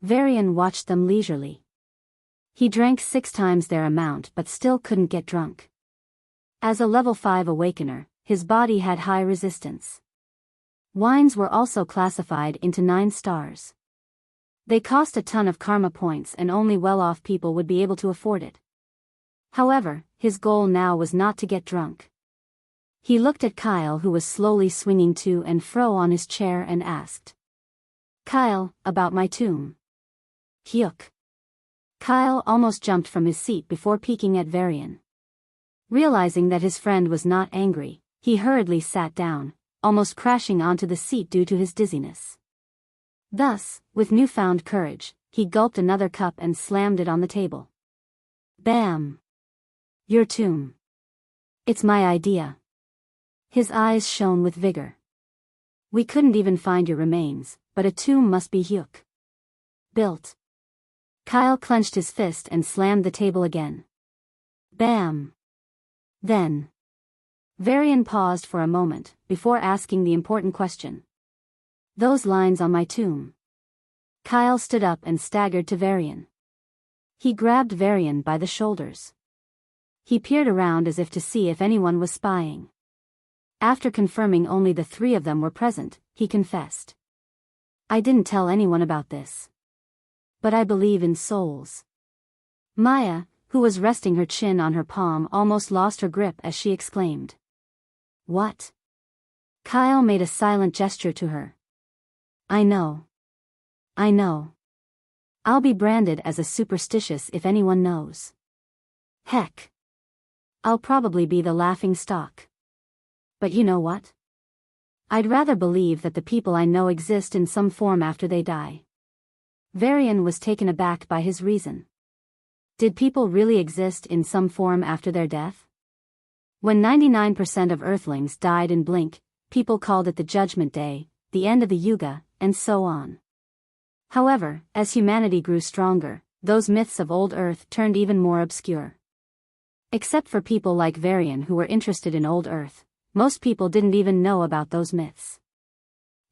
Varian watched them leisurely. He drank 6 times their amount but still couldn't get drunk. As a level 5 awakener, his body had high resistance. Wines were also classified into 9 stars. They cost a ton of karma points and only well-off people would be able to afford it. However, his goal now was not to get drunk. He looked at Kyle, who was slowly swinging to and fro on his chair, and asked, "Kyle, about my tomb." "Hyuk." Kyle almost jumped from his seat before peeking at Varian. Realizing that his friend was not angry, he hurriedly sat down, almost crashing onto the seat due to his dizziness. Thus, with newfound courage, he gulped another cup and slammed it on the table. Bam! "Your tomb. It's my idea." His eyes shone with vigor. "We couldn't even find your remains, but a tomb must be Hyuk built." Kyle clenched his fist and slammed the table again. Bam! Then, Varian paused for a moment, before asking the important question. "Those lines on my tomb." Kyle stood up and staggered to Varian. He grabbed Varian by the shoulders. He peered around as if to see if anyone was spying. After confirming only the 3 of them were present, he confessed. "I didn't tell anyone about this. But I believe in souls." Maya, who was resting her chin on her palm, almost lost her grip as she exclaimed. "What?" Kyle made a silent gesture to her. I know. I'll be branded as a superstitious if anyone knows. Heck. I'll probably be the laughing stock. But you know what? I'd rather believe that the people I know exist in some form after they die." Varian was taken aback by his reason. Did people really exist in some form after their death? When 99% of Earthlings died in blink, people called it the Judgment Day, the end of the Yuga, and so on. However, as humanity grew stronger, those myths of old Earth turned even more obscure. Except for people like Varian who were interested in old Earth, most people didn't even know about those myths.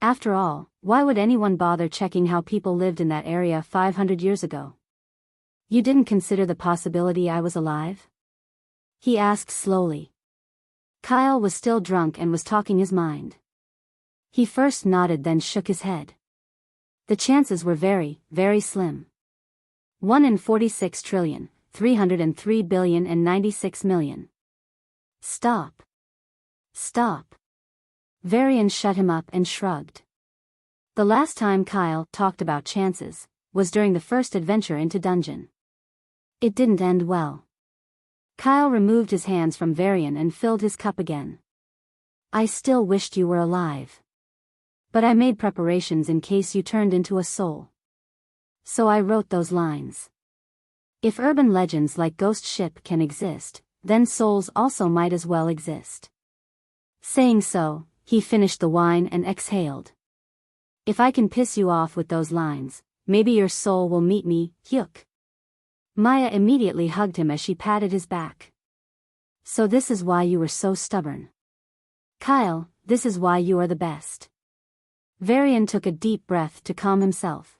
After all, why would anyone bother checking how people lived in that area 500 years ago? "You didn't consider the possibility I was alive?" he asked slowly. Kyle was still drunk and was talking his mind. He first nodded, then shook his head. The chances were very, very slim. 1 in 46,303,096,000,000. Stop. Varian shut him up and shrugged. The last time Kyle talked about chances was during the first adventure into dungeon. It didn't end well. Kyle removed his hands from Varian and filled his cup again. "I still wished you were alive. But I made preparations in case you turned into a soul. So I wrote those lines. If urban legends like Ghost Ship can exist, then souls also might as well exist." Saying so, he finished the wine and exhaled. "If I can piss you off with those lines, maybe your soul will meet me, Hyuk." Maya immediately hugged him as she patted his back. "So this is why you were so stubborn. Kyle, this is why you are the best." Varian took a deep breath to calm himself.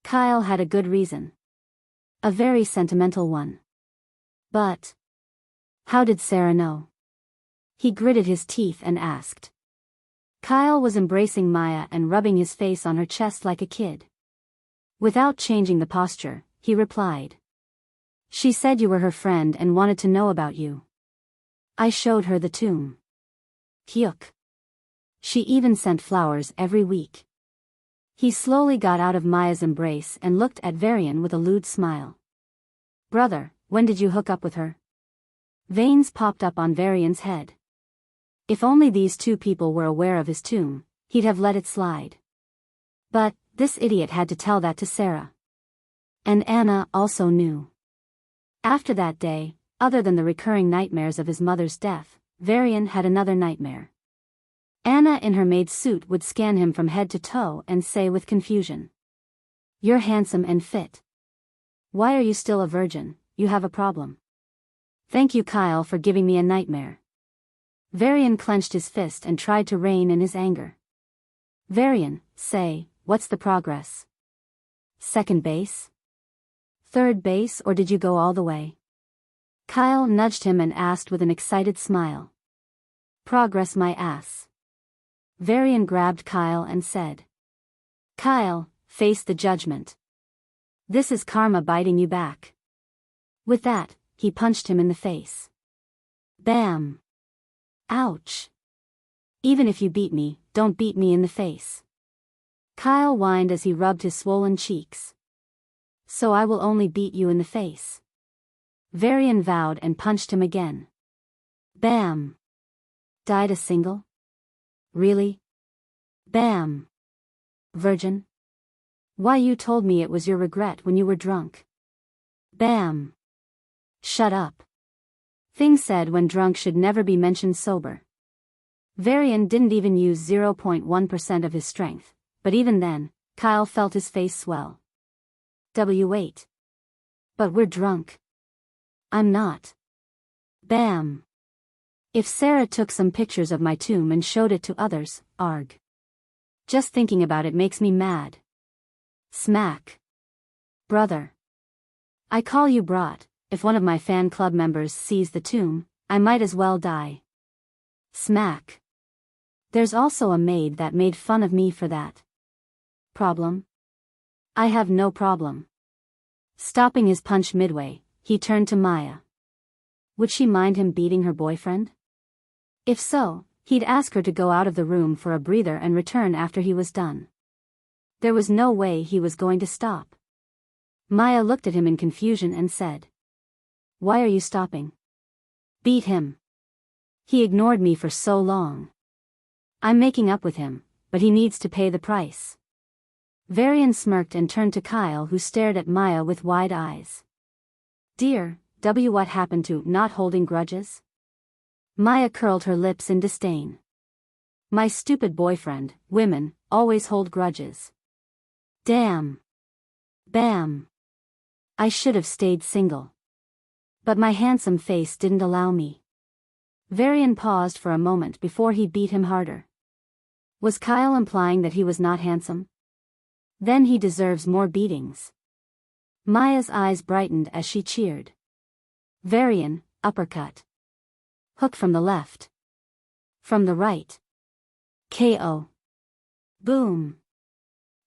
Kyle had a good reason. A very sentimental one. But how did Sarah know? He gritted his teeth and asked. Kyle was embracing Maya and rubbing his face on her chest like a kid. Without changing the posture, he replied. "She said you were her friend and wanted to know about you. I showed her the tomb. Hyuk. She even sent flowers every week." He slowly got out of Maya's embrace and looked at Varian with a lewd smile. "Brother, when did you hook up with her?" Veins popped up on Varian's head. If only these 2 people were aware of his tomb, he'd have let it slide. But this idiot had to tell that to Sarah. And Anna also knew. After that day, other than the recurring nightmares of his mother's death, Varian had another nightmare. Anna in her maid suit would scan him from head to toe and say with confusion, "You're handsome and fit. Why are you still a virgin? You have a problem." "Thank you, Kyle, for giving me a nightmare." Varian clenched his fist and tried to rein in his anger. "Varian, say, what's the progress?" Second base? Third base, or did you go all the way? Kyle nudged him and asked with an excited smile. Progress my ass. Varian grabbed Kyle and said. Kyle, face the judgment. This is karma biting you back. With that, he punched him in the face. Bam! Ouch! Even if you beat me, don't beat me in the face. Kyle whined as he rubbed his swollen cheeks. So I will only beat you in the face. Varian vowed and punched him again. Bam! Died a single? Really? Bam! Virgin? Why, you told me it was your regret when you were drunk. Bam! Shut up. Thing said when drunk should never be mentioned sober. Varian didn't even use 0.1% of his strength, but even then, Kyle felt his face swell. Wait. But we're drunk. I'm not. Bam! If Sarah took some pictures of my tomb and showed it to others, arg. Just thinking about it makes me mad. Smack. Brother. I call you brat. If one of my fan club members sees the tomb, I might as well die. Smack. There's also a maid that made fun of me for that. Problem? I have no problem. Stopping his punch midway, he turned to Maya. Would she mind him beating her boyfriend? If so, he'd ask her to go out of the room for a breather and return after he was done. There was no way he was going to stop. Maya looked at him in confusion and said. Why are you stopping? Beat him. He ignored me for so long. I'm making up with him, but he needs to pay the price. Varian smirked and turned to Kyle, who stared at Maya with wide eyes. Dear, what happened to not holding grudges? Maya curled her lips in disdain. My stupid boyfriend, women, always hold grudges. Damn. Bam. I should have stayed single. But my handsome face didn't allow me. Varian paused for a moment before he beat him harder. Was Kyle implying that he was not handsome? Then he deserves more beatings. Maya's eyes brightened as she cheered. Varian, uppercut. Hook from the left. From the right. KO. Boom.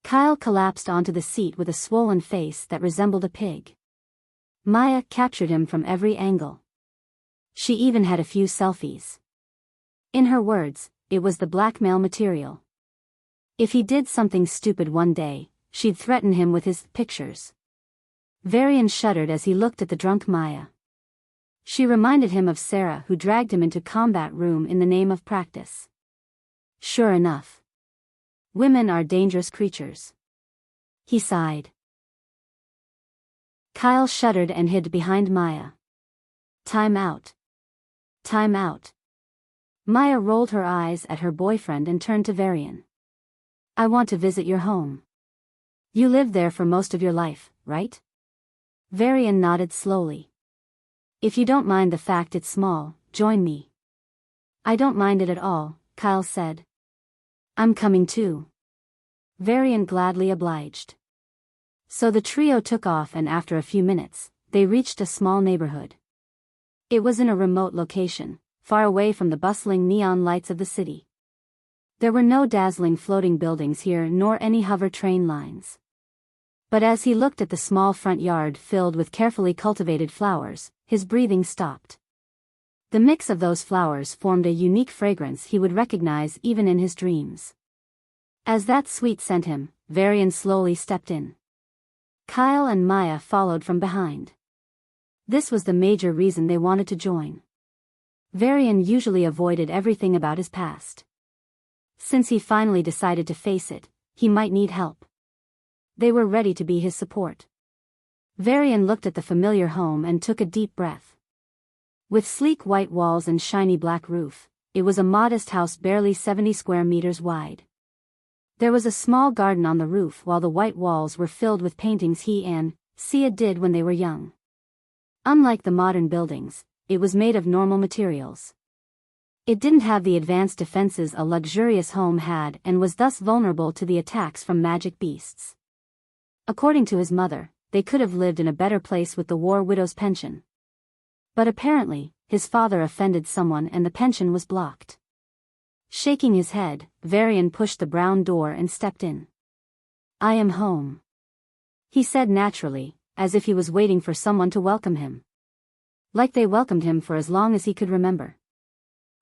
Kyle collapsed onto the seat with a swollen face that resembled a pig. Maya captured him from every angle. She even had a few selfies. In her words, it was the blackmail material. If he did something stupid one day, she'd threaten him with his pictures. Varian shuddered as he looked at the drunk Maya. She reminded him of Sarah, who dragged him into combat room in the name of practice. Sure enough. Women are dangerous creatures. He sighed. Kyle shuddered and hid behind Maya. Time out. Time out. Maya rolled her eyes at her boyfriend and turned to Varian. I want to visit your home. You lived there for most of your life, right? Varian nodded slowly. If you don't mind the fact it's small, join me. I don't mind it at all, Kyle said. I'm coming too. Varian gladly obliged. So the trio took off, and after a few minutes, they reached a small neighborhood. It was in a remote location, far away from the bustling neon lights of the city. There were no dazzling floating buildings here nor any hover train lines. But as he looked at the small front yard filled with carefully cultivated flowers, his breathing stopped. The mix of those flowers formed a unique fragrance he would recognize even in his dreams. As that sweet sent him, Varian slowly stepped in. Kyle and Maya followed from behind. This was the major reason they wanted to join. Varian usually avoided everything about his past. Since he finally decided to face it, he might need help. They were ready to be his support. Varian looked at the familiar home and took a deep breath. With sleek white walls and shiny black roof, it was a modest house barely 70 square meters wide. There was a small garden on the roof, while the white walls were filled with paintings he and Sia did when they were young. Unlike the modern buildings, it was made of normal materials. It didn't have the advanced defenses a luxurious home had and was thus vulnerable to the attacks from magic beasts. According to his mother, they could have lived in a better place with the war widow's pension. But apparently, his father offended someone and the pension was blocked. Shaking his head, Varian pushed the brown door and stepped in. "I am home," he said naturally, as if he was waiting for someone to welcome him. Like they welcomed him for as long as he could remember.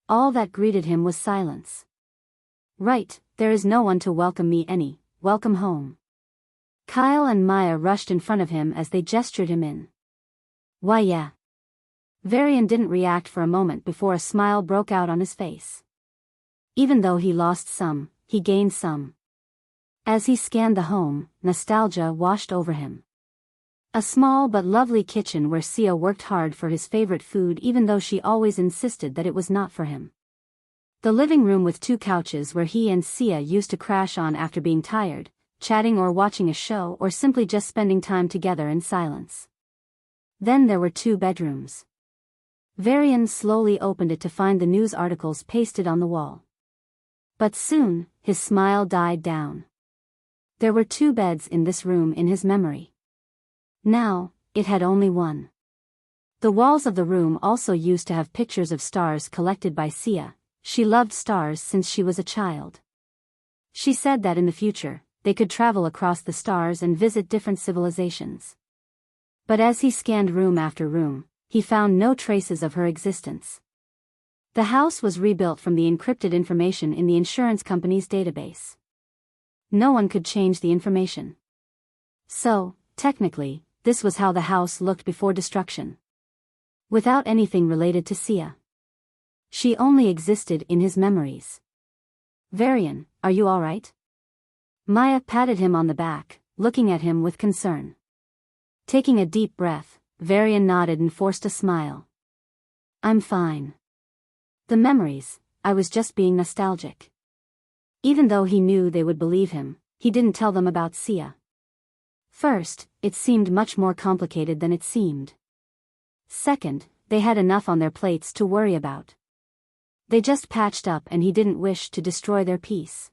All that greeted him was silence. "Right, there is no one to welcome me any, welcome home." Kyle and Maya rushed in front of him as they gestured him in. "Why yeah." Varian didn't react for a moment before a smile broke out on his face. Even though he lost some, he gained some. As he scanned the home, nostalgia washed over him. A small but lovely kitchen where Sia worked hard for his favorite food even though she always insisted that it was not for him. The living room with 2 couches where he and Sia used to crash on after being tired, chatting or watching a show or simply just spending time together in silence. Then there were 2 bedrooms. Varian slowly opened it to find the news articles pasted on the wall. But soon, his smile died down. There were 2 beds in this room in his memory. Now, it had only one. The walls of the room also used to have pictures of stars collected by Sia. She loved stars since she was a child. She said that in the future, they could travel across the stars and visit different civilizations. But as he scanned room after room, he found no traces of her existence. The house was rebuilt from the encrypted information in the insurance company's database. No one could change the information. So, technically, this was how the house looked before destruction. Without anything related to Sia. She only existed in his memories. "Varian, are you all right?" Maya patted him on the back, looking at him with concern. Taking a deep breath, Varian nodded and forced a smile. "I'm fine. The memories, I was just being nostalgic." Even though he knew they would believe him, he didn't tell them about Sia. First, it seemed much more complicated than it seemed. Second, they had enough on their plates to worry about. They just patched up and he didn't wish to destroy their peace.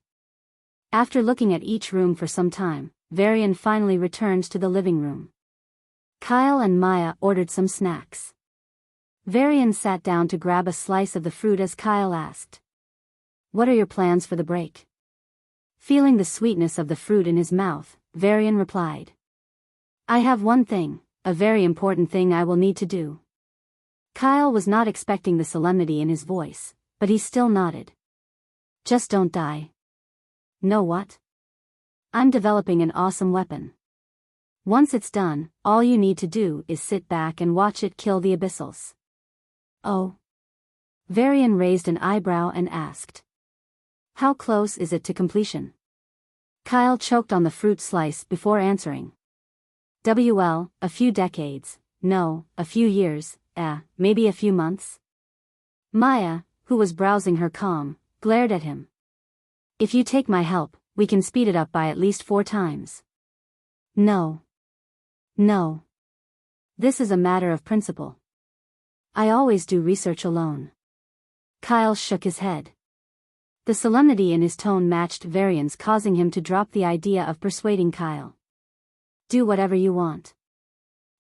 After looking at each room for some time, Varian finally returned to the living room. Kyle and Maya ordered some snacks. Varian sat down to grab a slice of the fruit as Kyle asked, "What are your plans for the break?" Feeling the sweetness of the fruit in his mouth, Varian replied, "I have one thing, a very important thing I will need to do." Kyle was not expecting the solemnity in his voice, but he still nodded. "Just don't die." "Know what?" "I'm developing an awesome weapon. Once it's done, all you need to do is sit back and watch it kill the abyssals." "Oh?" Varian raised an eyebrow and asked, "How close is it to completion?" Kyle choked on the fruit slice before answering. "Well, a few decades, no, a few years, maybe a few months." Maya, who was browsing her comm, glared at him. "If you take my help, we can speed it up by at least 4 times. No. No. This is a matter of principle. I always do research alone." Kyle shook his head. The solemnity in his tone matched Varian's, causing him to drop the idea of persuading Kyle. "Do whatever you want.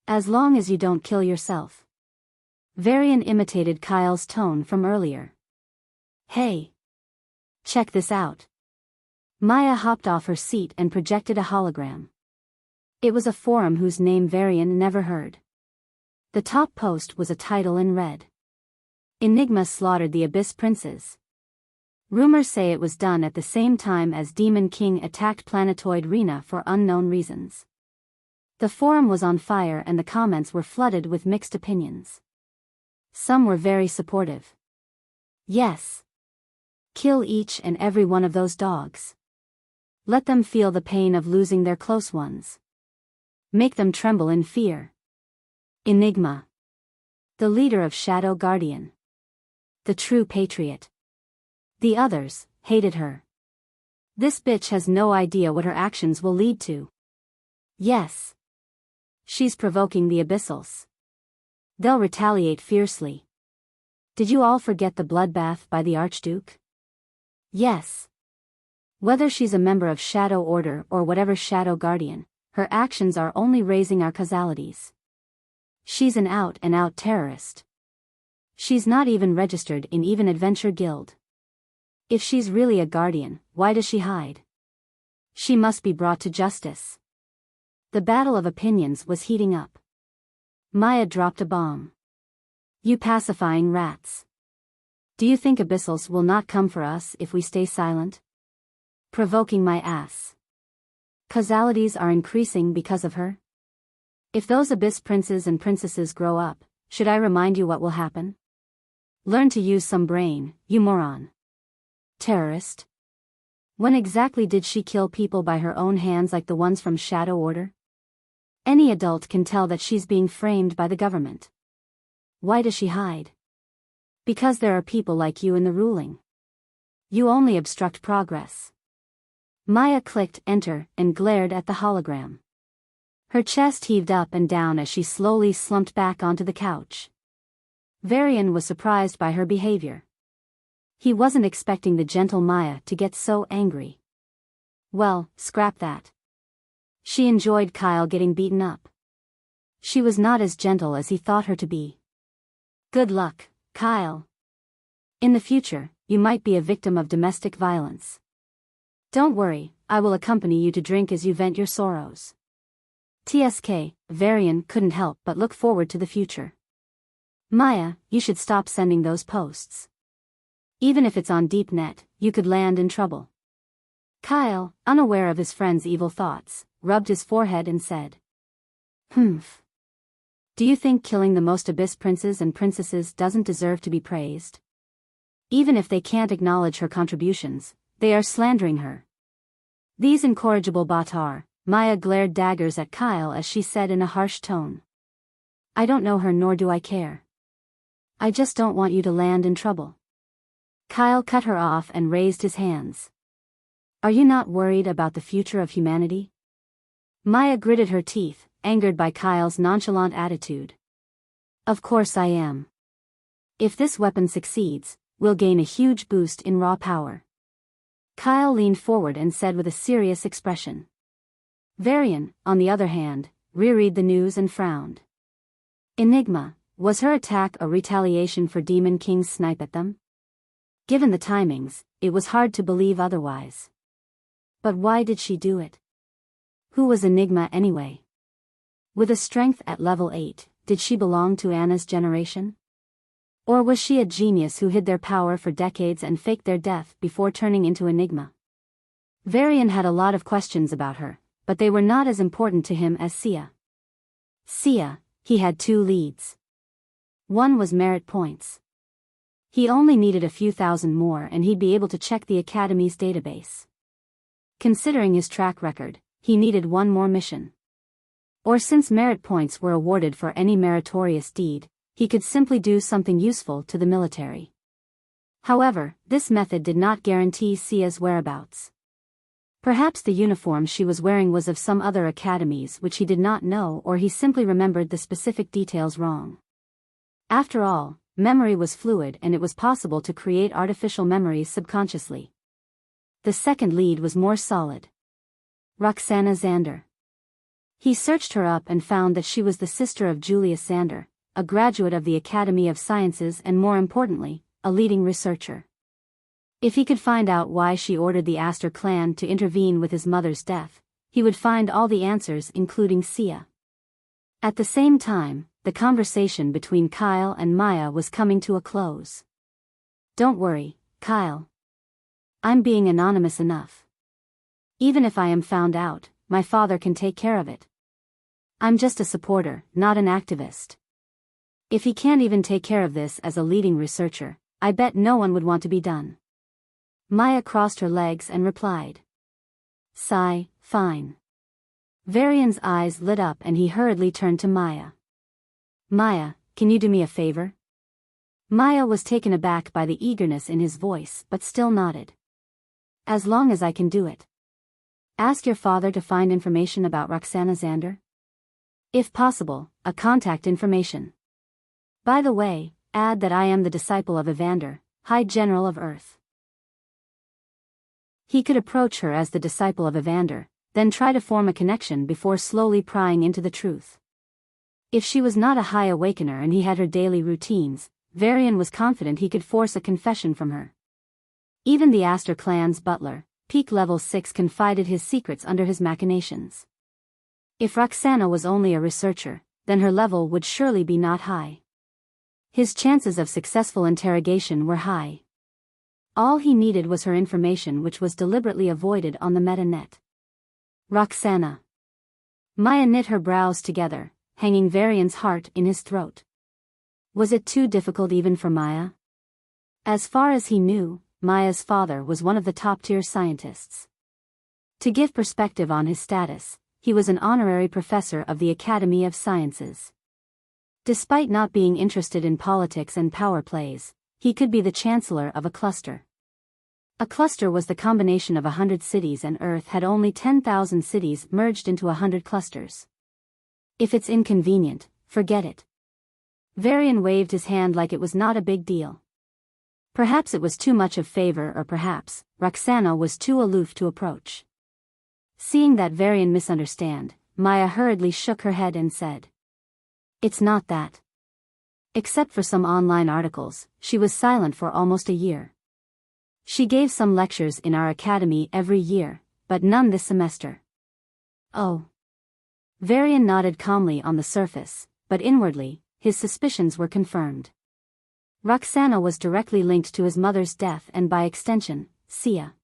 As long as you don't kill yourself." Varian imitated Kyle's tone from earlier. "Hey. Check this out." Maya hopped off her seat and projected a hologram. It was a forum whose name Varian never heard. The top post was a title in red. "Enigma slaughtered the Abyss Princes." Rumors say it was done at the same time as Demon King attacked Planetoid Rena for unknown reasons. The forum was on fire and the comments were flooded with mixed opinions. Some were very supportive. "Yes. Kill each and every one of those dogs. Let them feel the pain of losing their close ones. Make them tremble in fear. Enigma. The leader of Shadow Guardian. The true patriot." The others hated her. "This bitch has no idea what her actions will lead to." "Yes. She's provoking the abyssals. They'll retaliate fiercely." "Did you all forget the bloodbath by the Archduke?" "Yes. Whether she's a member of Shadow Order or whatever Shadow Guardian, her actions are only raising our causalities. She's an out-and-out terrorist. She's not even registered in even Adventure Guild. If she's really a guardian, why does she hide? She must be brought to justice. The battle of opinions was heating up. Maya dropped a bomb. You pacifying rats. Do you think Abyssals will not come for us if we stay silent? Provoking my ass. Causalities are increasing because of her? If those Abyss princes and princesses grow up, should I remind you what will happen? Learn to use some brain, you moron. Terrorist? When exactly did she kill people by her own hands like the ones from Shadow Order? Any adult can tell that she's being framed by the government. Why does she hide? Because there are people like you in the ruling. You only obstruct progress. Maya clicked enter and glared at the hologram. Her chest heaved up and down as she slowly slumped back onto the couch. Varian was surprised by her behavior. He wasn't expecting the gentle Maya to get so angry. Well, scrap that. She enjoyed Kyle getting beaten up. She was not as gentle as he thought her to be. Good luck, Kyle. In the future, you might be a victim of domestic violence. Don't worry, I will accompany you to drink as you vent your sorrows. TSK, Varian couldn't help but look forward to the future. Maya, you should stop sending those posts. Even if it's on deep net, you could land in trouble. Kyle, unaware of his friend's evil thoughts, rubbed his forehead and said. Humph. Do you think killing the most Abyss princes and princesses doesn't deserve to be praised? Even if they can't acknowledge her contributions, they are slandering her. These incorrigible Batar, Maya glared daggers at Kyle as she said in a harsh tone. I don't know her nor do I care. I just don't want you to land in trouble. Kyle cut her off and raised his hands. Are you not worried about the future of humanity? Maya gritted her teeth, angered by Kyle's nonchalant attitude. Of course I am. If this weapon succeeds, we'll gain a huge boost in raw power. Kyle leaned forward and said with a serious expression. Varian, on the other hand, reread the news and frowned. Enigma, was her attack a retaliation for Demon King's snipe at them? Given the timings, it was hard to believe otherwise. But why did she do it? Who was Enigma anyway? With a strength at level 8, did she belong to Anna's generation? Or was she a genius who hid their power for decades and faked their death before turning into Enigma? Varian had a lot of questions about her, but they were not as important to him as Sia. Sia, he had 2 leads. One was merit points. He only needed a few thousand more and he'd be able to check the Academy's database. Considering his track record, he needed 1 more mission. Or since merit points were awarded for any meritorious deed, he could simply do something useful to the military. However, this method did not guarantee Sia's whereabouts. Perhaps the uniform she was wearing was of some other academies which he did not know, or he simply remembered the specific details wrong. After all, memory was fluid and it was possible to create artificial memories subconsciously. The second lead was more solid. Roxana Xander. He searched her up and found that she was the sister of Julius Xander, a graduate of the Academy of Sciences and more importantly, a leading researcher. If he could find out why she ordered the Astor clan to intervene with his mother's death, he would find all the answers including Sia. At the same time, the conversation between Kyle and Maya was coming to a close. Don't worry, Kyle. I'm being anonymous enough. Even if I am found out, my father can take care of it. I'm just a supporter, not an activist. If he can't even take care of this as a leading researcher, I bet no one would want to be done. Maya crossed her legs and replied. Sigh, fine. Varian's eyes lit up and he hurriedly turned to Maya. Maya, can you do me a favor? Maya was taken aback by the eagerness in his voice but still nodded. As long as I can do it. Ask your father to find information about Roxana Xander. If possible, a contact information. By the way, add that I am the disciple of Evander, High General of Earth. He could approach her as the disciple of Evander, then try to form a connection before slowly prying into the truth. If she was not a high awakener and he had her daily routines, Varian was confident he could force a confession from her. Even the Astor clan's butler, peak level 6, confided his secrets under his machinations. If Roxana was only a researcher, then her level would surely be not high. His chances of successful interrogation were high. All he needed was her information, which was deliberately avoided on the meta-net. Roxana. Maya knit her brows together, hanging Varian's heart in his throat. Was it too difficult even for Maya? As far as he knew, Maya's father was one of the top-tier scientists. To give perspective on his status, he was an honorary professor of the Academy of Sciences. Despite not being interested in politics and power plays, he could be the chancellor of a cluster. A cluster was the combination of 100 cities, and Earth had only 10,000 cities merged into 100 clusters. If it's inconvenient, forget it. Varian waved his hand like it was not a big deal. Perhaps it was too much of favor, or perhaps Roxana was too aloof to approach. Seeing that Varian misunderstood, Maya hurriedly shook her head and said, "It's not that." Except for some online articles, she was silent for almost a year. She gave some lectures in our academy every year, but none this semester. Oh. Varian nodded calmly on the surface, but inwardly, his suspicions were confirmed. Roxana was directly linked to his mother's death and by extension, Sia.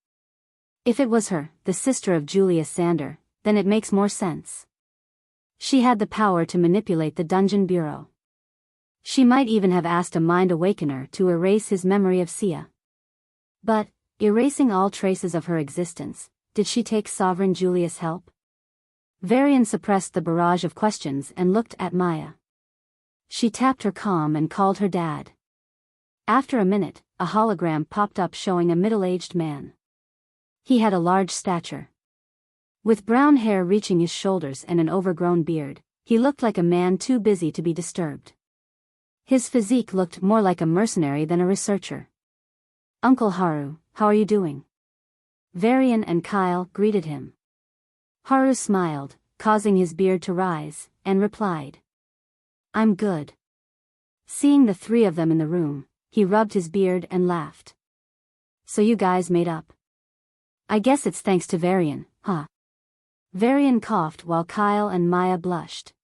If it was her, the sister of Julius Xander, then it makes more sense. She had the power to manipulate the dungeon bureau. She might even have asked a mind awakener to erase his memory of Sia. But, erasing all traces of her existence, did she take Sovereign Julius' help? Varian suppressed the barrage of questions and looked at Maya. She tapped her comm and called her dad. After a minute, a hologram popped up showing a middle-aged man. He had a large stature. With brown hair reaching his shoulders and an overgrown beard, he looked like a man too busy to be disturbed. His physique looked more like a mercenary than a researcher. "Uncle Haru, how are you doing?" Varian and Kyle greeted him. Haru smiled, causing his beard to rise, and replied, "I'm good." Seeing the three of them in the room, he rubbed his beard and laughed. "So you guys made up? I guess it's thanks to Varian, huh?" Varian coughed while Kyle and Maya blushed.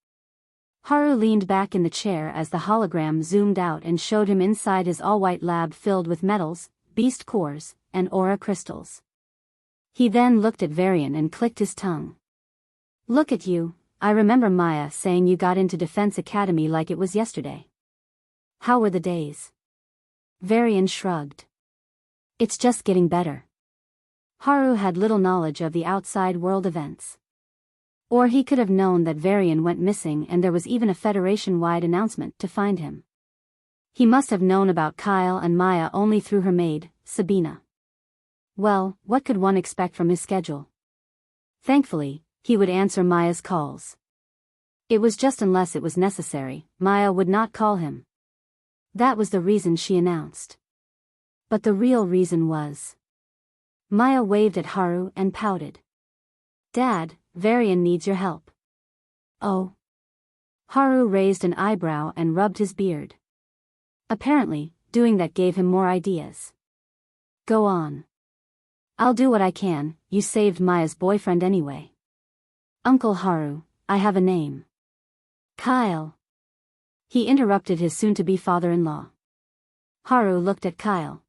Haru leaned back in the chair as the hologram zoomed out and showed him inside his all-white lab filled with metals, beast cores, and aura crystals. He then looked at Varian and clicked his tongue. "Look at you, I remember Maya saying you got into Defense Academy like it was yesterday. How were the days?" Varian shrugged. "It's just getting better." Haru had little knowledge of the outside world events. Or he could have known that Varian went missing and there was even a Federation-wide announcement to find him. He must have known about Kyle and Maya only through her maid, Sabina. Well, what could one expect from his schedule? Thankfully, he would answer Maya's calls. It was just unless it was necessary, Maya would not call him. That was the reason she announced. But the real reason was... Maya waved at Haru and pouted. "Dad, Varian needs your help." "Oh?" Haru raised an eyebrow and rubbed his beard. Apparently, doing that gave him more ideas. "Go on." "I'll do what I can, you saved Maya's boyfriend anyway." "Uncle Haru, I have a name." "Kyle." He interrupted his soon-to-be father-in-law. Haru looked at Kyle.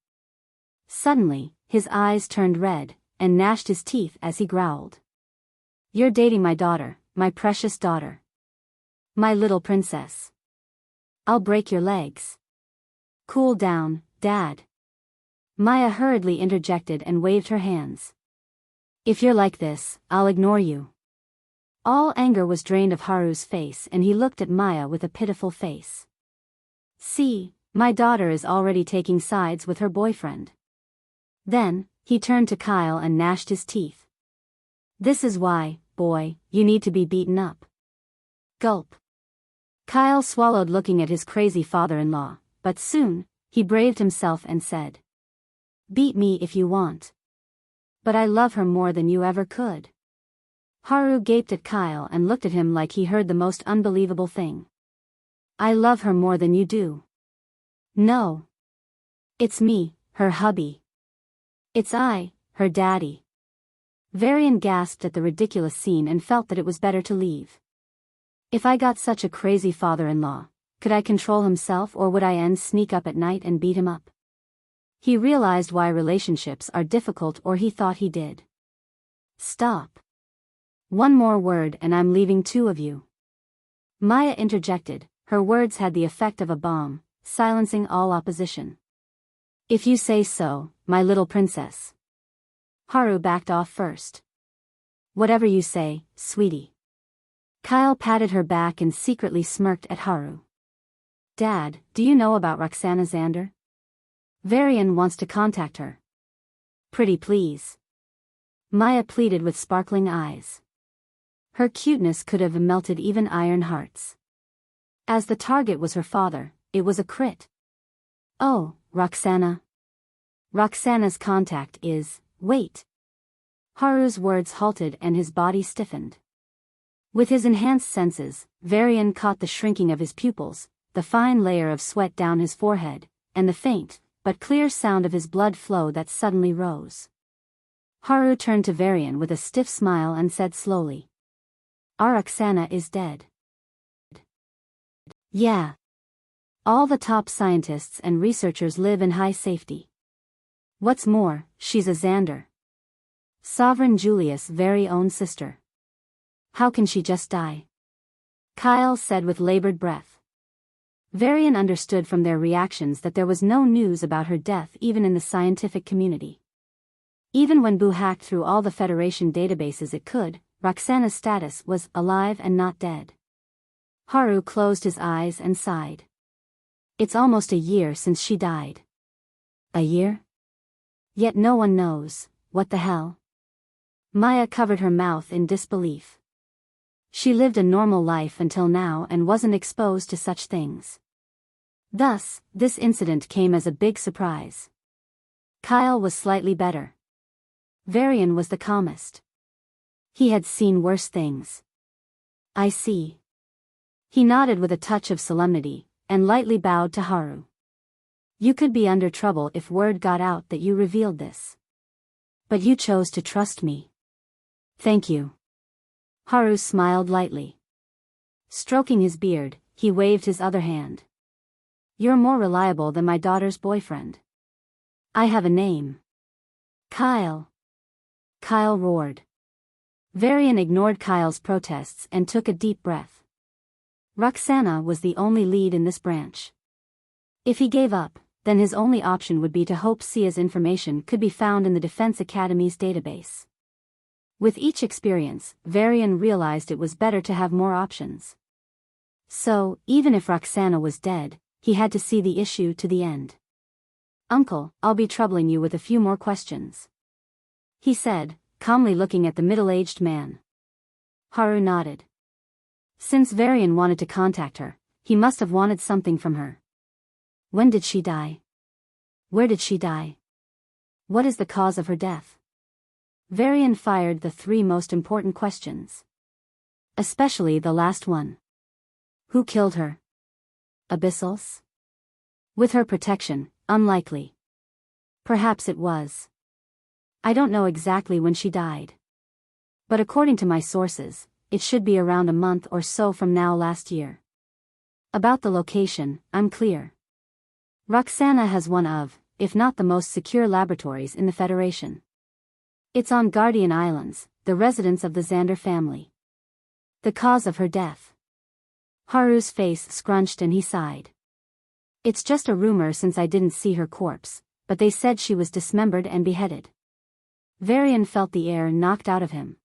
Suddenly, his eyes turned red, and gnashed his teeth as he growled. "You're dating my daughter, my precious daughter. My little princess. I'll break your legs." "Cool down, Dad." Maya hurriedly interjected and waved her hands. "If you're like this, I'll ignore you." All anger was drained of Haru's face and he looked at Maya with a pitiful face. "See, my daughter is already taking sides with her boyfriend." Then, he turned to Kyle and gnashed his teeth. "This is why, boy, you need to be beaten up." Gulp. Kyle swallowed looking at his crazy father-in-law, but soon, he braved himself and said, "Beat me if you want. But I love her more than you ever could." Haru gaped at Kyle and looked at him like he heard the most unbelievable thing. I love her more than you do. No. It's me, her hubby. It's I, her daddy. Varian gasped at the ridiculous scene and felt that it was better to leave. If I got such a crazy father-in-law, could I control himself, or would I sneak up at night and beat him up? He realized why relationships are difficult, or he thought he did. Stop. One more word and I'm leaving two of you. Maya interjected. Her words had the effect of a bomb, silencing all opposition. If you say so, my little princess. Haru backed off first. Whatever you say, sweetie. Kyle patted her back and secretly smirked at Haru. Dad, do you know about Roxana Xander? Varian wants to contact her. Pretty please. Maya pleaded with sparkling eyes. Her cuteness could have melted even iron hearts. As the target was her father, it was a crit. Oh, Roxana. Roxana's contact is, wait. Haru's words halted and his body stiffened. With his enhanced senses, Varian caught the shrinking of his pupils, the fine layer of sweat down his forehead, and the faint, but clear sound of his blood flow that suddenly rose. Haru turned to Varian with a stiff smile and said slowly. Our Roxana is dead. Yeah. All the top scientists and researchers live in high safety. What's more, she's a Xander. Sovereign Julius' very own sister. How can she just die? Kyle said with labored breath. Varian understood from their reactions that there was no news about her death even in the scientific community. Even when Boo hacked through all the Federation databases it could, Roxana's status was alive and not dead. Haru closed his eyes and sighed. It's almost a year since she died. A year? Yet no one knows, what the hell? Maya covered her mouth in disbelief. She lived a normal life until now and wasn't exposed to such things. Thus, this incident came as a big surprise. Kyle was slightly better. Varian was the calmest. He had seen worse things. I see. He nodded with a touch of solemnity, and lightly bowed to Haru. You could be under trouble if word got out that you revealed this. But you chose to trust me. Thank you. Haru smiled lightly. Stroking his beard, he waved his other hand. You're more reliable than my daughter's boyfriend. I have a name. Kyle. Kyle roared. Varian ignored Kyle's protests and took a deep breath. Roxana was the only lead in this branch. If he gave up, then his only option would be to hope Sia's information could be found in the Defense Academy's database. With each experience, Varian realized it was better to have more options. So, even if Roxana was dead, he had to see the issue to the end. Uncle, I'll be troubling you with a few more questions. He said, calmly looking at the middle-aged man. Haru nodded. Since Varian wanted to contact her, he must have wanted something from her. When did she die? Where did she die? What is the cause of her death? Varian fired the three most important questions. Especially the last one. Who killed her? Abyssals? With her protection, unlikely. Perhaps it was. I don't know exactly when she died. But according to my sources, it should be around a month or so from now last year. About the location, I'm clear. Roxana has one of, if not the most secure laboratories in the Federation. It's on Guardian Islands, the residence of the Xander family. The cause of her death. Haru's face scrunched and he sighed. It's just a rumor since I didn't see her corpse, but they said she was dismembered and beheaded. Varian felt the air knocked out of him.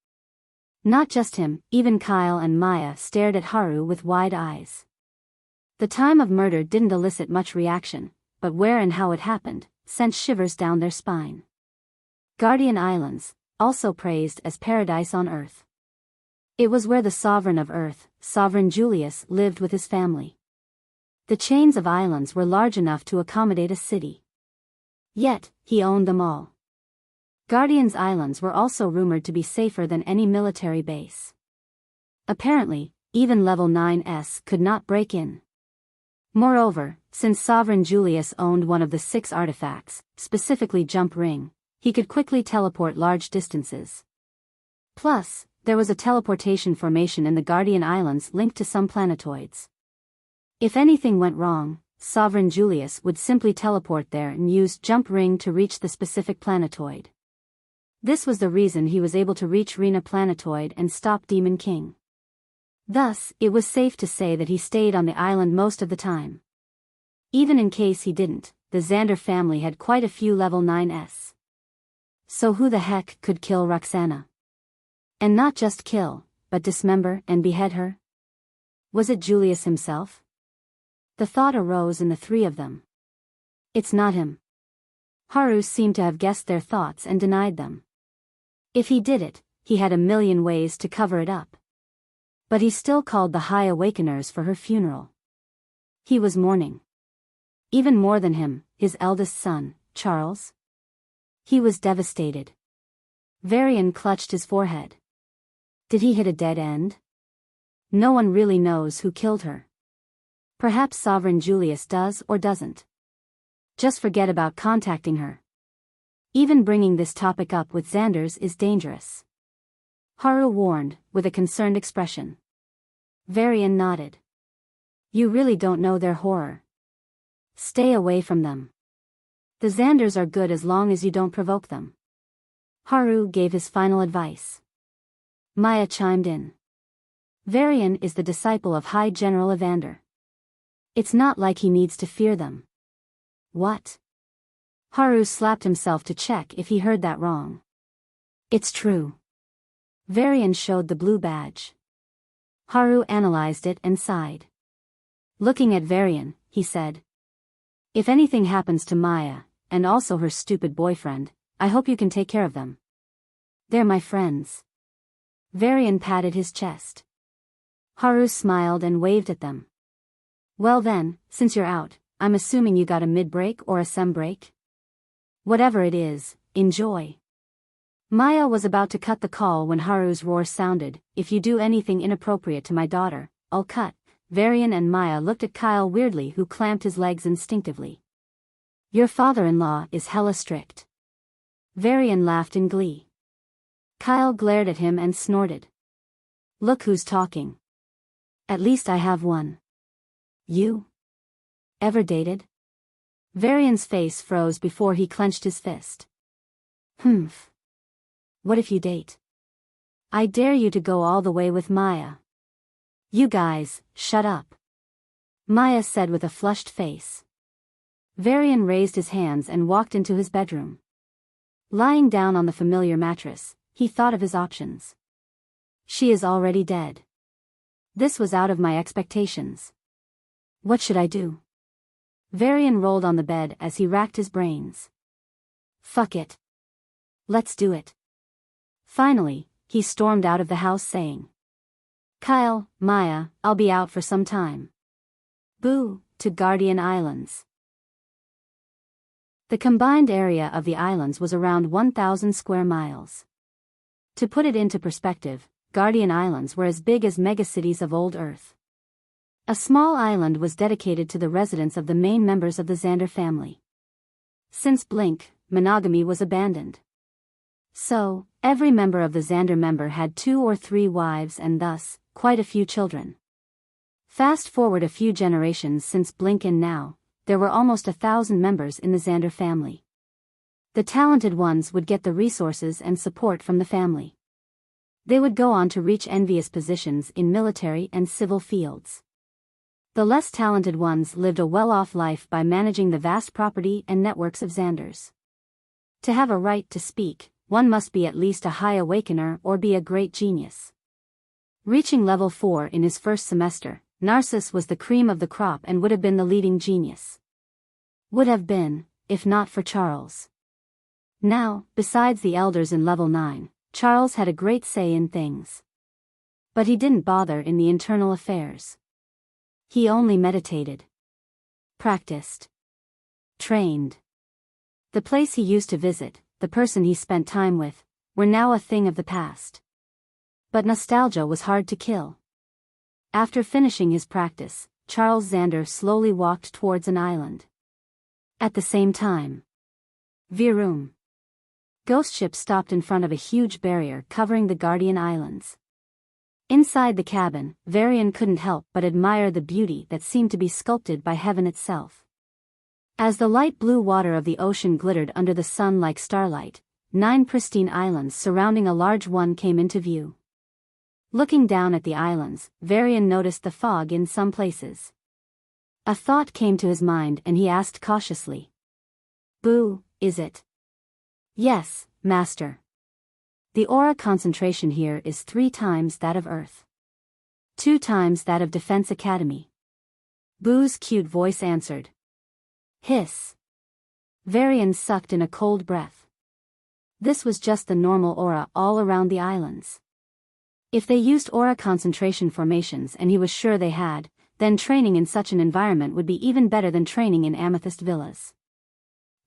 Not just him, even Kyle and Maya stared at Haru with wide eyes. The time of murder didn't elicit much reaction, but where and how it happened sent shivers down their spine. Guardian Islands, also praised as paradise on Earth. It was where the sovereign of Earth, Sovereign Julius, lived with his family. The chains of islands were large enough to accommodate a city. Yet, he owned them all. Guardians Islands were also rumored to be safer than any military base. Apparently, even level 9s could not break in. Moreover, since Sovereign Julius owned one of the 6 artifacts, specifically Jump Ring, he could quickly teleport large distances. Plus, there was a teleportation formation in the Guardian Islands linked to some planetoids. If anything went wrong, Sovereign Julius would simply teleport there and use Jump Ring to reach the specific planetoid. This was the reason he was able to reach Rena Planetoid and stop Demon King. Thus, it was safe to say that he stayed on the island most of the time. Even in case he didn't, the Xander family had quite a few level 9s. So who the heck could kill Roxana? And not just kill, but dismember and behead her? Was it Julius himself? The thought arose in the 3 of them. It's not him. Haru seemed to have guessed their thoughts and denied them. If he did it, he had a million ways to cover it up. But he still called the High Awakeners for her funeral. He was mourning. Even more than him, his eldest son, Charles. He was devastated. Varian clutched his forehead. Did he hit a dead end? No one really knows who killed her. Perhaps Sovereign Julius does or doesn't. Just forget about contacting her. Even bringing this topic up with Xanders is dangerous. Haru warned, with a concerned expression. Varian nodded. You really don't know their horror. Stay away from them. The Xanders are good as long as you don't provoke them. Haru gave his final advice. Maya chimed in. Varian is the disciple of High General Evander. It's not like he needs to fear them. What? Haru slapped himself to check if he heard that wrong. It's true. Varian showed the blue badge. Haru analyzed it and sighed. Looking at Varian, he said. If anything happens to Maya, and also her stupid boyfriend, I hope you can take care of them. They're my friends. Varian patted his chest. Haru smiled and waved at them. Well then, since you're out, I'm assuming you got a mid-break or a sem-break? Whatever it is, enjoy. Maya was about to cut the call when Haru's roar sounded, if you do anything inappropriate to my daughter, I'll cut. Varian and Maya looked at Kyle weirdly, who clamped his legs instinctively. Your father-in-law is hella strict. Varian laughed in glee. Kyle glared at him and snorted. Look who's talking. At least I have one. You? Ever dated? Varian's face froze before he clenched his fist. Humph. What if you date? I dare you to go all the way with Maya. You guys, shut up. Maya said with a flushed face. Varian raised his hands and walked into his bedroom. Lying down on the familiar mattress, he thought of his options. She is already dead. This was out of my expectations. What should I do? Varian rolled on the bed as he racked his brains. Fuck it. Let's do it. Finally, he stormed out of the house saying. Kyle, Maya, I'll be out for some time. Boo, to Guardian Islands. The combined area of the islands was around 1,000 square miles. To put it into perspective, Guardian Islands were as big as megacities of old Earth. A small island was dedicated to the residence of the main members of the Xander family. Since Blink, monogamy was abandoned. So, every member of the Xander member had 2 or 3 wives and thus, quite a few children. Fast forward a few generations since Blink and now, there were almost 1,000 members in the Xander family. The talented ones would get the resources and support from the family. They would go on to reach envious positions in military and civil fields. The less talented ones lived a well-off life by managing the vast property and networks of Xanders. To have a right to speak, one must be at least a high awakener or be a great genius. Reaching level 4 in his first semester, Narcissus was the cream of the crop and would have been the leading genius. Would have been, if not for Charles. Now, besides the elders in level 9, Charles had a great say in things. But he didn't bother in the internal affairs. He only meditated. Practiced. Trained. The place he used to visit, the person he spent time with, were now a thing of the past. But nostalgia was hard to kill. After finishing his practice, Charles Xander slowly walked towards an island. At the same time, Virum. Ghost ship stopped in front of a huge barrier covering the Guardian Islands. Inside the cabin, Varian couldn't help but admire the beauty that seemed to be sculpted by heaven itself. As the light blue water of the ocean glittered under the sun like starlight, 9 pristine islands surrounding a large one came into view. Looking down at the islands, Varian noticed the fog in some places. A thought came to his mind and he asked cautiously. "Boo, is it?" "Yes, Master. The aura concentration here is 3 times that of Earth. 2 times that of Defense Academy." Boo's cute voice answered. Hiss. Varian sucked in a cold breath. This was just the normal aura all around the islands. If they used aura concentration formations, and he was sure they had, then training in such an environment would be even better than training in amethyst villas.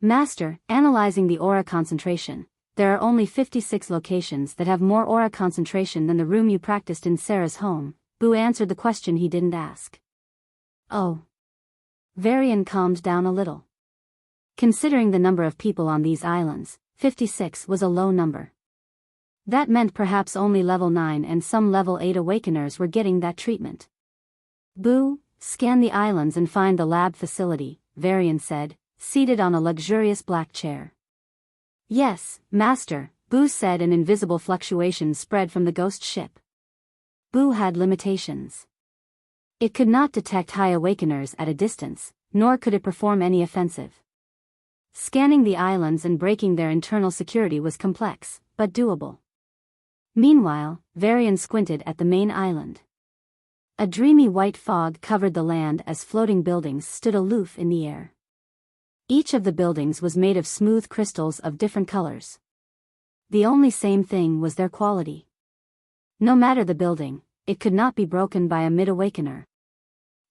"Master, analyzing the aura concentration, there are only 56 locations that have more aura concentration than the room you practiced in Sarah's home." Boo answered the question he didn't ask. "Oh." Varian calmed down a little. Considering the number of people on these islands, 56 was a low number. That meant perhaps only level 9 and some level 8 awakeners were getting that treatment. "Boo, scan the islands and find the lab facility," Varian said, seated on a luxurious black chair. "Yes, Master," Boo said. An invisible fluctuation spread from the ghost ship. Boo had limitations. It could not detect high awakeners at a distance, nor could it perform any offensive. Scanning the islands and breaking their internal security was complex, but doable. Meanwhile, Varian squinted at the main island. A dreamy white fog covered the land as floating buildings stood aloof in the air. Each of the buildings was made of smooth crystals of different colors. The only same thing was their quality. No matter the building, it could not be broken by a mid-awakener.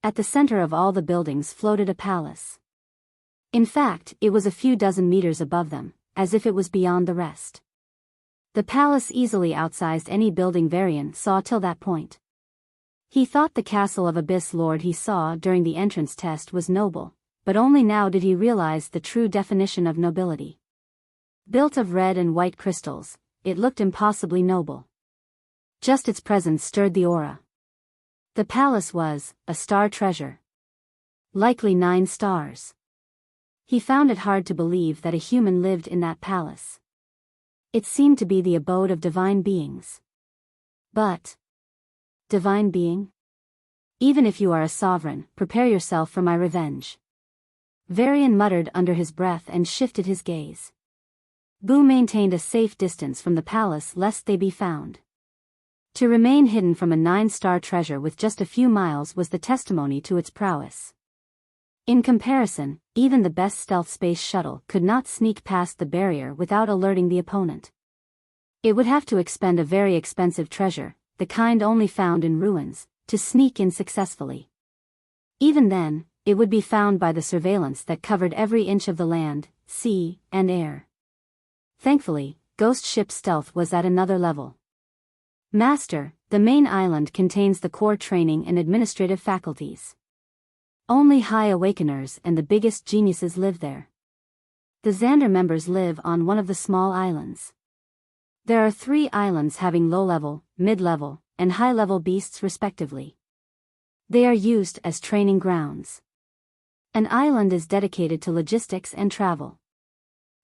At the center of all the buildings floated a palace. In fact, it was a few dozen meters above them, as if it was beyond the rest. The palace easily outsized any building Varian saw till that point. He thought the castle of Abyss Lord he saw during the entrance test was noble, but only now did he realize the true definition of nobility. Built of red and white crystals, it looked impossibly noble. Just its presence stirred the aura. The palace was a star treasure. Likely 9 stars. He found it hard to believe that a human lived in that palace. It seemed to be the abode of divine beings. But divine being? Even if you are a sovereign, prepare yourself for my revenge. Varian muttered under his breath and shifted his gaze. Boo maintained a safe distance from the palace lest they be found. To remain hidden from a 9-star treasure with just a few miles was the testimony to its prowess. In comparison, even the best stealth space shuttle could not sneak past the barrier without alerting the opponent. It would have to expend a very expensive treasure, the kind only found in ruins, to sneak in successfully. Even then, it would be found by the surveillance that covered every inch of the land, sea, and air. Thankfully, ghost ship stealth was at another level. "Master, the main island contains the core training and administrative faculties. Only high awakeners and the biggest geniuses live there. The Xander members live on one of the small islands. There are 3 islands having low-level, mid-level, and high-level beasts respectively. They are used as training grounds. An island is dedicated to logistics and travel.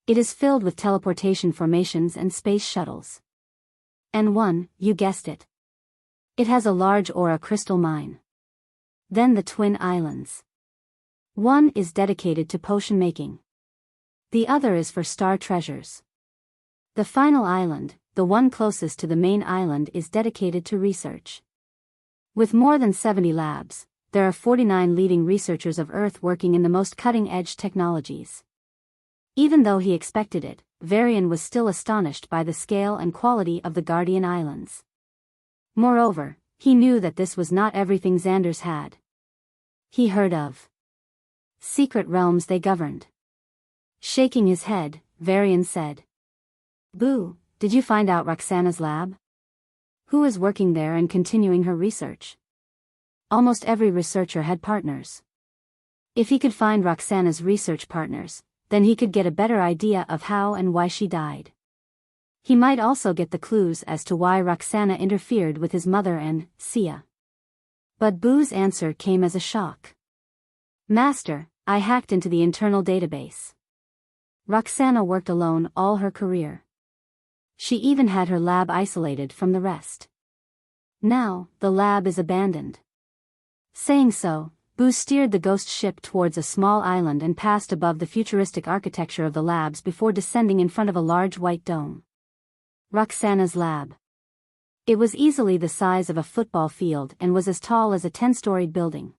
It is filled with teleportation formations and space shuttles. And one, you guessed it. It has a large aura crystal mine. Then the twin islands. One is dedicated to potion making. The other is for star treasures. The final island, the one closest to the main island, is dedicated to research. With more than 70 labs, there are 49 leading researchers of Earth working in the most cutting-edge technologies. Even though he expected it, Varian was still astonished by the scale and quality of the Guardian Islands. Moreover, he knew that this was not everything Xander's had. He heard of secret realms they governed. Shaking his head, Varian said, Boo, did you find out Roxana's lab? Who is working there and continuing her research? Almost every researcher had partners. If he could find Roxana's research partners, then he could get a better idea of how and why she died. He might also get the clues as to why Roxana interfered with his mother and Sia. But Boo's answer came as a shock. Master, I hacked into the internal database. Roxana worked alone all her career. She even had her lab isolated from the rest. Now, the lab is abandoned. Saying so, Boo steered the ghost ship towards a small island and passed above the futuristic architecture of the labs before descending in front of a large white dome. Roxana's lab. It was easily the size of a football field and was as tall as a 10-storied building.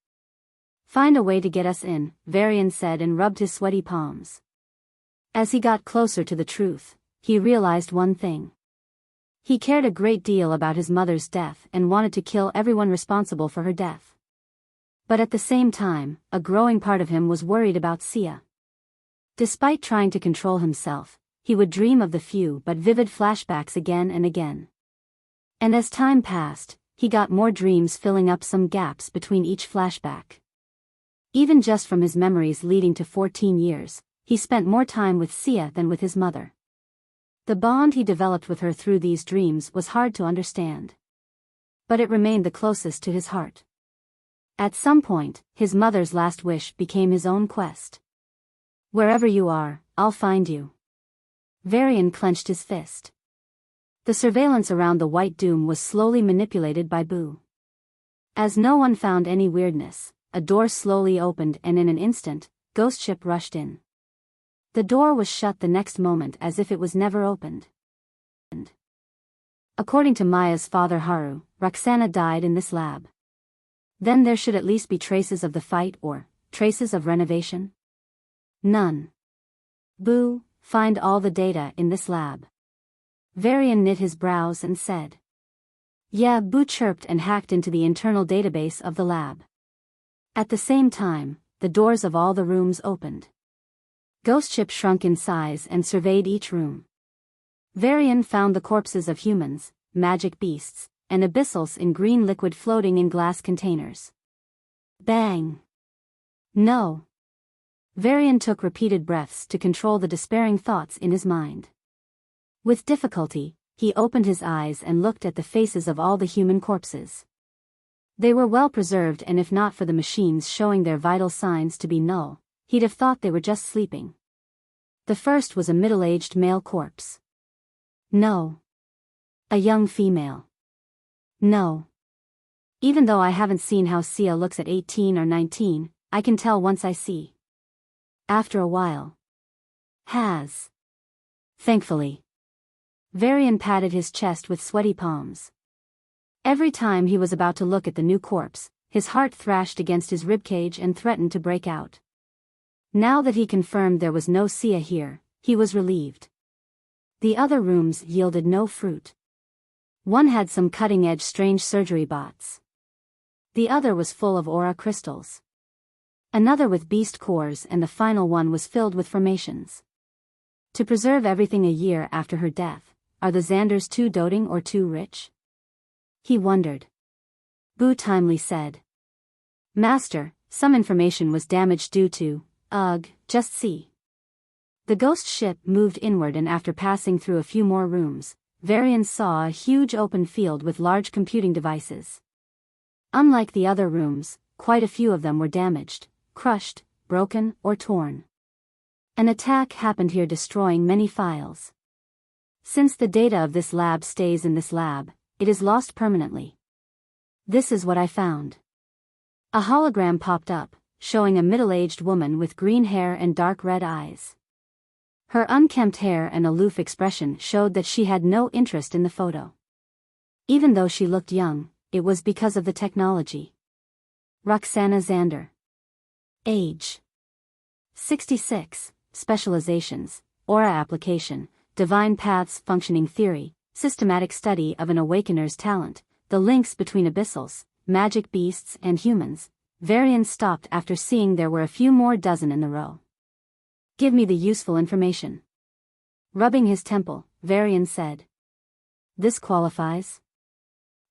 Find a way to get us in, Varian said and rubbed his sweaty palms. As he got closer to the truth, he realized one thing. He cared a great deal about his mother's death and wanted to kill everyone responsible for her death. But at the same time, a growing part of him was worried about Sia. Despite trying to control himself, he would dream of the few but vivid flashbacks again and again. And as time passed, he got more dreams filling up some gaps between each flashback. Even just from his memories leading to 14 years, he spent more time with Sia than with his mother. The bond he developed with her through these dreams was hard to understand. But it remained the closest to his heart. At some point, his mother's last wish became his own quest. Wherever you are, I'll find you. Varian clenched his fist. The surveillance around the White Doom was slowly manipulated by Boo. As no one found any weirdness, a door slowly opened and in an instant, Ghost Ship rushed in. The door was shut the next moment as if it was never opened. According to Maya's father Haru, Roxana died in this lab. Then there should at least be traces of the fight or traces of renovation? None. Boo, find all the data in this lab. Varian knit his brows and said. Yeah, Boo chirped and hacked into the internal database of the lab. At the same time, the doors of all the rooms opened. Ghost Ship shrunk in size and surveyed each room. Varian found the corpses of humans, magic beasts, and abyssals in green liquid floating in glass containers. Bang! No. Varian took repeated breaths to control the despairing thoughts in his mind. With difficulty, he opened his eyes and looked at the faces of all the human corpses. They were well preserved, and if not for the machines showing their vital signs to be null, he'd have thought they were just sleeping. The first was a middle-aged male corpse. No. A young female. No. Even though I haven't seen how Sia looks at 18 or 19, I can tell once I see. After a while. Has. Thankfully. Varian patted his chest with sweaty palms. Every time he was about to look at the new corpse, his heart thrashed against his ribcage and threatened to break out. Now that he confirmed there was no Sia here, he was relieved. The other rooms yielded no fruit. One had some cutting-edge strange surgery bots. The other was full of aura crystals. Another with beast cores, and the final one was filled with formations. To preserve everything a year after her death, are the Xanders too doting or too rich? He wondered. Boo timely said. Master, some information was damaged due to, just see. The ghost ship moved inward, and after passing through a few more rooms, Varian saw a huge open field with large computing devices. Unlike the other rooms, quite a few of them were damaged, crushed, broken, or torn. An attack happened here, destroying many files. Since the data of this lab stays in this lab, it is lost permanently. This is what I found. A hologram popped up, showing a middle-aged woman with green hair and dark red eyes. Her unkempt hair and aloof expression showed that she had no interest in the photo. Even though she looked young, it was because of the technology. Roxana Xander. Age. 66, specializations, aura application, divine paths, functioning theory, systematic study of an awakener's talent, the links between abyssals, magic beasts and humans. Varian stopped after seeing there were a few more dozen in the row. Give me the useful information. Rubbing his temple, Varian said. This qualifies.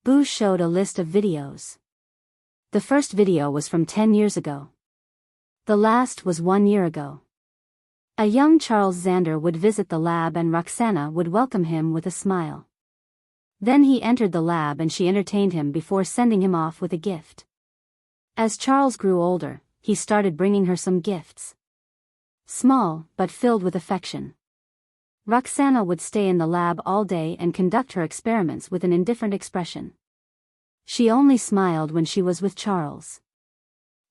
Boo showed a list of videos. The first video was from 10 years ago. The last was 1 year ago. A young Charles Xander would visit the lab and Roxana would welcome him with a smile. Then he entered the lab and she entertained him before sending him off with a gift. As Charles grew older, he started bringing her some gifts. Small, but filled with affection. Roxana would stay in the lab all day and conduct her experiments with an indifferent expression. She only smiled when she was with Charles.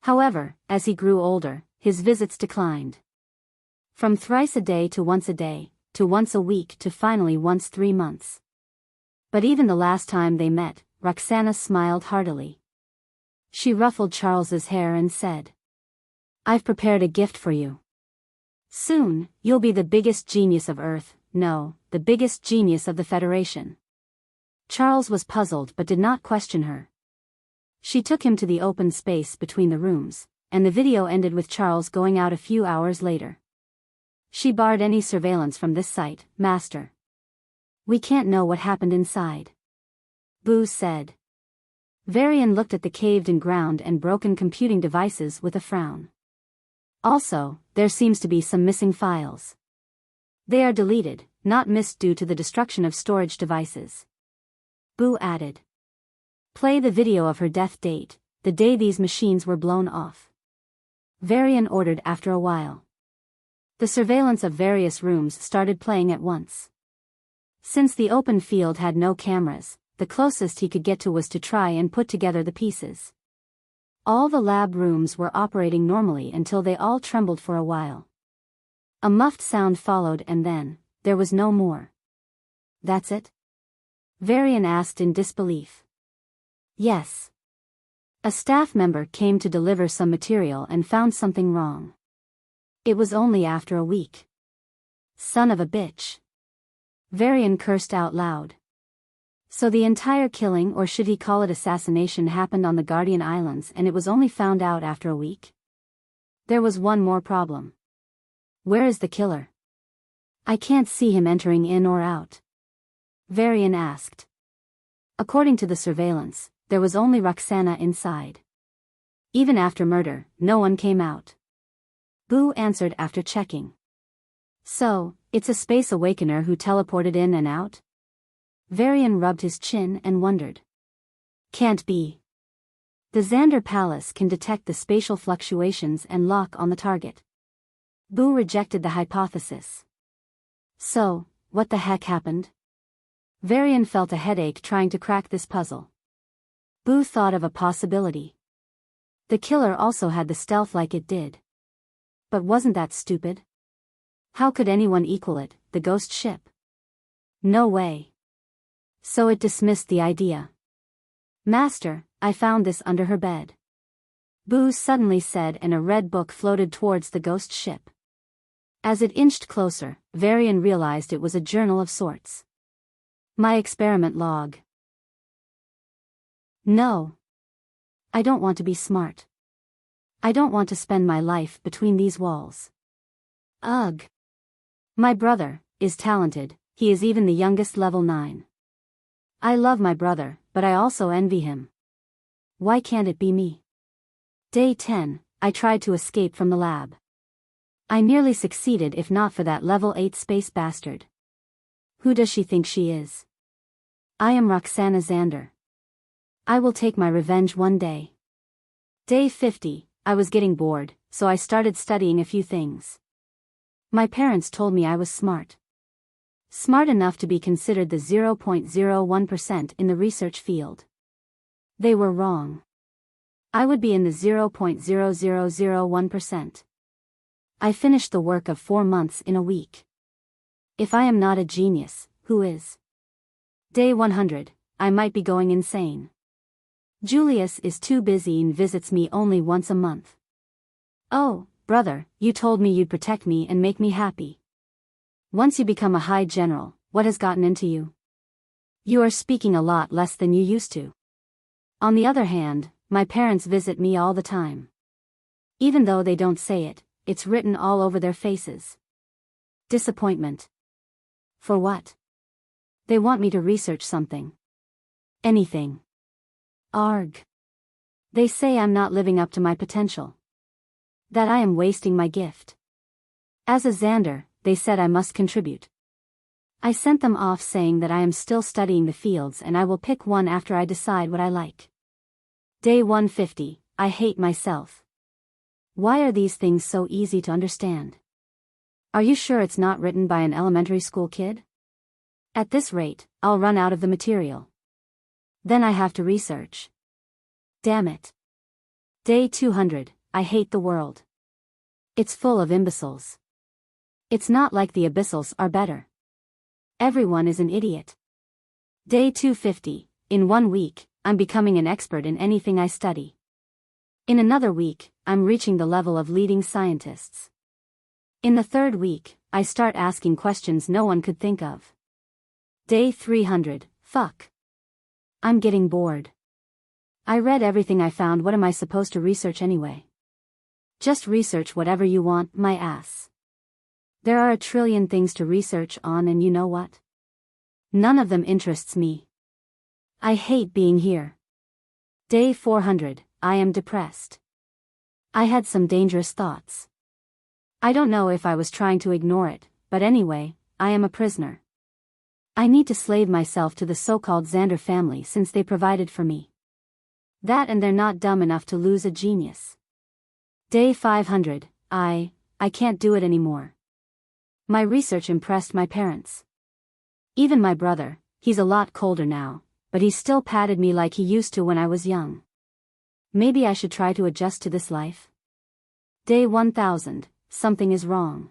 However, as he grew older, his visits declined. From thrice a day, to once a week, to finally once 3 months. But even the last time they met, Roxana smiled heartily. She ruffled Charles's hair and said, "I've prepared a gift for you. Soon, you'll be the biggest genius of Earth, no, the biggest genius of the Federation." Charles was puzzled but did not question her. She took him to the open space between the rooms, and the video ended with Charles going out a few hours later. She barred any surveillance from this site, Master. We can't know what happened inside. Boo said. Varian looked at the caved-in ground and broken computing devices with a frown. Also, there seems to be some missing files. They are deleted, not missed due to the destruction of storage devices. Boo added. Play the video of her death date, the day these machines were blown off. Varian ordered after a while. The surveillance of various rooms started playing at once. Since the open field had no cameras, the closest he could get to was to try and put together the pieces. All the lab rooms were operating normally until they all trembled for a while. A muffled sound followed and then, there was no more. That's it? Varian asked in disbelief. Yes. A staff member came to deliver some material and found something wrong. It was only after a week. Son of a bitch. Varian cursed out loud. So the entire killing, or should he call it assassination, happened on the Guardian Islands and it was only found out after a week? There was one more problem. Where is the killer? I can't see him entering in or out. Varian asked. According to the surveillance, there was only Roxana inside. Even after murder, no one came out. Boo answered after checking. So, it's a space awakener who teleported in and out? Varian rubbed his chin and wondered. Can't be. The Xander Palace can detect the spatial fluctuations and lock on the target. Boo rejected the hypothesis. So, what the heck happened? Varian felt a headache trying to crack this puzzle. Boo thought of a possibility. The killer also had the stealth like it did. But wasn't that stupid? How could anyone equal it, the ghost ship? No way. So it dismissed the idea. Master, I found this under her bed. Boo suddenly said, and a red book floated towards the ghost ship. As it inched closer, Varian realized it was a journal of sorts. My experiment log. No. I don't want to be smart. I don't want to spend my life between these walls. Ugh. My brother is talented, he is even the youngest level 9. I love my brother, but I also envy him. Why can't it be me? Day 10, I tried to escape from the lab. I nearly succeeded if not for that level 8 space bastard. Who does she think she is? I am Roxana Xander. I will take my revenge one day. Day 50, I was getting bored, so I started studying a few things. My parents told me I was smart. Smart enough to be considered the 0.01% in the research field. They were wrong. I would be in the 0.0001%. I finished the work of 4 months in a week. If I am not a genius, who is? Day 100, I might be going insane. Julius is too busy and visits me only once a month. Oh, brother, you told me you'd protect me and make me happy. Once you become a high general, what has gotten into you? You are speaking a lot less than you used to. On the other hand, my parents visit me all the time. Even though they don't say it, it's written all over their faces. Disappointment. For what? They want me to research something. Anything. Arg. They say I'm not living up to my potential. That I am wasting my gift. As a Xander, they said I must contribute. I sent them off saying that I am still studying the fields and I will pick one after I decide what I like. Day 150, I hate myself. Why are these things so easy to understand? Are you sure it's not written by an elementary school kid? At this rate, I'll run out of the material. Then I have to research. Damn it. Day 200, I hate the world. It's full of imbeciles. It's not like the abyssals are better. Everyone is an idiot. Day 250, in 1 week, I'm becoming an expert in anything I study. In another week, I'm reaching the level of leading scientists. In the 3rd week, I start asking questions no one could think of. Day 300, fuck. I'm getting bored. I read everything I found. What am I supposed to research anyway? Just research whatever you want, my ass. There are a trillion things to research on, and you know what? None of them interests me. I hate being here. Day 400, I am depressed. I had some dangerous thoughts. I don't know if I was trying to ignore it, but anyway, I am a prisoner. I need to slave myself to the so-called Xander family since they provided for me. That and they're not dumb enough to lose a genius. Day 500, I can't do it anymore. My research impressed my parents. Even my brother, he's a lot colder now, but he still patted me like he used to when I was young. Maybe I should try to adjust to this life. Day 1000, something is wrong.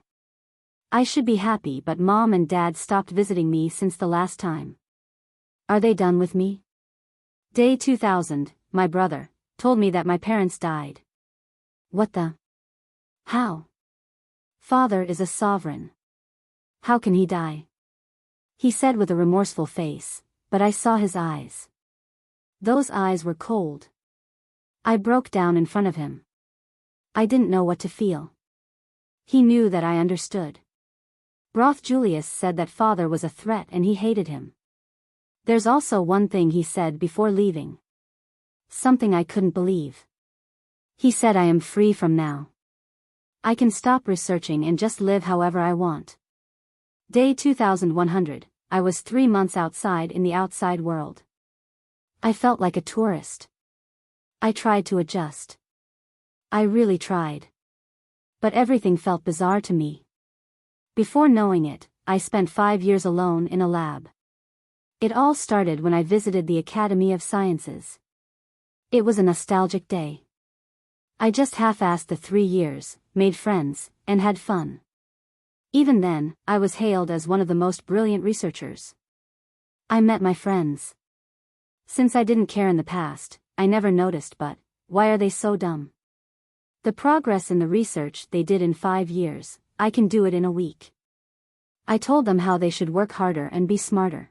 I should be happy, but Mom and Dad stopped visiting me since the last time. Are they done with me? Day 2000, my brother told me that my parents died. What the? How? Father is a sovereign. How can he die? He said with a remorseful face, but I saw his eyes. Those eyes were cold. I broke down in front of him. I didn't know what to feel. He knew that I understood. Julius said that father was a threat and he hated him. There's also one thing he said before leaving. Something I couldn't believe. He said I am free from now. I can stop researching and just live however I want. Day 2100, I was 3 months outside in the outside world. I felt like a tourist. I tried to adjust. I really tried. But everything felt bizarre to me. Before knowing it, I spent 5 years alone in a lab. It all started when I visited the Academy of Sciences. It was a nostalgic day. I just half-assed the 3 years, made friends, and had fun. Even then, I was hailed as one of the most brilliant researchers. I met my friends. Since I didn't care in the past, I never noticed, but why are they so dumb? The progress in the research they did in 5 years, I can do it in a week. I told them how they should work harder and be smarter.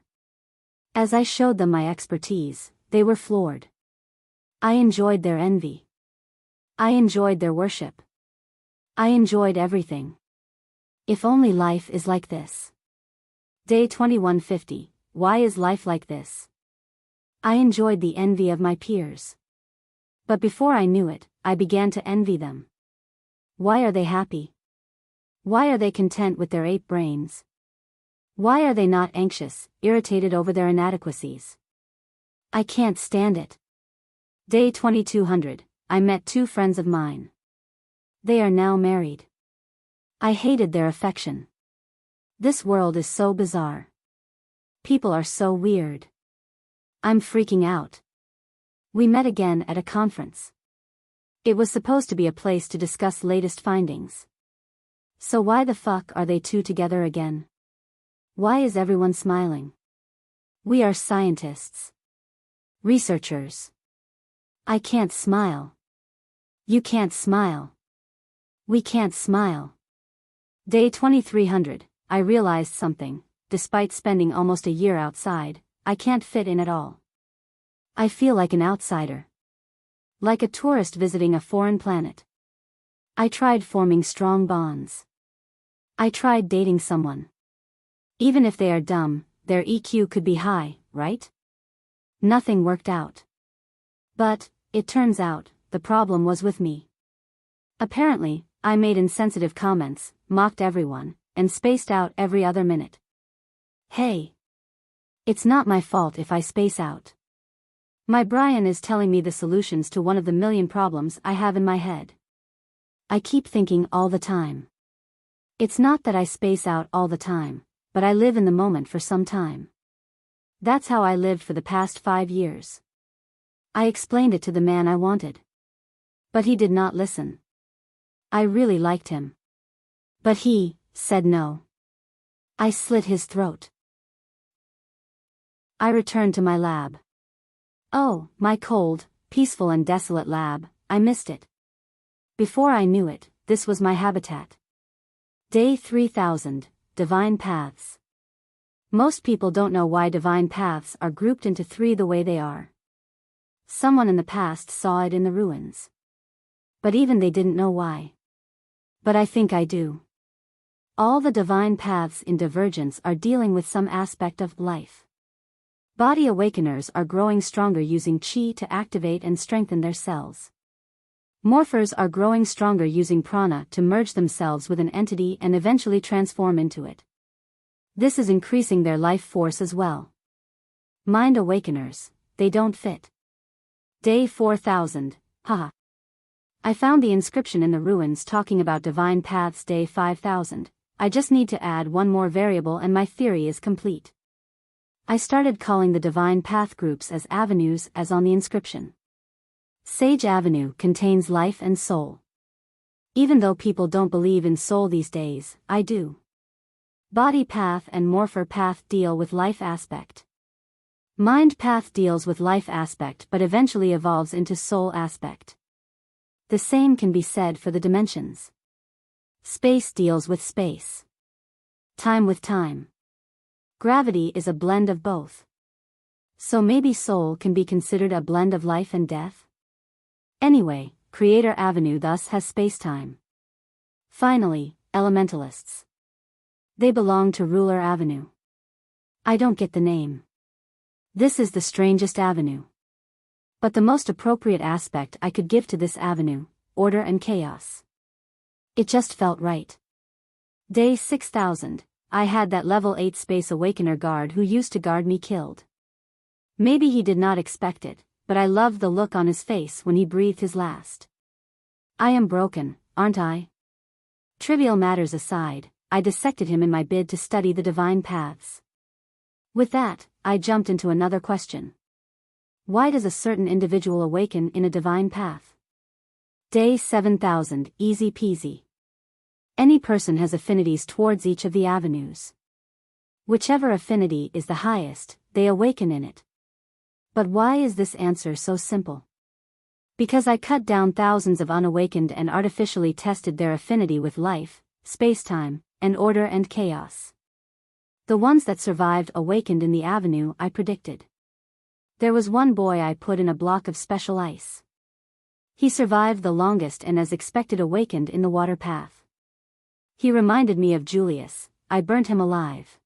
As I showed them my expertise, they were floored. I enjoyed their envy. I enjoyed their worship. I enjoyed everything. If only life is like this. Day 2150, why is life like this? I enjoyed the envy of my peers. But before I knew it, I began to envy them. Why are they happy? Why are they content with their 8 brains? Why are they not anxious, irritated over their inadequacies? I can't stand it. Day 2200, I met 2 friends of mine. They are now married. I hated their affection. This world is so bizarre. People are so weird. I'm freaking out. We met again at a conference. It was supposed to be a place to discuss latest findings. So why the fuck are they 2 together again? Why is everyone smiling? We are scientists. Researchers. I can't smile. You can't smile. We can't smile. Day 2300, I realized something. Despite spending almost a year outside, I can't fit in at all. I feel like an outsider. Like a tourist visiting a foreign planet. I tried forming strong bonds. I tried dating someone. Even if they are dumb, their EQ could be high, right? Nothing worked out. But, it turns out, the problem was with me. Apparently, I made insensitive comments, mocked everyone, and spaced out every other minute. Hey! It's not my fault if I space out. My brain is telling me the solutions to one of the million problems I have in my head. I keep thinking all the time. It's not that I space out all the time, but I live in the moment for some time. That's how I lived for the past 5 years. I explained it to the man I wanted. But he did not listen. I really liked him. But he said no. I slit his throat. I returned to my lab. Oh, my cold, peaceful and desolate lab, I missed it. Before I knew it, this was my habitat. Day 3000, Divine Paths. Most people don't know why divine paths are grouped into 3 the way they are. Someone in the past saw it in the ruins. But even they didn't know why. But I think I do. All the divine paths in Divergence are dealing with some aspect of life. Body awakeners are growing stronger using chi to activate and strengthen their cells. Morphers are growing stronger using prana to merge themselves with an entity and eventually transform into it. This is increasing their life force as well. Mind awakeners, they don't fit. Day 4000, haha. I found the inscription in the ruins talking about divine paths. Day 5000, I just need to add one more variable and my theory is complete. I started calling the divine path groups as avenues as on the inscription. Sage Avenue contains life and soul. Even though people don't believe in soul these days, I do. Body path and morpher path deal with life aspect. Mind path deals with life aspect but eventually evolves into soul aspect. The same can be said for the dimensions. Space deals with space. Time with time. Gravity is a blend of both. So maybe soul can be considered a blend of life and death? Anyway, Creator Avenue thus has space-time. Finally, elementalists. They belong to Ruler Avenue. I don't get the name. This is the strangest avenue. But the most appropriate aspect I could give to this avenue, order and chaos. It just felt right. Day 6000, I had that level 8 Space Awakener guard who used to guard me killed. Maybe he did not expect it, but I loved the look on his face when he breathed his last. I am broken, aren't I? Trivial matters aside, I dissected him in my bid to study the divine paths. With that, I jumped into another question. Why does a certain individual awaken in a divine path? Day 7000, easy peasy. Any person has affinities towards each of the avenues. Whichever affinity is the highest, they awaken in it. But why is this answer so simple? Because I cut down thousands of unawakened and artificially tested their affinity with life, spacetime, and order and chaos. The ones that survived awakened in the avenue I predicted. There was one boy I put in a block of special ice. He survived the longest and as expected awakened in the water path. He reminded me of Julius, I burnt him alive.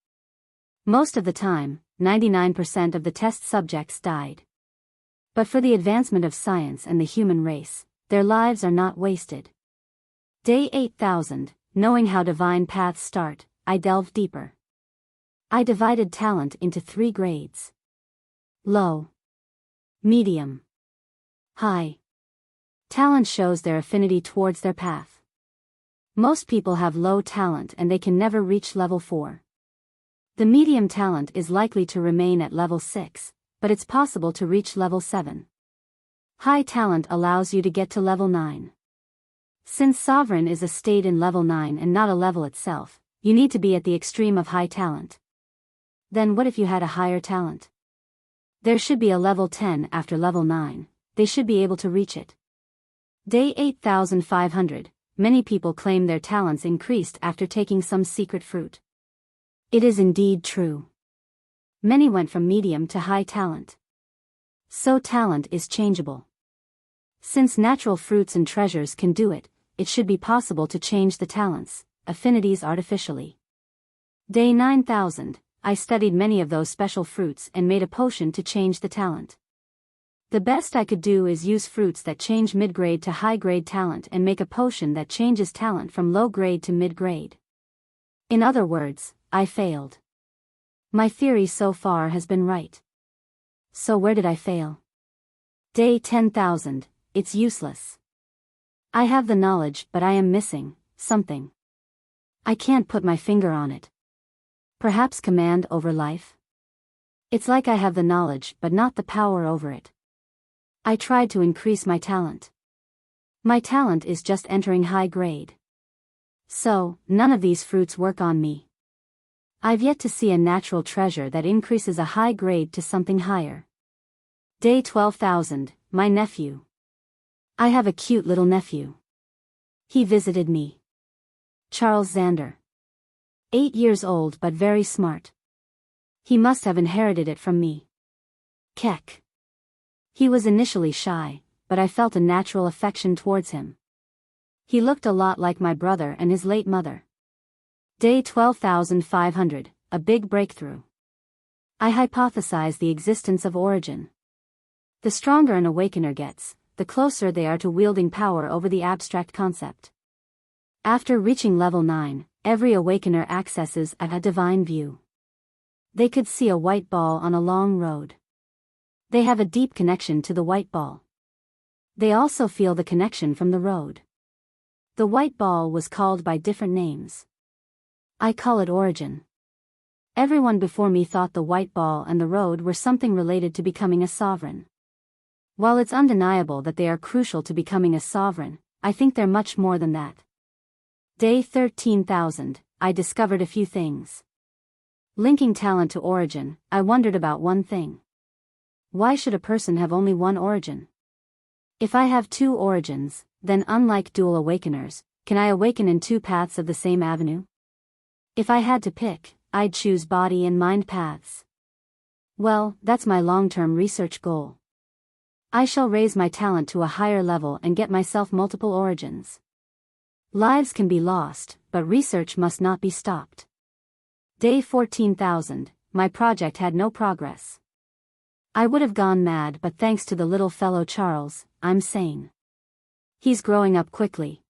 Most of the time, 99% of the test subjects died. But for the advancement of science and the human race, their lives are not wasted. Day 8000, knowing how divine paths start, I delved deeper. I divided talent into 3 grades. Low, medium, high. Talent shows their affinity towards their path. Most people have low talent and they can never reach level 4. The medium talent is likely to remain at level 6, but it's possible to reach level 7. High talent allows you to get to level 9. Since Sovereign is a state in level 9 and not a level itself, you need to be at the extreme of high talent. Then what if you had a higher talent? There should be a level 10 after level 9, they should be able to reach it. Day 8500, many people claim their talents increased after taking some secret fruit. It is indeed true. Many went from medium to high talent. So talent is changeable. Since natural fruits and treasures can do it, it should be possible to change the talents, affinities artificially. Day 9000, I studied many of those special fruits and made a potion to change the talent. The best I could do is use fruits that change mid-grade to high-grade talent and make a potion that changes talent from low-grade to mid-grade. In other words, I failed. My theory so far has been right. So where did I fail? Day 10,000, it's useless. I have the knowledge, but I am missing something. I can't put my finger on it. Perhaps command over life? It's like I have the knowledge but not the power over it. I tried to increase my talent. My talent is just entering high grade. So, none of these fruits work on me. I've yet to see a natural treasure that increases a high grade to something higher. Day 12,000, my nephew. I have a cute little nephew. He visited me. Charles Xander. 8 years old but very smart. He must have inherited it from me. Keck. He was initially shy, but I felt a natural affection towards him. He looked a lot like my brother and his late mother. Day 12,500, a big breakthrough. I hypothesize the existence of origin. The stronger an awakener gets, the closer they are to wielding power over the abstract concept. After reaching level 9, every awakener accesses a divine view. They could see a white ball on a long road. They have a deep connection to the white ball. They also feel the connection from the road. The white ball was called by different names. I call it origin. Everyone before me thought the white ball and the road were something related to becoming a sovereign. While it's undeniable that they are crucial to becoming a sovereign, I think they're much more than that. Day 13,000, I discovered a few things. Linking talent to origin, I wondered about one thing. Why should a person have only one origin? If I have two origins, then unlike dual awakeners, can I awaken in two paths of the same avenue? If I had to pick, I'd choose body and mind paths. Well, that's my long-term research goal. I shall raise my talent to a higher level and get myself multiple origins. Lives can be lost, but research must not be stopped. Day 14,000, my project had no progress. I would have gone mad, but thanks to the little fellow Charles, I'm sane. He's growing up quickly.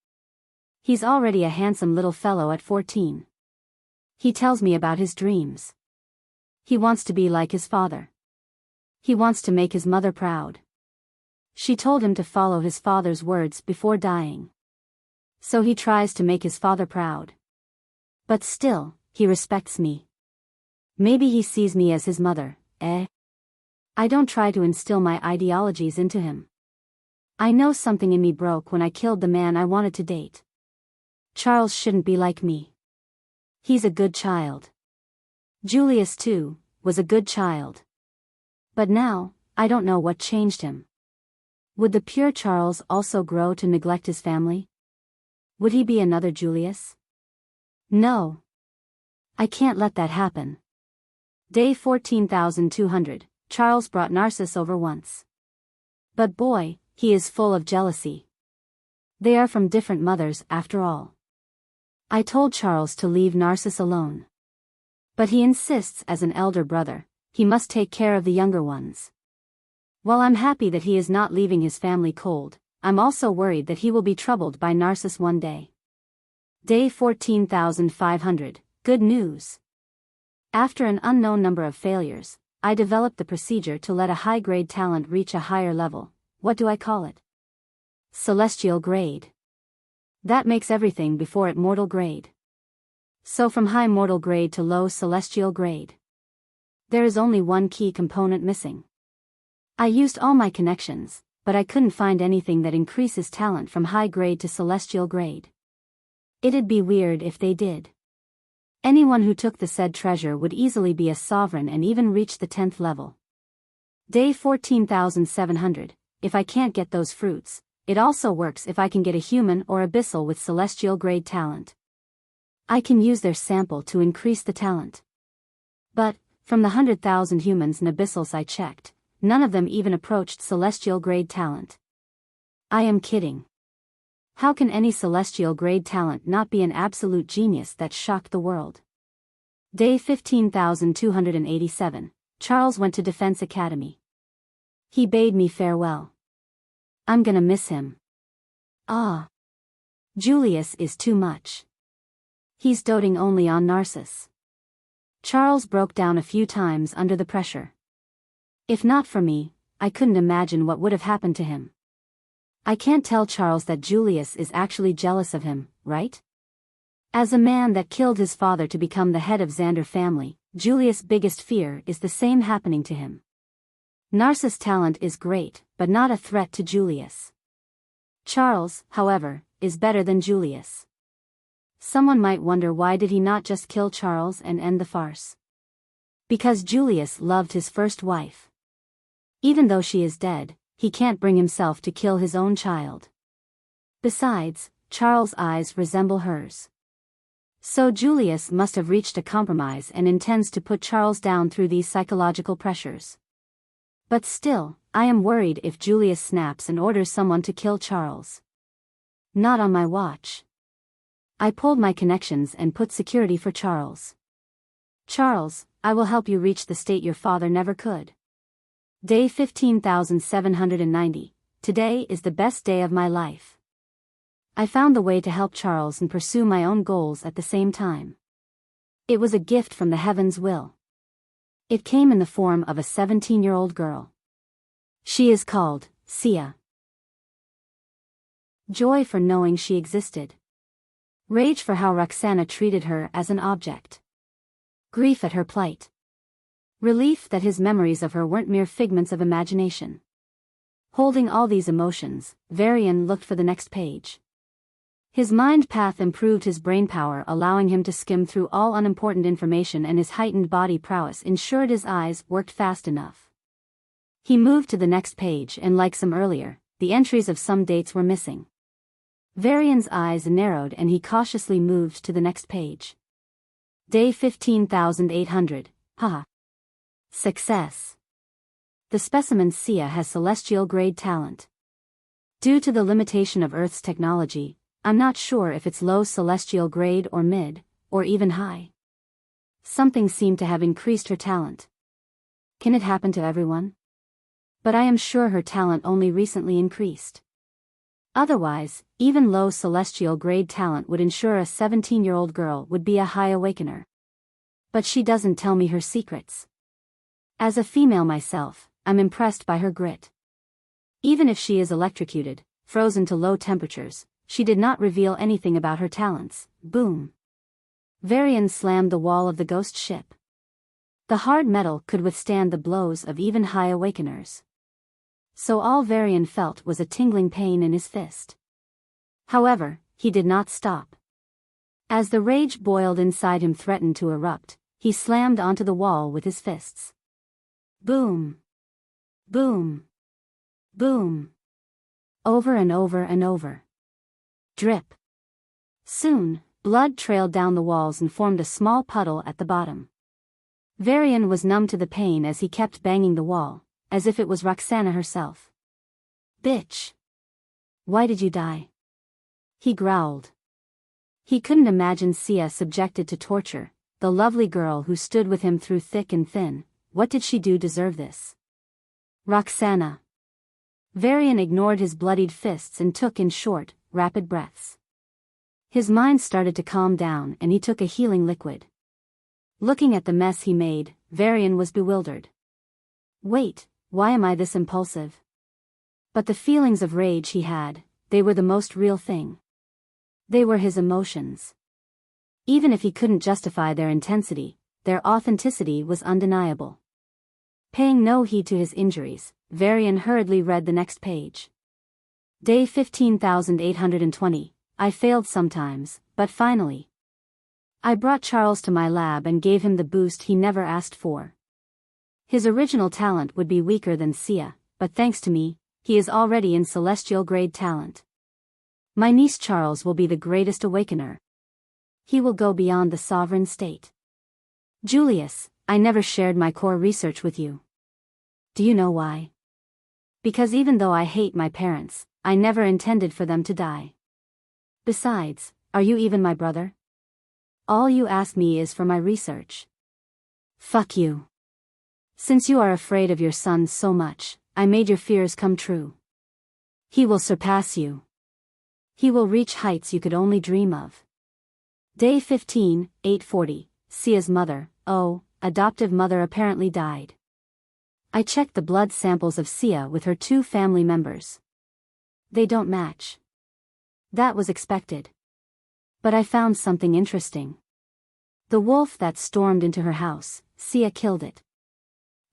He's already a handsome little fellow at 14. He tells me about his dreams. He wants to be like his father. He wants to make his mother proud. She told him to follow his father's words before dying. So he tries to make his father proud. But still, he respects me. Maybe he sees me as his mother, eh? I don't try to instill my ideologies into him. I know something in me broke when I killed the man I wanted to date. Charles shouldn't be like me. He's a good child. Julius, too, was a good child. But now, I don't know what changed him. Would the pure Charles also grow to neglect his family? Would he be another Julius? No. I can't let that happen. Day 14,200, Charles brought Narcissus over once. But boy, he is full of jealousy. They are from different mothers after all. I told Charles to leave Narcissus alone. But he insists as an elder brother, he must take care of the younger ones. While I'm happy that he is not leaving his family cold, I'm also worried that he will be troubled by Narcissus one day. Day 14,500, good news. After an unknown number of failures, I developed the procedure to let a high-grade talent reach a higher level. What do I call it? Celestial grade. That makes everything before it mortal grade. So from high mortal grade to low celestial grade. There is only one key component missing. I used all my connections, but I couldn't find anything that increases talent from high grade to celestial grade. It'd be weird if they did. Anyone who took the said treasure would easily be a sovereign and even reach the 10th level. Day 14,700, if I can't get those fruits, it also works if I can get a human or abyssal with celestial grade talent. I can use their sample to increase the talent. But, from the 100,000 humans and abyssals I checked, none of them even approached celestial grade talent. I am kidding. How can any celestial grade talent not be an absolute genius that shocked the world? Day 15,287, Charles went to Defense Academy. He bade me farewell. I'm gonna miss him. Ah. Julius is too much. He's doting only on Narcissus. Charles broke down a few times under the pressure. If not for me, I couldn't imagine what would have happened to him. I can't tell Charles that Julius is actually jealous of him, right? As a man that killed his father to become the head of Xander family, Julius' biggest fear is the same happening to him. Narcissus' talent is great, but not a threat to Julius. Charles, however, is better than Julius. Someone might wonder, why did he not just kill Charles and end the farce? Because Julius loved his first wife. Even though she is dead, he can't bring himself to kill his own child. Besides, Charles' eyes resemble hers. So Julius must have reached a compromise and intends to put Charles down through these psychological pressures. But still, I am worried if Julius snaps and orders someone to kill Charles. Not on my watch. I pulled my connections and put security for Charles. Charles, I will help you reach the state your father never could. Day 15,790. Today is the best day of my life. I found the way to help Charles and pursue my own goals at the same time. It was a gift from the heavens' will. It came in the form of a 17-year-old girl. She is called Sia. Joy for knowing she existed. Rage for how Roxana treated her as an object. Grief at her plight. Relief that his memories of her weren't mere figments of imagination. Holding all these emotions, Varian looked for the next page. His mind path improved his brain power, allowing him to skim through all unimportant information, and his heightened body prowess ensured his eyes worked fast enough. He moved to the next page, and like some earlier, the entries of some dates were missing. Varian's eyes narrowed and he cautiously moved to the next page. Day 15,800, haha. Success. The specimen Sia has celestial grade talent. Due to the limitation of Earth's technology, I'm not sure if it's low celestial grade or mid, or even high. Something seemed to have increased her talent. Can it happen to everyone? But I am sure her talent only recently increased. Otherwise, even low celestial grade talent would ensure a 17-year-old girl would be a high awakener. But she doesn't tell me her secrets. As a female myself, I'm impressed by her grit. Even if she is electrocuted, frozen to low temperatures, she did not reveal anything about her talents. Boom. Varian slammed the wall of the ghost ship. The hard metal could withstand the blows of even high awakeners. So all Varian felt was a tingling pain in his fist. However, he did not stop. As the rage boiled inside him threatened to erupt, he slammed onto the wall with his fists. Boom. Boom. Boom. Over and over and over. Drip. Soon, blood trailed down the walls and formed a small puddle at the bottom. Varian was numb to the pain as he kept banging the wall, as if it was Roxana herself. Bitch. Why did you die? He growled. He couldn't imagine Sia subjected to torture, the lovely girl who stood with him through thick and thin. What did she do to deserve this? Roxana. Varian ignored his bloodied fists and took in short, rapid breaths. His mind started to calm down and he took a healing liquid. Looking at the mess he made, Varian was bewildered. Wait, why am I this impulsive? But the feelings of rage he had, they were the most real thing. They were his emotions. Even if he couldn't justify their intensity, their authenticity was undeniable. Paying no heed to his injuries, Varian hurriedly read the next page. Day 15,820, I failed sometimes, but finally. I brought Charles to my lab and gave him the boost he never asked for. His original talent would be weaker than Sia, but thanks to me, he is already in celestial grade talent. My niece Charles will be the greatest awakener. He will go beyond the sovereign state. Julius, I never shared my core research with you. Do you know why? Because even though I hate my parents, I never intended for them to die. Besides, are you even my brother? All you ask me is for my research. Fuck you. Since you are afraid of your son so much, I made your fears come true. He will surpass you. He will reach heights you could only dream of. Day 15, 8:40, Sia's mother, adoptive mother apparently died. I checked the blood samples of Sia with her 2 family members. They don't match. That was expected. But I found something interesting. The wolf that stormed into her house, Sia killed it.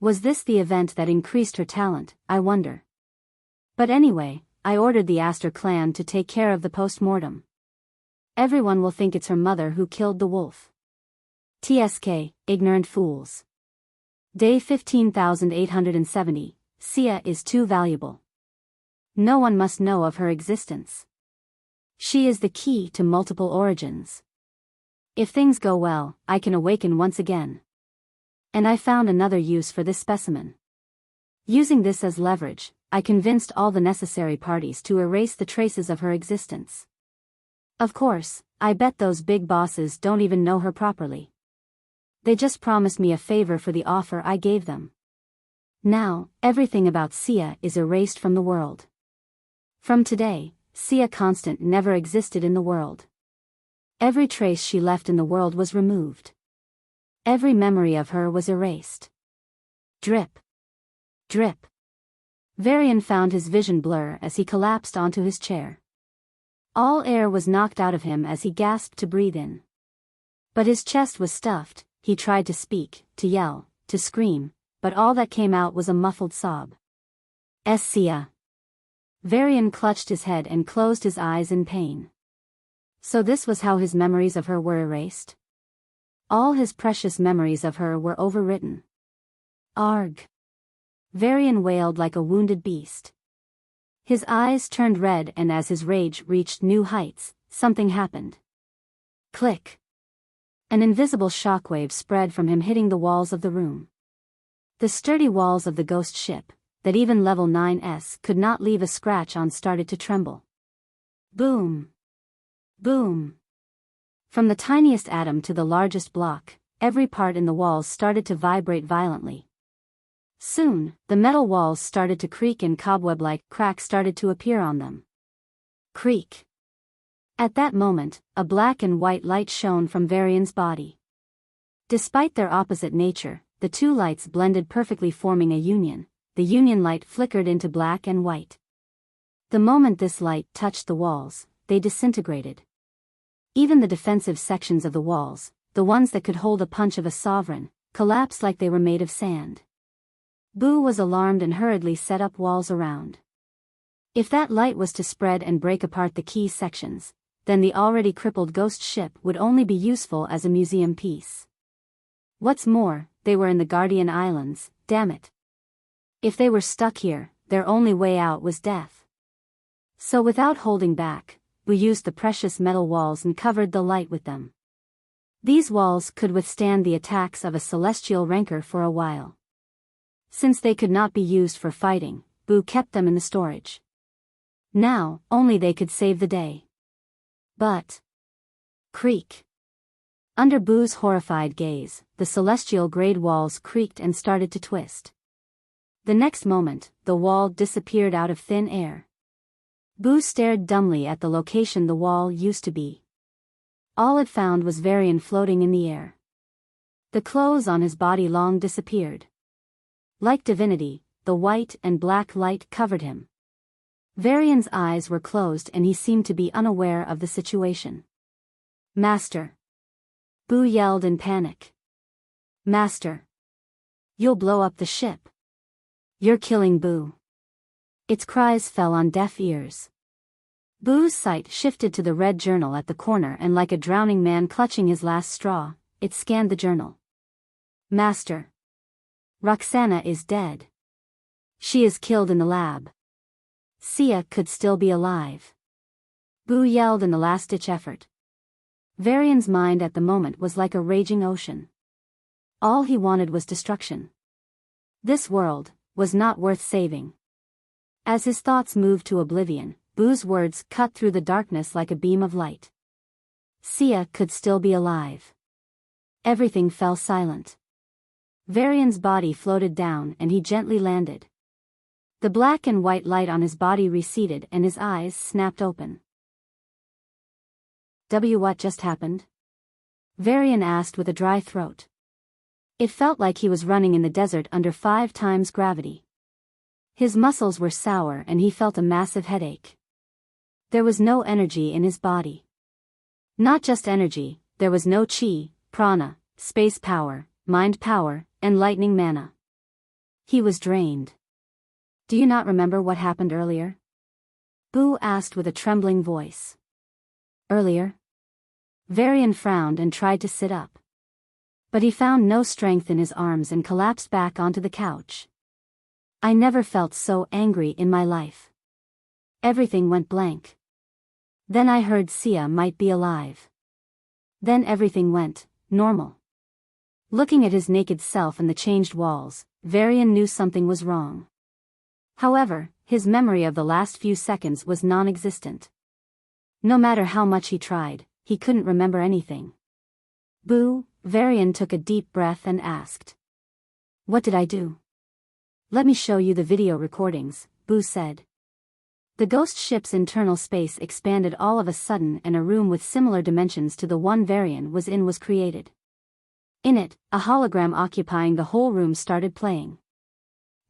Was this the event that increased her talent, I wonder? But anyway, I ordered the Astor clan to take care of the post-mortem. Everyone will think it's her mother who killed the wolf. TSK, ignorant fools. Day 15,870, Sia is too valuable. No one must know of her existence. She is the key to multiple origins. If things go well, I can awaken once again. And I found another use for this specimen. Using this as leverage, I convinced all the necessary parties to erase the traces of her existence. Of course, I bet those big bosses don't even know her properly. They just promised me a favor for the offer I gave them. Now, everything about Sia is erased from the world. From today, Sia Constant never existed in the world. Every trace she left in the world was removed. Every memory of her was erased. Drip. Drip. Varian found his vision blur as he collapsed onto his chair. All air was knocked out of him as he gasped to breathe in. But his chest was stuffed. He tried to speak, to yell, to scream, but all that came out was a muffled sob. Sia. Varian clutched his head and closed his eyes in pain. So this was how his memories of her were erased? All his precious memories of her were overwritten. Arg. Varian wailed like a wounded beast. His eyes turned red, and as his rage reached new heights, something happened. Click. An invisible shockwave spread from him, hitting the walls of the room. The sturdy walls of the ghost ship, that even level 9s could not leave a scratch on, started to tremble. Boom. Boom. From the tiniest atom to the largest block, every part in the walls started to vibrate violently. Soon, the metal walls started to creak and cobweb-like cracks started to appear on them. Creak. At that moment, a black and white light shone from Varian's body. Despite their opposite nature, the 2 lights blended perfectly, forming a union. The union light flickered into black and white. The moment this light touched the walls, they disintegrated. Even the defensive sections of the walls, the ones that could hold a punch of a sovereign, collapsed like they were made of sand. Boo was alarmed and hurriedly set up walls around. If that light was to spread and break apart the key sections, then the already crippled ghost ship would only be useful as a museum piece. What's more, they were in the Guardian Islands, damn it. If they were stuck here, their only way out was death. So without holding back, we used the precious metal walls and covered the light with them. These walls could withstand the attacks of a celestial rancor for a while. Since they could not be used for fighting, Boo kept them in the storage. Now, only they could save the day. But... creak. Under Boo's horrified gaze, the celestial grade walls creaked and started to twist. The next moment, the wall disappeared out of thin air. Boo stared dumbly at the location the wall used to be. All it found was Varian floating in the air. The clothes on his body long disappeared. Like divinity, the white and black light covered him. Varian's eyes were closed and he seemed to be unaware of the situation. Master. Boo yelled in panic. Master. You'll blow up the ship. You're killing Boo. Its cries fell on deaf ears. Boo's sight shifted to the red journal at the corner, and like a drowning man clutching his last straw, it scanned the journal. Master. Roxana is dead. She is killed in the lab. Sia could still be alive. Boo yelled in the last-ditch effort. Varian's mind at the moment was like a raging ocean. All he wanted was destruction. This world was not worth saving. As his thoughts moved to oblivion, Boo's words cut through the darkness like a beam of light. Sia could still be alive. Everything fell silent. Varian's body floated down and he gently landed. The black and white light on his body receded and his eyes snapped open. What just happened? Varian asked with a dry throat. It felt like he was running in the desert under 5 times gravity. His muscles were sour and he felt a massive headache. There was no energy in his body. Not just energy, there was no chi, prana, space power, mind power, and lightning mana. He was drained. Do you not remember what happened earlier? Boo asked with a trembling voice. Earlier? Varian frowned and tried to sit up. But he found no strength in his arms and collapsed back onto the couch. I never felt so angry in my life. Everything went blank. Then I heard Sia might be alive. Then everything went normal. Looking at his naked self and the changed walls, Varian knew something was wrong. However, his memory of the last few seconds was non-existent. No matter how much he tried, he couldn't remember anything. Boo, Varian took a deep breath and asked. What did I do? Let me show you the video recordings, Boo said. The ghost ship's internal space expanded all of a sudden and a room with similar dimensions to the one Varian was in was created. In it, a hologram occupying the whole room started playing.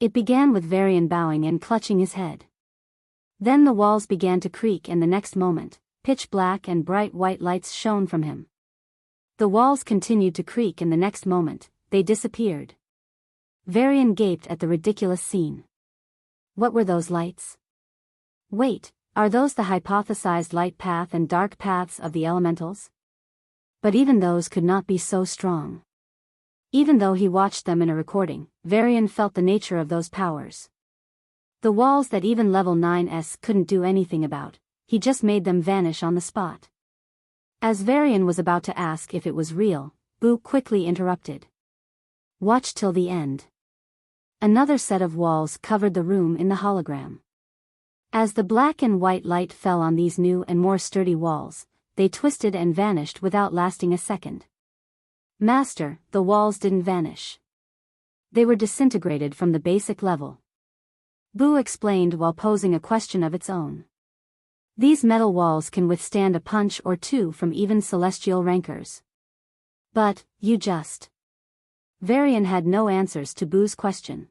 It began with Varian bowing and clutching his head. Then the walls began to creak and the next moment, pitch black and bright white lights shone from him. The walls continued to creak and the next moment, they disappeared. Varian gaped at the ridiculous scene. What were those lights? Wait, are those the hypothesized light path and dark paths of the elementals? But even those could not be so strong. Even though he watched them in a recording, Varian felt the nature of those powers. The walls that even level 9s couldn't do anything about, he just made them vanish on the spot. As Varian was about to ask if it was real, Boo quickly interrupted. Watch till the end. Another set of walls covered the room in the hologram. As the black and white light fell on these new and more sturdy walls, they twisted and vanished without lasting a second. Master, the walls didn't vanish. They were disintegrated from the basic level. Boo explained while posing a question of its own. These metal walls can withstand a punch or two from even celestial rankers. But, you just... Varian had no answers to Boo's question.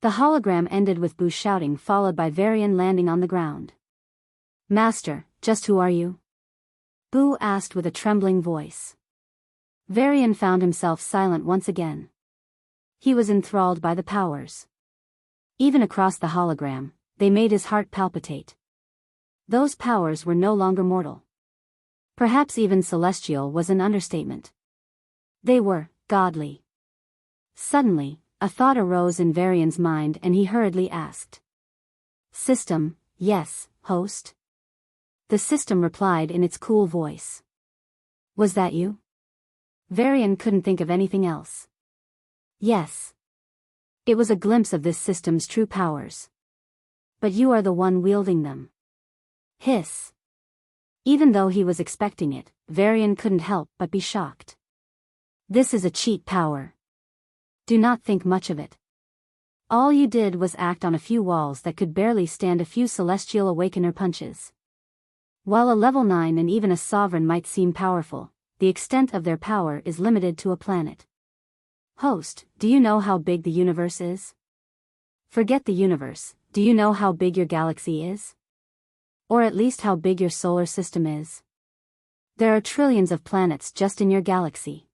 The hologram ended with Boo shouting followed by Varian landing on the ground. Master, just who are you? Boo asked with a trembling voice. Varian found himself silent once again. He was enthralled by the powers. Even across the hologram, they made his heart palpitate. Those powers were no longer mortal. Perhaps even celestial was an understatement. They were godly. Suddenly, a thought arose in Varian's mind and he hurriedly asked. System, yes, host? The system replied in its cool voice. Was that you? Varian couldn't think of anything else. Yes. It was a glimpse of this system's true powers. But you are the one wielding them. Hiss. Even though he was expecting it, Varian couldn't help but be shocked. This is a cheat power. Do not think much of it. All you did was act on a few walls that could barely stand a few celestial awakener punches. While a level 9 and even a sovereign might seem powerful, the extent of their power is limited to a planet. Host, do you know how big the universe is? Forget the universe, do you know how big your galaxy is? Or at least how big your solar system is? There are trillions of planets just in your galaxy.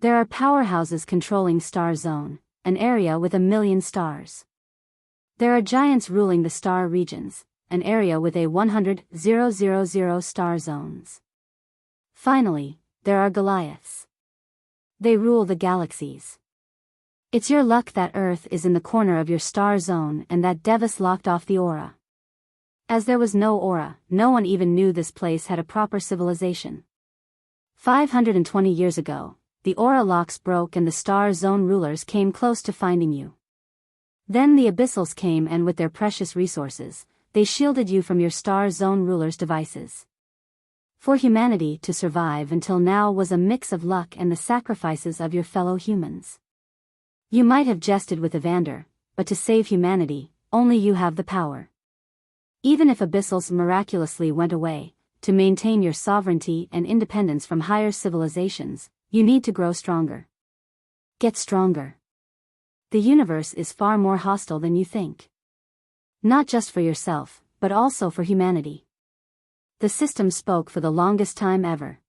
There are powerhouses controlling Star Zone, an area with 1,000,000 stars. There are giants ruling the star regions, an area with 100,000 star zones. Finally, there are Goliaths. They rule the galaxies. It's your luck that Earth is in the corner of your star zone and that Devis locked off the aura. As there was no aura, no one even knew this place had a proper civilization. 520 years ago, the aura locks broke and the star zone rulers came close to finding you. Then the abyssals came and with their precious resources, they shielded you from your star zone rulers' devices. For humanity to survive until now was a mix of luck and the sacrifices of your fellow humans. You might have jested with Evander, but to save humanity, only you have the power. Even if Abyssals miraculously went away, to maintain your sovereignty and independence from higher civilizations, you need to grow stronger. Get stronger. The universe is far more hostile than you think. Not just for yourself, but also for humanity. The system spoke for the longest time ever.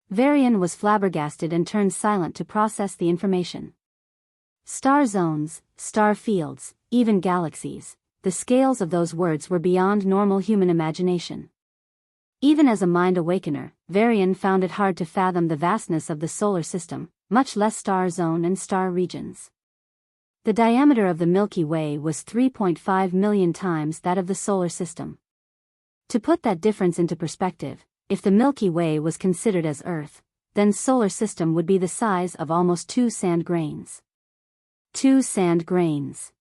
Varian was flabbergasted and turned silent to process the information. Star zones, star fields, even galaxies, the scales of those words were beyond normal human imagination. Even as a mind awakener, Varian found it hard to fathom the vastness of the solar system, much less star zone and star regions. The diameter of the Milky Way was 3.5 million times that of the solar system. To put that difference into perspective, if the Milky Way was considered as Earth, then solar system would be the size of almost 2 sand grains. 2 sand grains.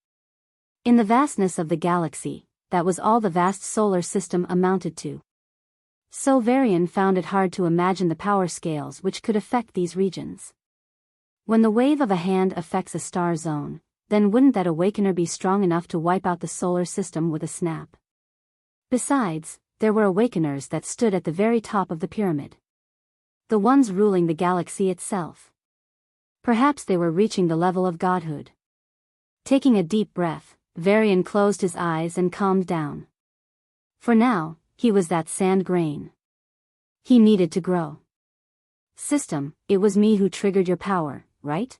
In the vastness of the galaxy, that was all the vast solar system amounted to. So Varian found it hard to imagine the power scales which could affect these regions. When the wave of a hand affects a star zone, then wouldn't that awakener be strong enough to wipe out the solar system with a snap? Besides, there were awakeners that stood at the very top of the pyramid. The ones ruling the galaxy itself. Perhaps they were reaching the level of godhood. Taking a deep breath, Varian closed his eyes and calmed down. For now, he was that sand grain. He needed to grow. System, it was me who triggered your power, right?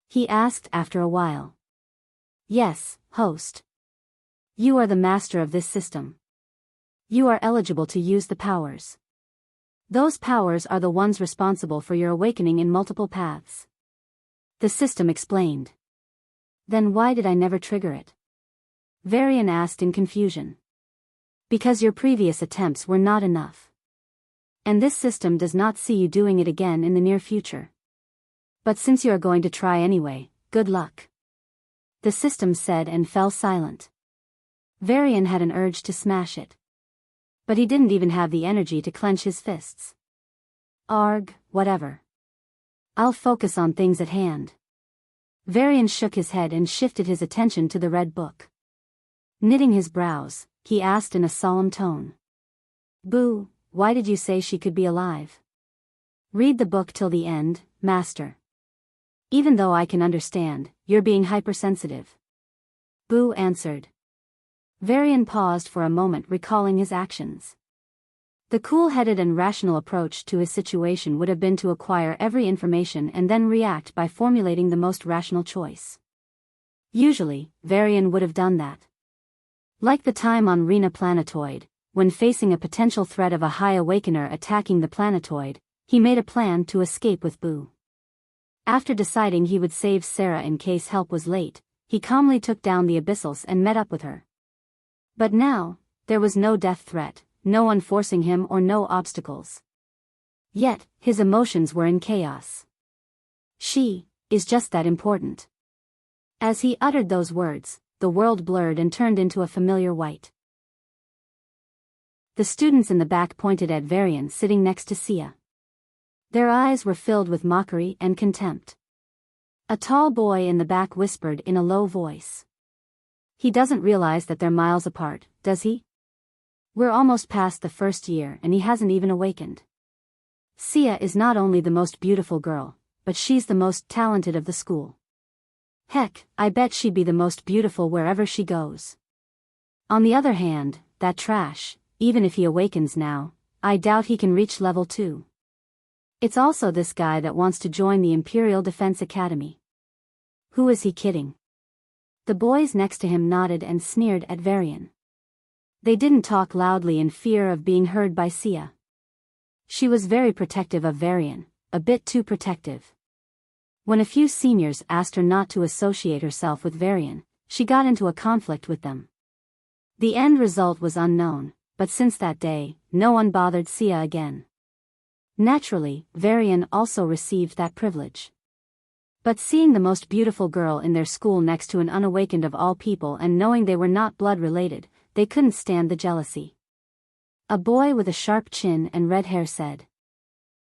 He asked after a while. Yes, host. You are the master of this system. You are eligible to use the powers. Those powers are the ones responsible for your awakening in multiple paths. The system explained. Then why did I never trigger it? Varian asked in confusion. Because your previous attempts were not enough. And this system does not see you doing it again in the near future. But since you are going to try anyway, good luck. The system said and fell silent. Varian had an urge to smash it. But he didn't even have the energy to clench his fists. Arg, whatever. I'll focus on things at hand. Varian shook his head and shifted his attention to the red book. Knitting his brows, he asked in a solemn tone. Boo, why did you say she could be alive? Read the book till the end, master. Even though I can understand, you're being hypersensitive. Boo answered. Varian paused for a moment, recalling his actions. The cool-headed and rational approach to his situation would have been to acquire every information and then react by formulating the most rational choice. Usually, Varian would have done that. Like the time on Rena Planetoid, when facing a potential threat of a high awakener attacking the planetoid, he made a plan to escape with Boo. After deciding he would save Sarah in case help was late, he calmly took down the Abyssals and met up with her. But now, there was no death threat, no one forcing him or no obstacles. Yet, his emotions were in chaos. She is just that important. As he uttered those words, the world blurred and turned into a familiar white. The students in the back pointed at Varian sitting next to Sia. Their eyes were filled with mockery and contempt. A tall boy in the back whispered in a low voice. He doesn't realize that they're miles apart, does he? We're almost past the first year and he hasn't even awakened. Sia is not only the most beautiful girl, but she's the most talented of the school. Heck, I bet she'd be the most beautiful wherever she goes. On the other hand, that trash, even if he awakens now, I doubt he can reach level 2. It's also this guy that wants to join the Imperial Defense Academy. Who is he kidding? The boys next to him nodded and sneered at Varian. They didn't talk loudly in fear of being heard by Sia. She was very protective of Varian, a bit too protective. When a few seniors asked her not to associate herself with Varian, she got into a conflict with them. The end result was unknown, but since that day, no one bothered Sia again. Naturally, Varian also received that privilege. But seeing the most beautiful girl in their school next to an unawakened of all people and knowing they were not blood related, they couldn't stand the jealousy. A boy with a sharp chin and red hair said.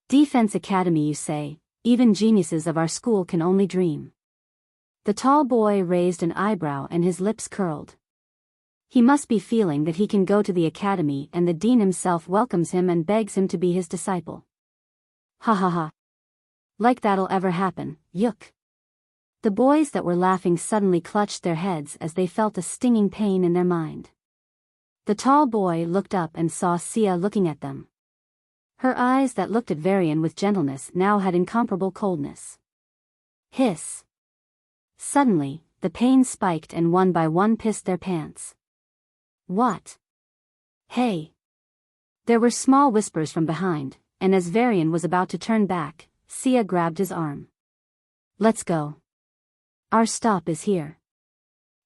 Defense Academy, you say? Even geniuses of our school can only dream. The tall boy raised an eyebrow and his lips curled. He must be feeling that he can go to the academy and the dean himself welcomes him and begs him to be his disciple. Ha ha ha. Like that'll ever happen, yuck. The boys that were laughing suddenly clutched their heads as they felt a stinging pain in their mind. The tall boy looked up and saw Sia looking at them. Her eyes that looked at Varian with gentleness now had incomparable coldness. Hiss. Suddenly, the pain spiked and one by one pissed their pants. What? Hey! There were small whispers from behind, and as Varian was about to turn back, Sia grabbed his arm. Let's go. Our stop is here.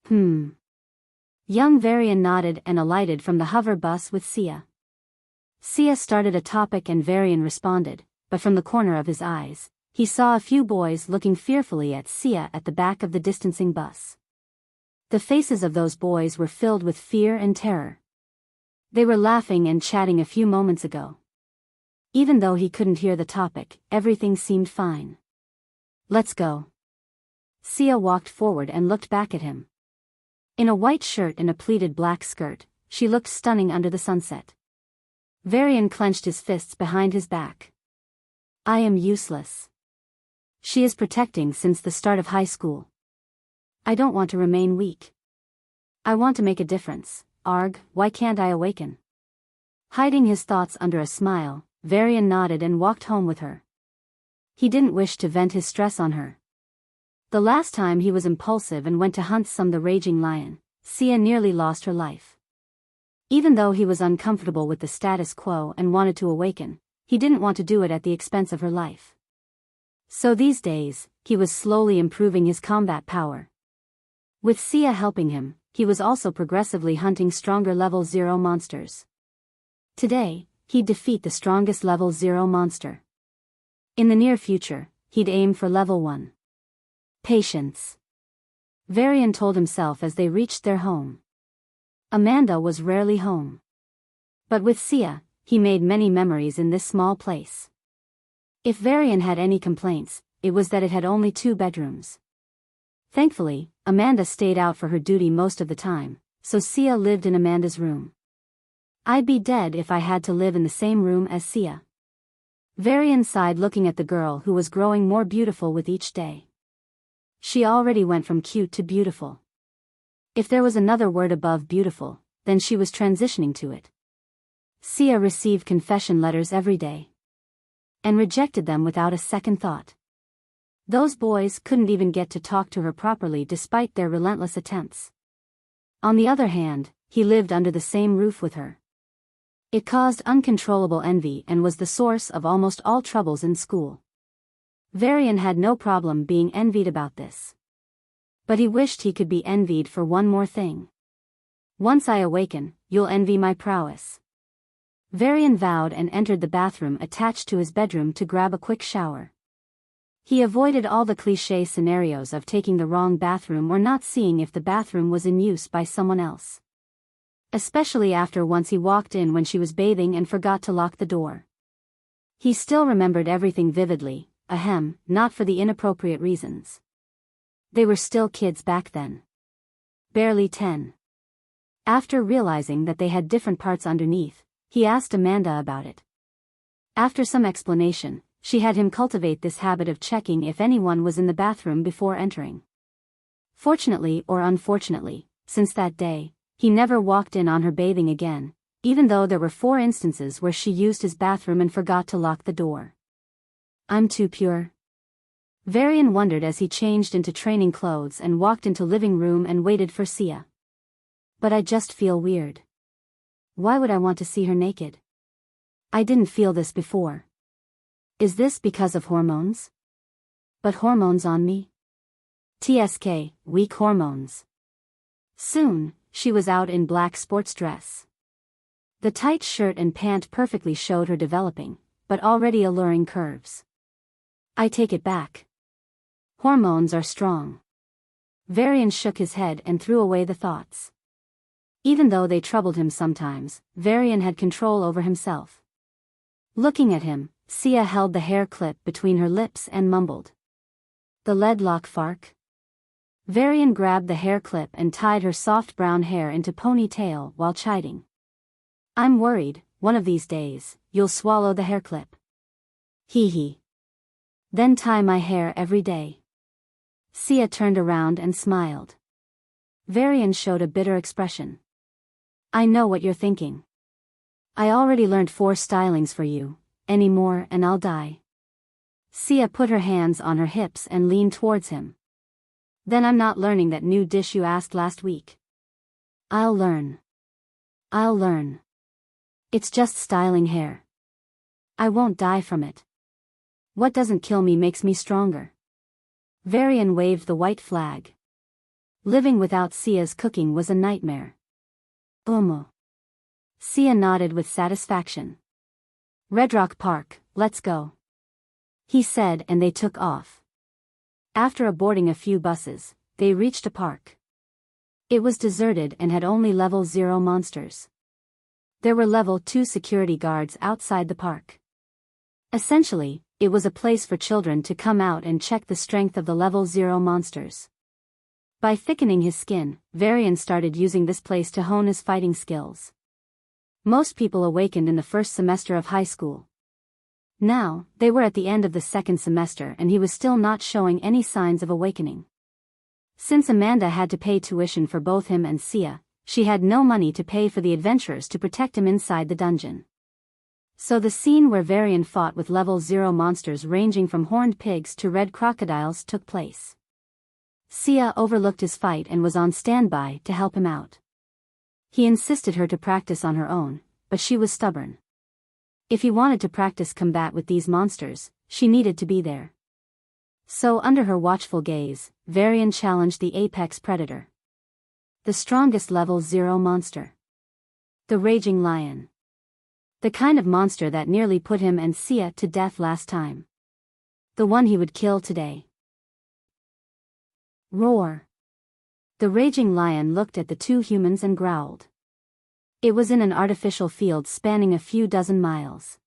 Young Varian nodded and alighted from the hover bus with Sia. Sia started a topic and Varian responded, but from the corner of his eyes, he saw a few boys looking fearfully at Sia at the back of the distancing bus. The faces of those boys were filled with fear and terror. They were laughing and chatting a few moments ago. Even though he couldn't hear the topic, everything seemed fine. Let's go. Sia walked forward and looked back at him. In a white shirt and a pleated black skirt, she looked stunning under the sunset. Varian clenched his fists behind his back. I am useless. She is protecting since the start of high school. I don't want to remain weak. I want to make a difference. Arg, why can't I awaken? Hiding his thoughts under a smile, Varian nodded and walked home with her. He didn't wish to vent his stress on her. The last time he was impulsive and went to hunt the raging lion, Sia nearly lost her life. Even though he was uncomfortable with the status quo and wanted to awaken, he didn't want to do it at the expense of her life. So these days, he was slowly improving his combat power. With Sia helping him, he was also progressively hunting stronger level 0 monsters. Today, he'd defeat the strongest level 0 monster. In the near future, he'd aim for level 1. Patience. Varian told himself as they reached their home. Amanda was rarely home. But with Sia, he made many memories in this small place. If Varian had any complaints, it was that it had only 2 bedrooms. Thankfully, Amanda stayed out for her duty most of the time, so Sia lived in Amanda's room. I'd be dead if I had to live in the same room as Sia. Varian sighed looking at the girl who was growing more beautiful with each day. She already went from cute to beautiful. If there was another word above beautiful, then she was transitioning to it. Sia received confession letters every day. And rejected them without a second thought. Those boys couldn't even get to talk to her properly despite their relentless attempts. On the other hand, he lived under the same roof with her. It caused uncontrollable envy and was the source of almost all troubles in school. Varian had no problem being envied about this. But he wished he could be envied for one more thing. Once I awaken, you'll envy my prowess. Varian vowed and entered the bathroom attached to his bedroom to grab a quick shower. He avoided all the cliché scenarios of taking the wrong bathroom or not seeing if the bathroom was in use by someone else. Especially after once he walked in when she was bathing and forgot to lock the door. He still remembered everything vividly, not for the inappropriate reasons. They were still kids back then. Barely 10. After realizing that they had different parts underneath, he asked Amanda about it. After some explanation, she had him cultivate this habit of checking if anyone was in the bathroom before entering. Fortunately or unfortunately, since that day, he never walked in on her bathing again, even though there were 4 instances where she used his bathroom and forgot to lock the door. I'm too pure. Varian wondered as he changed into training clothes and walked into living room and waited for Sia. But I just feel weird. Why would I want to see her naked? I didn't feel this before. Is this because of hormones? But hormones on me? TSK, weak hormones. Soon, she was out in black sports dress. The tight shirt and pant perfectly showed her developing, but already alluring curves. I take it back. Hormones are strong. Varian shook his head and threw away the thoughts. Even though they troubled him sometimes, Varian had control over himself. Looking at him, Sia held the hair clip between her lips and mumbled. The leadlock fark? Varian grabbed the hair clip and tied her soft brown hair into ponytail while chiding. I'm worried, one of these days, you'll swallow the hair clip. Hee hee. Then tie my hair every day. Sia turned around and smiled. Varian showed a bitter expression. I know what you're thinking. I already learned 4 stylings for you, any more and I'll die. Sia put her hands on her hips and leaned towards him. Then I'm not learning that new dish you asked last week. I'll learn. I'll learn. It's just styling hair. I won't die from it. What doesn't kill me makes me stronger. Varian waved the white flag. Living without Sia's cooking was a nightmare. Sia nodded with satisfaction. Red Rock Park, let's go. He said, and they took off. After boarding a few buses, they reached a park. It was deserted and had only level 0 monsters. There were level 2 security guards outside the park. Essentially, it was a place for children to come out and check the strength of the level 0 monsters. By thickening his skin, Varian started using this place to hone his fighting skills. Most people awakened in the first semester of high school. Now, they were at the end of the second semester and he was still not showing any signs of awakening. Since Amanda had to pay tuition for both him and Sia, she had no money to pay for the adventurers to protect him inside the dungeon. So the scene where Varian fought with level 0 monsters ranging from horned pigs to red crocodiles took place. Sia overlooked his fight and was on standby to help him out. He insisted her to practice on her own, but she was stubborn. If he wanted to practice combat with these monsters, she needed to be there. So under her watchful gaze, Varian challenged the apex predator. The strongest level 0 monster. The Raging Lion. The kind of monster that nearly put him and Sia to death last time. The one he would kill today. Roar. The Raging Lion looked at the 2 humans and growled. It was in an artificial field spanning a few dozen miles.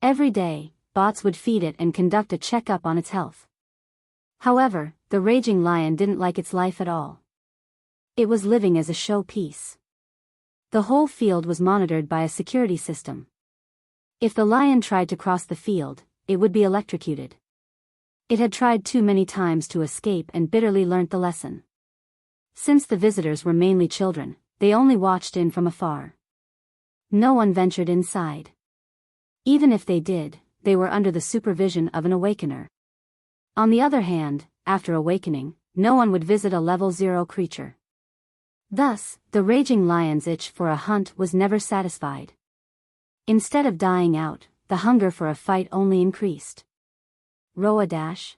Every day, bots would feed it and conduct a checkup on its health. However, the Raging Lion didn't like its life at all. It was living as a showpiece. The whole field was monitored by a security system. If the lion tried to cross the field, it would be electrocuted. It had tried too many times to escape and bitterly learnt the lesson. Since the visitors were mainly children, they only watched in from afar. No one ventured inside. Even if they did, they were under the supervision of an awakener. On the other hand, after awakening, no one would visit a level 0 creature. Thus, the Raging Lion's itch for a hunt was never satisfied. Instead of dying out, the hunger for a fight only increased. Roa dash.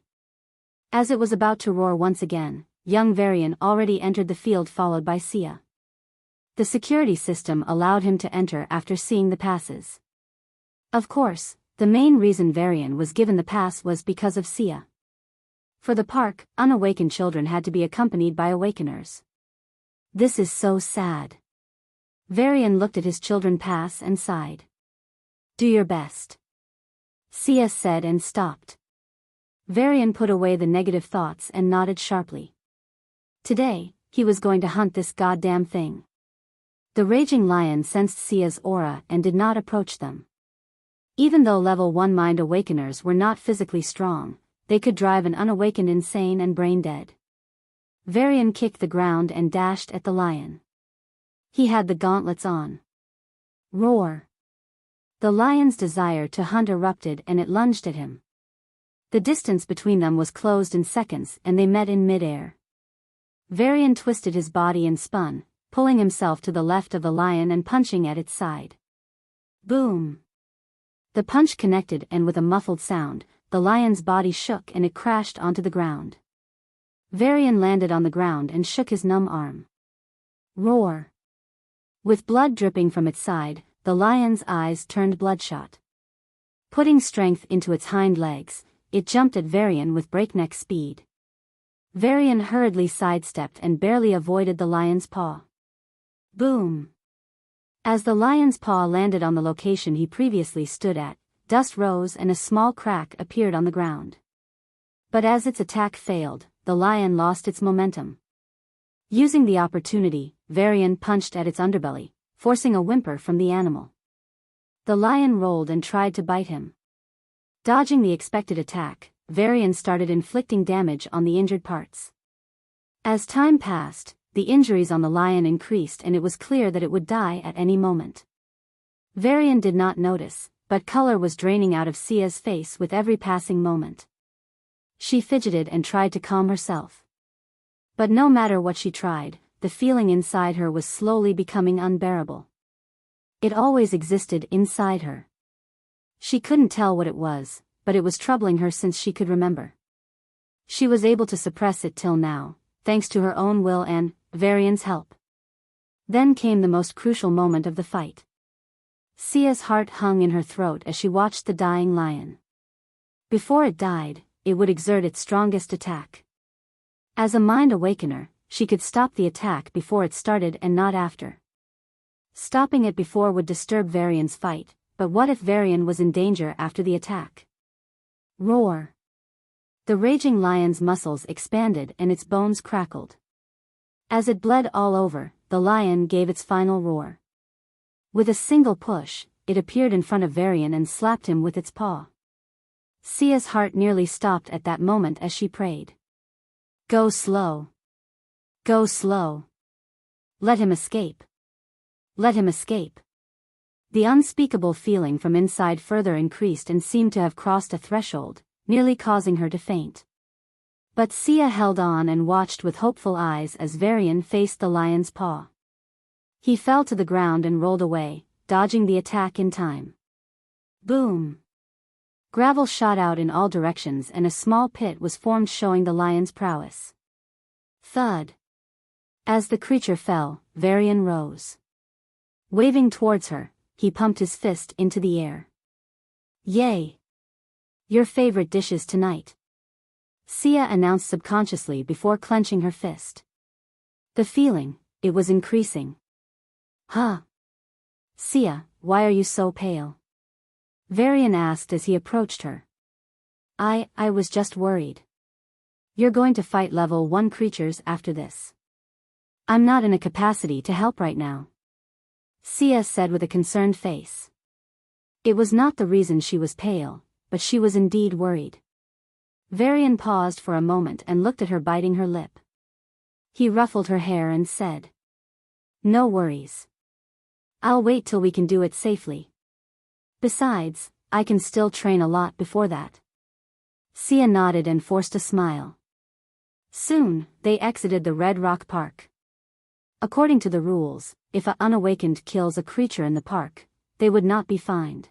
As it was about to roar once again, young Varian already entered the field followed by Sia. The security system allowed him to enter after seeing the passes. Of course, the main reason Varian was given the pass was because of Sia. For the park, unawakened children had to be accompanied by awakeners. This is so sad. Varian looked at his children pass and sighed. Do your best. Sia said and stopped. Varian put away the negative thoughts and nodded sharply. Today, he was going to hunt this goddamn thing. The Raging Lion sensed Sia's aura and did not approach them. Even though level 1 mind awakeners were not physically strong, they could drive an unawakened insane and brain dead. Varian kicked the ground and dashed at the lion. He had the gauntlets on. Roar. The lion's desire to hunt erupted and it lunged at him. The distance between them was closed in seconds and they met in mid-air. Varian twisted his body and spun, pulling himself to the left of the lion and punching at its side. Boom! The punch connected and with a muffled sound, the lion's body shook and it crashed onto the ground. Varian landed on the ground and shook his numb arm. Roar! With blood dripping from its side, the lion's eyes turned bloodshot. Putting strength into its hind legs, it jumped at Varian with breakneck speed. Varian hurriedly sidestepped and barely avoided the lion's paw. Boom! As the lion's paw landed on the location he previously stood at, dust rose and a small crack appeared on the ground. But as its attack failed, the lion lost its momentum. Using the opportunity, Varian punched at its underbelly, forcing a whimper from the animal. The lion rolled and tried to bite him. Dodging the expected attack, Varian started inflicting damage on the injured parts. As time passed, the injuries on the lion increased and it was clear that it would die at any moment. Varian did not notice, but color was draining out of Sia's face with every passing moment. She fidgeted and tried to calm herself. But no matter what she tried, the feeling inside her was slowly becoming unbearable. It always existed inside her. She couldn't tell what it was, but it was troubling her since she could remember. She was able to suppress it till now, thanks to her own will and Varian's help. Then came the most crucial moment of the fight. Sia's heart hung in her throat as she watched the dying lion. Before it died, it would exert its strongest attack. As a mind awakener, she could stop the attack before it started and not after. Stopping it before would disturb Varian's fight, but what if Varian was in danger after the attack? Roar! The raging lion's muscles expanded and its bones crackled. As it bled all over, the lion gave its final roar. With a single push, it appeared in front of Varian and slapped him with its paw. Sia's heart nearly stopped at that moment as she prayed. Go slow. Go slow. Let him escape. Let him escape. The unspeakable feeling from inside further increased and seemed to have crossed a threshold, nearly causing her to faint. But Sia held on and watched with hopeful eyes as Varian faced the lion's paw. He fell to the ground and rolled away, dodging the attack in time. Boom! Gravel shot out in all directions and a small pit was formed showing the lion's prowess. Thud! As the creature fell, Varian rose. Waving towards her, he pumped his fist into the air. Yay! Your favorite dishes tonight. Sia announced subconsciously before clenching her fist. The feeling, it was increasing. Huh? Sia, why are you so pale? Varian asked as he approached her. I was just worried. You're going to fight level 1 creatures after this. I'm not in a capacity to help right now. Sia said with a concerned face. It was not the reason she was pale, but she was indeed worried. Varian paused for a moment and looked at her biting her lip. He ruffled her hair and said. No worries. I'll wait till we can do it safely. Besides, I can still train a lot before that. Sia nodded and forced a smile. Soon, they exited the Red Rock Park. According to the rules, if an unawakened kills a creature in the park, they would not be fined.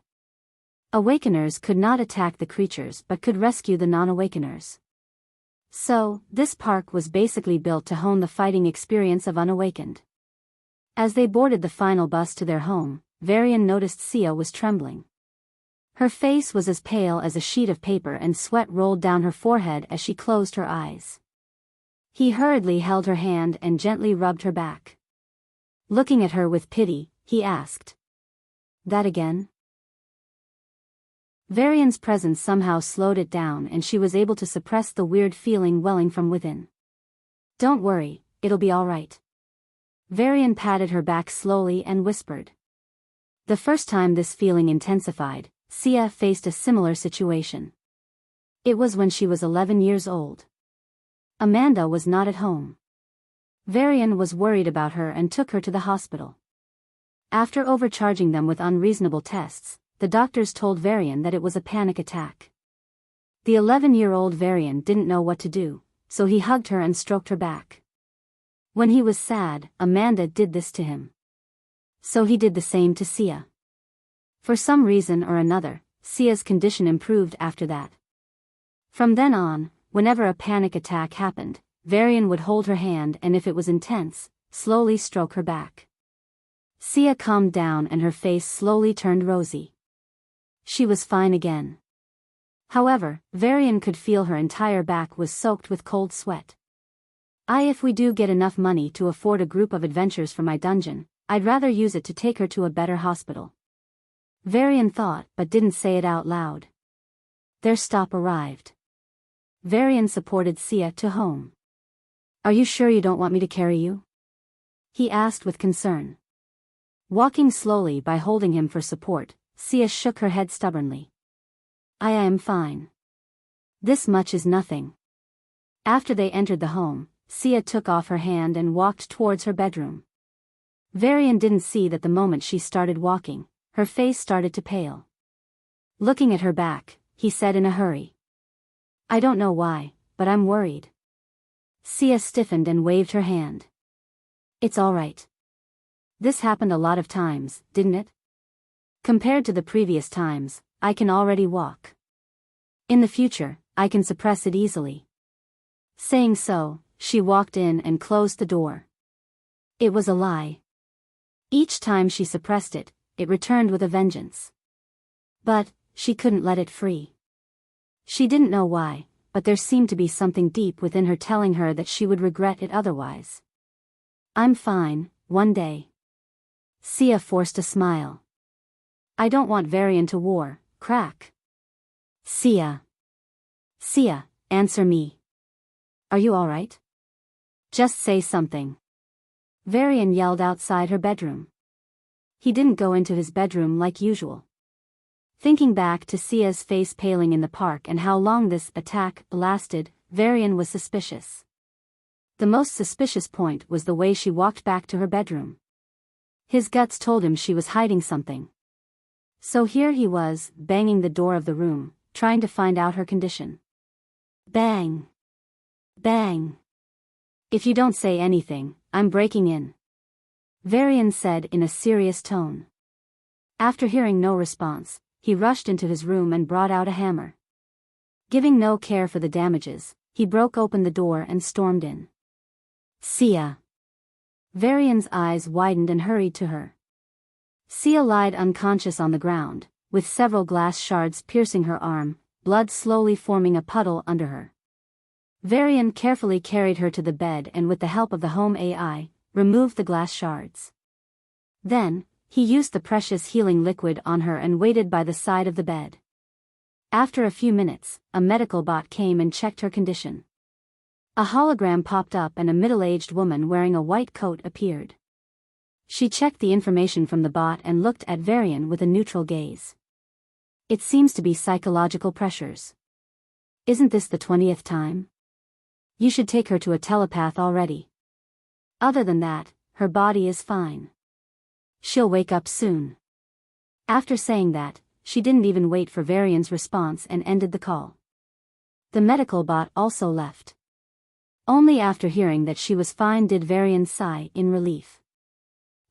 Awakeners could not attack the creatures but could rescue the non-awakeners. So, this park was basically built to hone the fighting experience of unawakened. As they boarded the final bus to their home, Varian noticed Sia was trembling. Her face was as pale as a sheet of paper and sweat rolled down her forehead as she closed her eyes. He hurriedly held her hand and gently rubbed her back. Looking at her with pity, he asked. That again? Varian's presence somehow slowed it down and she was able to suppress the weird feeling welling from within. Don't worry, it'll be all right. Varian patted her back slowly and whispered. The first time this feeling intensified, Sia faced a similar situation. It was when she was 11 years old. Amanda was not at home. Varian was worried about her and took her to the hospital. After overcharging them with unreasonable tests, the doctors told Varian that it was a panic attack. The 11-year-old Varian didn't know what to do, so he hugged her and stroked her back. When he was sad, Amanda did this to him. So he did the same to Sia. For some reason or another, Sia's condition improved after that. From then on, whenever a panic attack happened, Varian would hold her hand and if it was intense, slowly stroke her back. Sia calmed down and her face slowly turned rosy. She was fine again. However, Varian could feel her entire back was soaked with cold sweat. If we do get enough money to afford a group of adventures for my dungeon, I'd rather use it to take her to a better hospital. Varian thought but didn't say it out loud. Their stop arrived. Varian supported Sia to home. Are you sure you don't want me to carry you? He asked with concern. Walking slowly by holding him for support, Sia shook her head stubbornly. I am fine. This much is nothing. After they entered the home, Sia took off her hand and walked towards her bedroom. Varian didn't see that the moment she started walking, her face started to pale. Looking at her back, he said in a hurry. I don't know why, but I'm worried. Sia stiffened and waved her hand. It's all right. This happened a lot of times, didn't it? Compared to the previous times, I can already walk. In the future, I can suppress it easily. Saying so, she walked in and closed the door. It was a lie. Each time she suppressed it, it returned with a vengeance. But she couldn't let it free. She didn't know why, but there seemed to be something deep within her telling her that she would regret it otherwise. I'm fine, one day. Sia forced a smile. I don't want Varian to war, crack. Sia. Sia, answer me. Are you all right? Just say something. Varian yelled outside her bedroom. He didn't go into his bedroom like usual. Thinking back to Sia's face paling in the park and how long this attack lasted, Varian was suspicious. The most suspicious point was the way she walked back to her bedroom. His guts told him she was hiding something. So here he was, banging the door of the room, trying to find out her condition. Bang. Bang. If you don't say anything, I'm breaking in. Varian said in a serious tone. After hearing no response, he rushed into his room and brought out a hammer. Giving no care for the damages, he broke open the door and stormed in. Sia. Varian's eyes widened and hurried to her. Sia lied unconscious on the ground, with several glass shards piercing her arm, blood slowly forming a puddle under her. Varian carefully carried her to the bed and with the help of the home AI, removed the glass shards. Then, he used the precious healing liquid on her and waited by the side of the bed. After a few minutes, a medical bot came and checked her condition. A hologram popped up and a middle-aged woman wearing a white coat appeared. She checked the information from the bot and looked at Varian with a neutral gaze. It seems to be psychological pressures. Isn't this the 20th time? You should take her to a telepath already. Other than that, her body is fine. She'll wake up soon. After saying that, she didn't even wait for Varian's response and ended the call. The medical bot also left. Only after hearing that she was fine did Varian sigh in relief.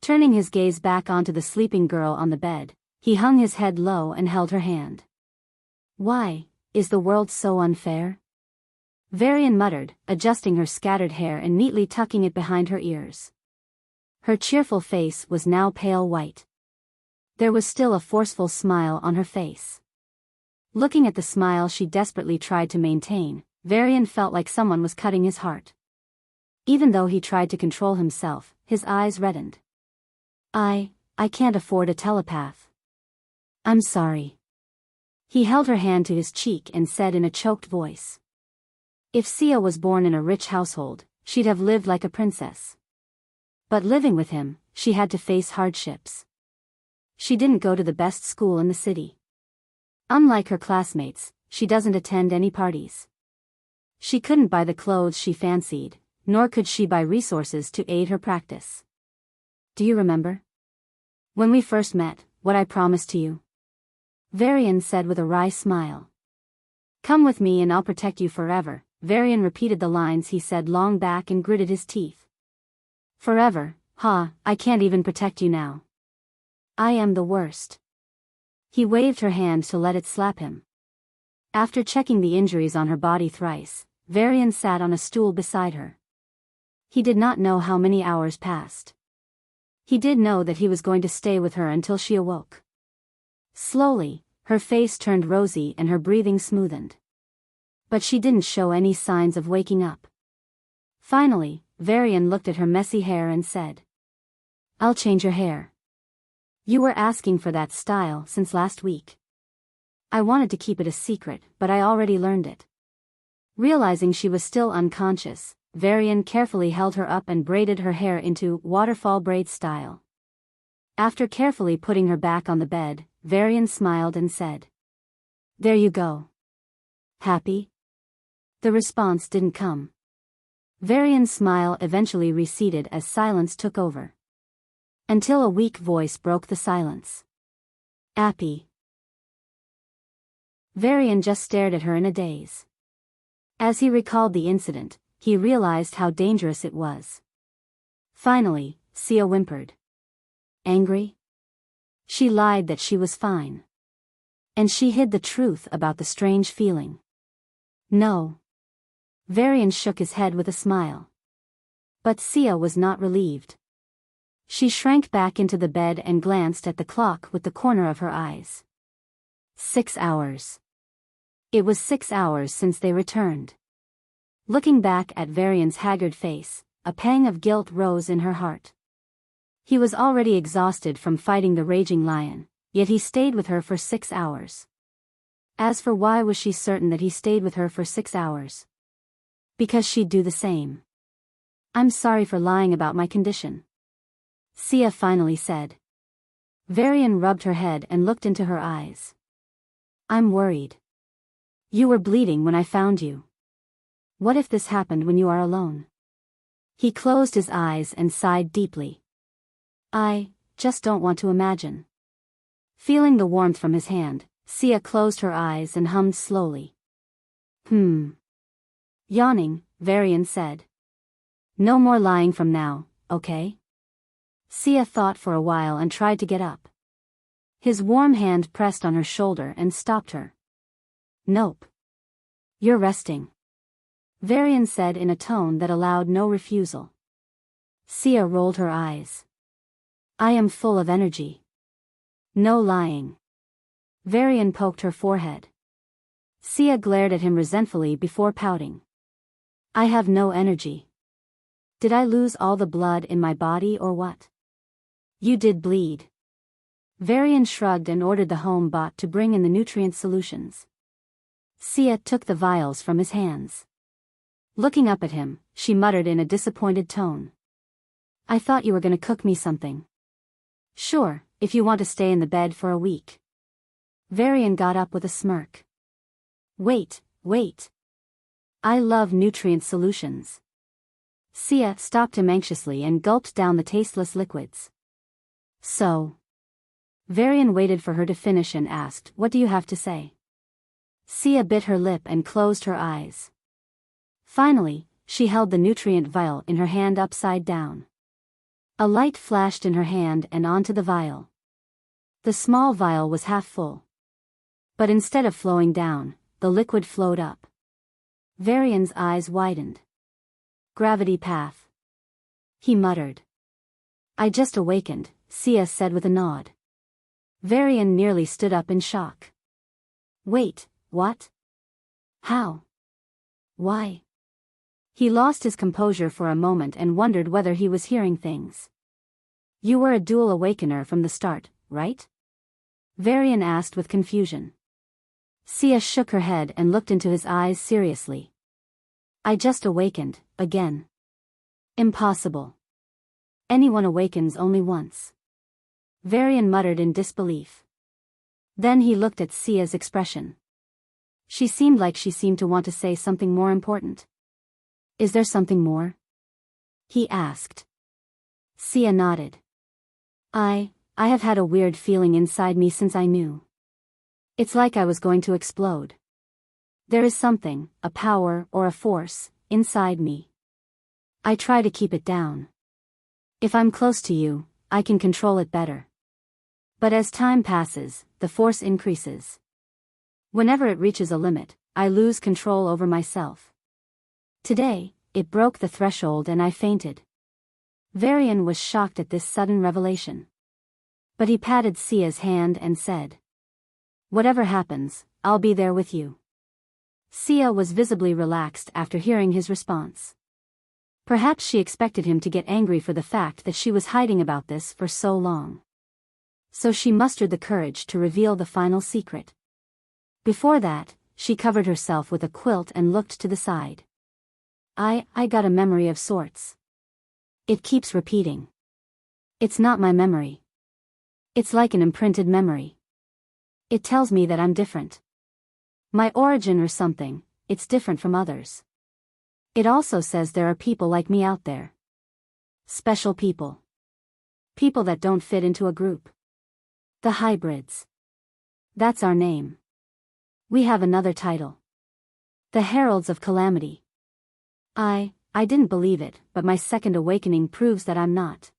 Turning his gaze back onto the sleeping girl on the bed, he hung his head low and held her hand. Why, is the world so unfair? Varian muttered, adjusting her scattered hair and neatly tucking it behind her ears. Her cheerful face was now pale white. There was still a forceful smile on her face. Looking at the smile she desperately tried to maintain, Varian felt like someone was cutting his heart. Even though he tried to control himself, his eyes reddened. I can't afford a telepath. I'm sorry. He held her hand to his cheek and said in a choked voice. If Sia was born in a rich household, she'd have lived like a princess. But living with him, she had to face hardships. She didn't go to the best school in the city. Unlike her classmates, she doesn't attend any parties. She couldn't buy the clothes she fancied, nor could she buy resources to aid her practice. Do you remember? When we first met, what I promised to you? Varian said with a wry smile. Come with me and I'll protect you forever. Varian repeated the lines he said long back and gritted his teeth. Forever, I can't even protect you now. I am the worst. He waved her hand to let it slap him. After checking the injuries on her body thrice, Varian sat on a stool beside her. He did not know how many hours passed. He did know that he was going to stay with her until she awoke. Slowly, her face turned rosy and her breathing smoothened. But she didn't show any signs of waking up. Finally, Varian looked at her messy hair and said, "I'll change your hair. You were asking for that style since last week. I wanted to keep it a secret, but I already learned it." Realizing she was still unconscious, Varian carefully held her up and braided her hair into waterfall braid style. After carefully putting her back on the bed, Varian smiled and said, "There you go. Happy?" The response didn't come. Varian's smile eventually receded as silence took over. Until a weak voice broke the silence. "Appy." Varian just stared at her in a daze. As he recalled the incident, he realized how dangerous it was. Finally, Sia whimpered. "Angry?" She lied that she was fine. And she hid the truth about the strange feeling. "No." Varian shook his head with a smile. But Sia was not relieved. She shrank back into the bed and glanced at the clock with the corner of her eyes. 6 hours. It was 6 hours since they returned. Looking back at Varian's haggard face, a pang of guilt rose in her heart. He was already exhausted from fighting the raging lion, yet he stayed with her for 6 hours. As for why was she certain that he stayed with her for 6 hours? Because she'd do the same. "I'm sorry for lying about my condition," Sia finally said. Varian rubbed her head and looked into her eyes. "I'm worried. You were bleeding when I found you. What if this happened when you are alone?" He closed his eyes and sighed deeply. "I just don't want to imagine." Feeling the warmth from his hand, Sia closed her eyes and hummed slowly. Yawning, Varian said, "No more lying from now, okay?" Sia thought for a while and tried to get up. His warm hand pressed on her shoulder and stopped her. "Nope. You're resting," Varian said in a tone that allowed no refusal. Sia rolled her eyes. "I am full of energy. No lying." Varian poked her forehead. Sia glared at him resentfully before pouting. "I have no energy. Did I lose all the blood in my body or what?" "You did bleed." Varian shrugged and ordered the home bot to bring in the nutrient solutions. Sia took the vials from his hands. Looking up at him, she muttered in a disappointed tone. "I thought you were going to cook me something." "Sure, if you want to stay in the bed for a week." Varian got up with a smirk. Wait. I love nutrient solutions." Sia stopped him anxiously and gulped down the tasteless liquids. "So?" Varian waited for her to finish and asked, "What do you have to say?" Sia bit her lip and closed her eyes. Finally, she held the nutrient vial in her hand upside down. A light flashed in her hand and onto the vial. The small vial was half full. But instead of flowing down, the liquid flowed up. Varian's eyes widened. "Gravity path," he muttered. "I just awakened," Sia said with a nod. Varian nearly stood up in shock. "Wait, what? How? Why?" He lost his composure for a moment and wondered whether he was hearing things. "You were a dual awakener from the start, right?" Varian asked with confusion. Sia shook her head and looked into his eyes seriously. "I just awakened, again." "Impossible. Anyone awakens only once." Varian muttered in disbelief. Then he looked at Sia's expression. She seemed to want to say something more important. "Is there something more?" he asked. Sia nodded. I have had a weird feeling inside me since I knew. It's like I was going to explode. There is something, a power or a force, inside me. I try to keep it down. If I'm close to you, I can control it better. But as time passes, the force increases. Whenever it reaches a limit, I lose control over myself. Today, it broke the threshold and I fainted." Varian was shocked at this sudden revelation. But he patted Sia's hand and said, "Whatever happens, I'll be there with you." Sia was visibly relaxed after hearing his response. Perhaps she expected him to get angry for the fact that she was hiding about this for so long. So she mustered the courage to reveal the final secret. Before that, she covered herself with a quilt and looked to the side. I got a memory of sorts. It keeps repeating. It's not my memory. It's like an imprinted memory. It tells me that I'm different. My origin or something, it's different from others. It also says there are people like me out there. Special people. People that don't fit into a group. The hybrids. That's our name. We have another title. The Heralds of Calamity. I didn't believe it, but my second awakening proves that I'm not.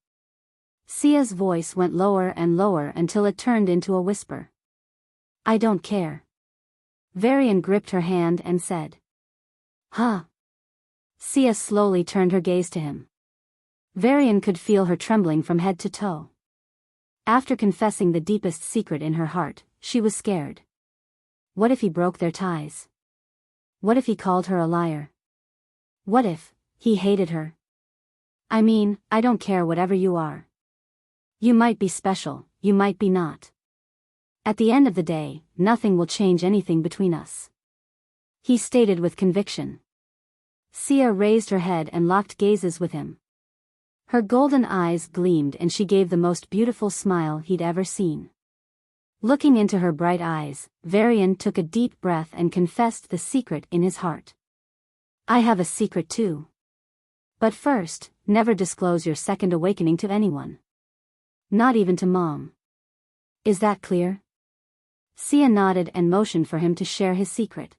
Sia's voice went lower and lower until it turned into a whisper. I don't care. Varian gripped her hand and said. Huh? Sia slowly turned her gaze to him. Varian could feel her trembling from head to toe. After confessing the deepest secret in her heart, she was scared. What if he broke their ties? What if he called her a liar? What if he hated her? I mean, I don't care whatever you are. You might be special, you might be not. At the end of the day, nothing will change anything between us. He stated with conviction. Sia raised her head and locked gazes with him. Her golden eyes gleamed and she gave the most beautiful smile he'd ever seen. Looking into her bright eyes, Varian took a deep breath and confessed the secret in his heart. I have a secret too. But first, never disclose your second awakening to anyone. Not even to Mom. Is that clear? Sia nodded and motioned for him to share his secret.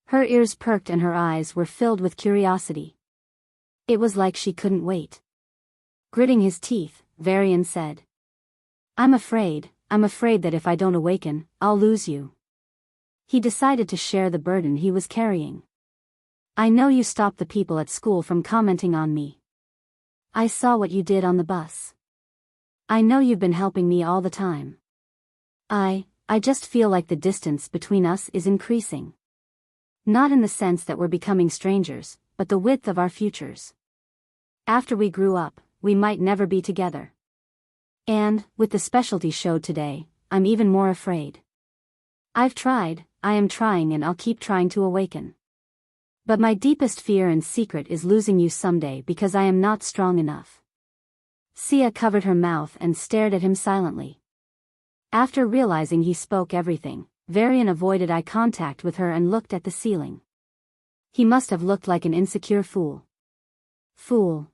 Her ears perked and her eyes were filled with curiosity. It was like she couldn't wait. Gritting his teeth, Varian said. I'm afraid that if I don't awaken, I'll lose you. He decided to share the burden he was carrying. I know you stopped the people at school from commenting on me. I saw what you did on the bus. I know you've been helping me all the time. I just feel like the distance between us is increasing. Not in the sense that we're becoming strangers, but the width of our futures. After we grew up, we might never be together. And, with the specialty show today, I'm even more afraid. I've tried, I am trying and I'll keep trying to awaken. But my deepest fear and secret is losing you someday because I am not strong enough. Sia covered her mouth and stared at him silently. After realizing he spoke everything, Varian avoided eye contact with her and looked at the ceiling. He must have looked like an insecure fool. Fool.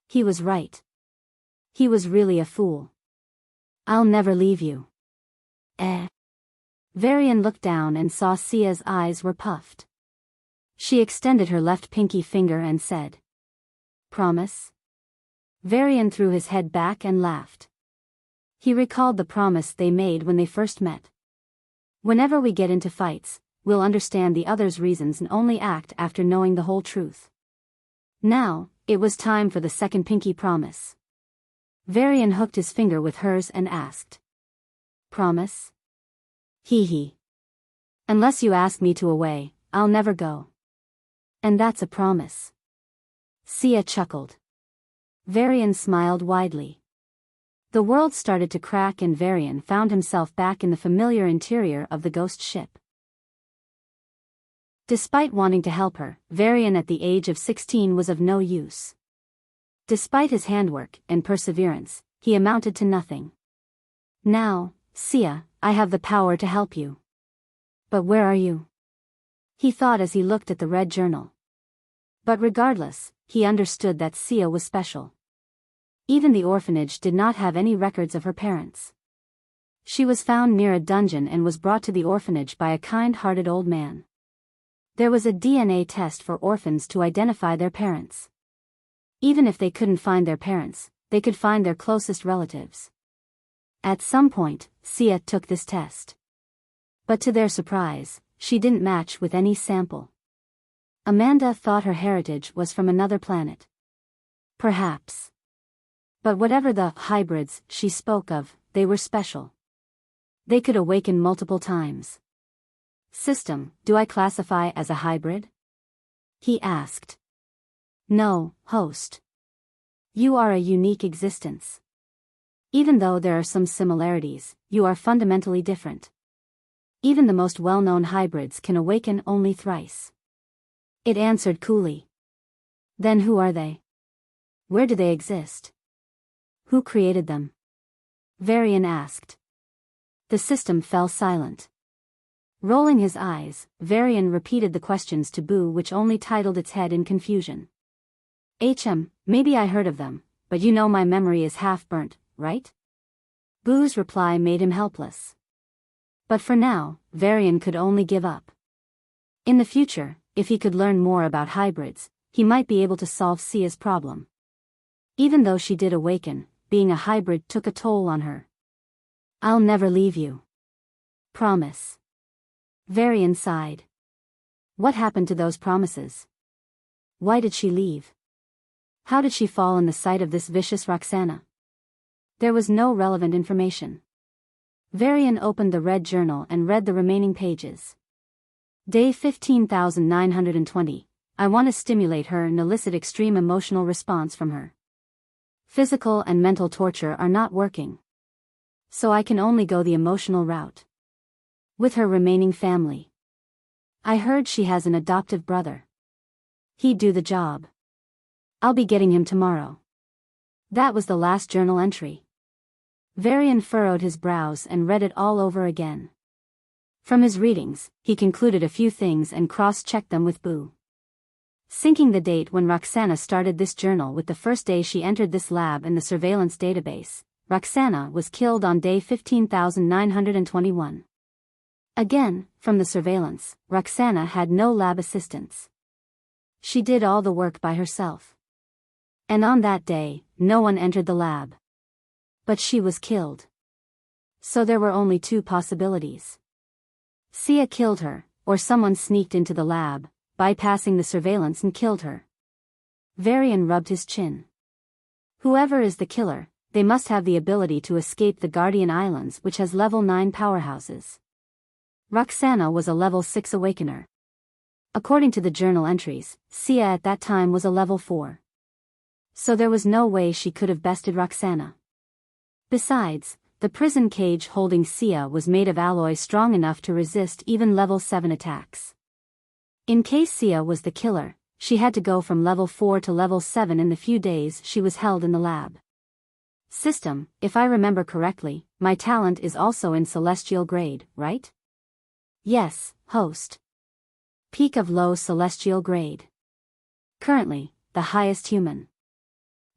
He was right. He was really a fool. I'll never leave you. Varian looked down and saw Sia's eyes were puffed. She extended her left pinky finger and said. Promise? Varian threw his head back and laughed. He recalled the promise they made when they first met. Whenever we get into fights, we'll understand the other's reasons and only act after knowing the whole truth. Now, it was time for the second pinky promise. Varian hooked his finger with hers and asked. Promise? Hee. Unless you ask me to away, I'll never go. And that's a promise. Sia chuckled. Varian smiled widely. The world started to crack and Varian found himself back in the familiar interior of the ghost ship. Despite wanting to help her, Varian at the age of 16 was of no use. Despite his handwork and perseverance, he amounted to nothing. Now, Sia, I have the power to help you. But where are you? He thought as he looked at the red journal. But regardless, he understood that Sia was special. Even the orphanage did not have any records of her parents. She was found near a dungeon and was brought to the orphanage by a kind-hearted old man. There was a DNA test for orphans to identify their parents. Even if they couldn't find their parents, they could find their closest relatives. At some point, Sia took this test. But to their surprise, she didn't match with any sample. Amanda thought her heritage was from another planet. Perhaps. But whatever the hybrids she spoke of, they were special. They could awaken multiple times. System, do I classify as a hybrid? He asked. No, host. You are a unique existence. Even though there are some similarities, you are fundamentally different. Even the most well-known hybrids can awaken only thrice. It answered coolly. Then who are they? Where do they exist? Who created them? Varian asked. The system fell silent. Rolling his eyes, Varian repeated the questions to Boo, which only titled its head in confusion. Maybe I heard of them, but you know my memory is half burnt, right? Boo's reply made him helpless. But for now, Varian could only give up. In the future, if he could learn more about hybrids, he might be able to solve Sia's problem. Even though she did awaken, being a hybrid took a toll on her. I'll never leave you. Promise. Varian sighed. What happened to those promises? Why did she leave? How did she fall in the sight of this vicious Roxana? There was no relevant information. Varian opened the red journal and read the remaining pages. Day 15,920. I want to stimulate her and elicit extreme emotional response from her. Physical and mental torture are not working. So I can only go the emotional route. With her remaining family. I heard she has an adoptive brother. He'd do the job. I'll be getting him tomorrow. That was the last journal entry. Varian furrowed his brows and read it all over again. From his readings, he concluded a few things and cross-checked them with Boo. Syncing the date when Roxana started this journal with the first day she entered this lab in the surveillance database, Roxana was killed on day 15,921. Again, from the surveillance, Roxana had no lab assistants. She did all the work by herself. And on that day, no one entered the lab. But she was killed. So there were only two possibilities. Sia killed her, or someone sneaked into the lab, bypassing the surveillance and killed her. Varian rubbed his chin. Whoever is the killer, they must have the ability to escape the Guardian Islands, which has level 9 powerhouses. Roxana was a level 6 awakener. According to the journal entries, Sia at that time was a level 4. So there was no way she could have bested Roxana. Besides, the prison cage holding Sia was made of alloy strong enough to resist even level 7 attacks. In case Sia was the killer, she had to go from level 4 to level 7 in the few days she was held in the lab. System, if I remember correctly, my talent is also in celestial grade, right? Yes, host. Peak of low celestial grade. Currently, the highest human.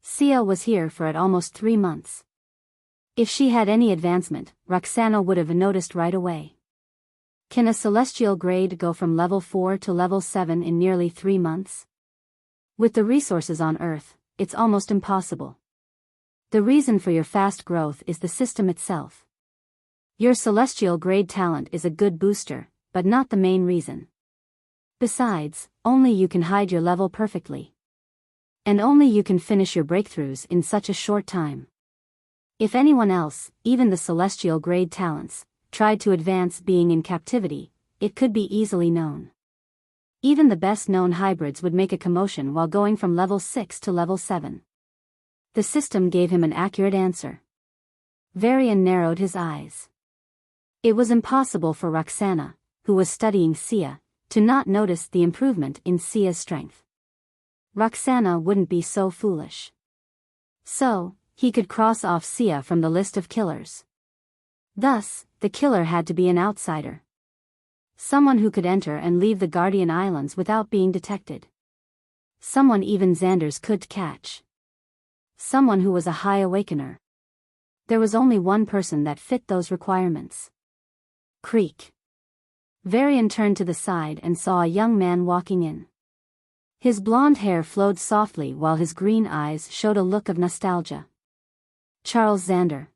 Sia was here for almost 3 months. If she had any advancement, Roxana would have noticed right away. Can a celestial grade go from level 4 to level 7 in nearly 3 months? With the resources on Earth, it's almost impossible. The reason for your fast growth is the system itself. Your celestial grade talent is a good booster, but not the main reason. Besides, only you can hide your level perfectly. And only you can finish your breakthroughs in such a short time. If anyone else, even the celestial grade talents, tried to advance being in captivity, it could be easily known. Even the best known hybrids would make a commotion while going from level 6 to level 7. The system gave him an accurate answer. Varian narrowed his eyes. It was impossible for Roxana, who was studying Sia, to not notice the improvement in Sia's strength. Roxana wouldn't be so foolish. So, he could cross off Sia from the list of killers. Thus, the killer had to be an outsider. Someone who could enter and leave the Guardian Islands without being detected. Someone even Xanders could catch. Someone who was a high awakener. There was only one person that fit those requirements. Creak. Varian turned to the side and saw a young man walking in. His blonde hair flowed softly while his green eyes showed a look of nostalgia. Charles Xander.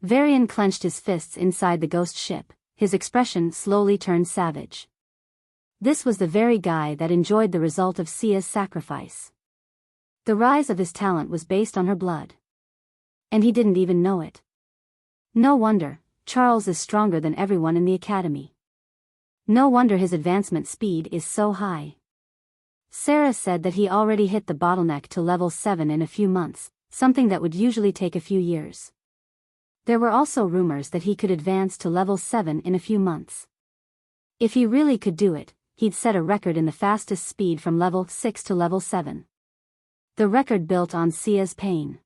Varian clenched his fists inside the ghost ship, his expression slowly turned savage. This was the very guy that enjoyed the result of Sia's sacrifice. The rise of his talent was based on her blood. And he didn't even know it. No wonder, Charles is stronger than everyone in the academy. No wonder his advancement speed is so high. Sarah said that he already hit the bottleneck to level 7 in a few months, something that would usually take a few years. There were also rumors that he could advance to level 7 in a few months. If he really could do it, he'd set a record in the fastest speed from level 6 to level 7. The record built on Sia's pain.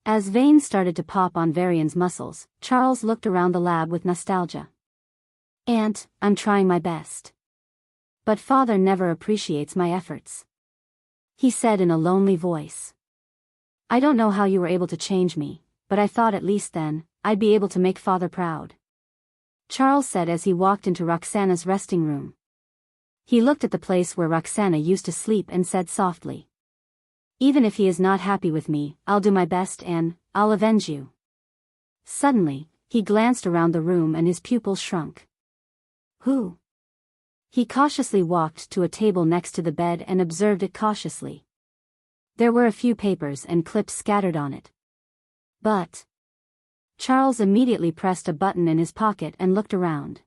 As veins started to pop on Varian's muscles, Charles looked around the lab with nostalgia. "Aunt, I'm trying my best. But father never appreciates my efforts," he said in a lonely voice. "I don't know how you were able to change me, but I thought at least then, I'd be able to make father proud," Charles said as he walked into Roxana's resting room. He looked at the place where Roxana used to sleep and said softly, "Even if he is not happy with me, I'll do my best and I'll avenge you." Suddenly, he glanced around the room and his pupils shrunk. "Who?" He cautiously walked to a table next to the bed and observed it cautiously. There were a few papers and clips scattered on it. But Charles immediately pressed a button in his pocket and looked around.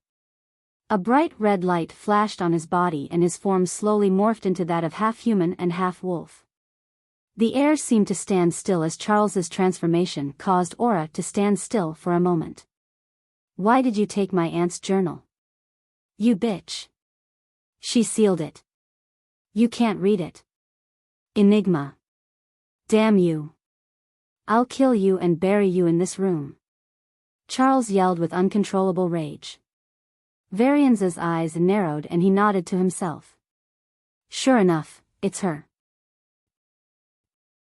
A bright red light flashed on his body and his form slowly morphed into that of half-human and half-wolf. The air seemed to stand still as Charles's transformation caused Aura to stand still for a moment. "Why did you take my aunt's journal? You bitch." "She sealed it. You can't read it. Enigma. Damn you. I'll kill you and bury you in this room," Charles yelled with uncontrollable rage. Varian's eyes narrowed and he nodded to himself. "Sure enough, it's her.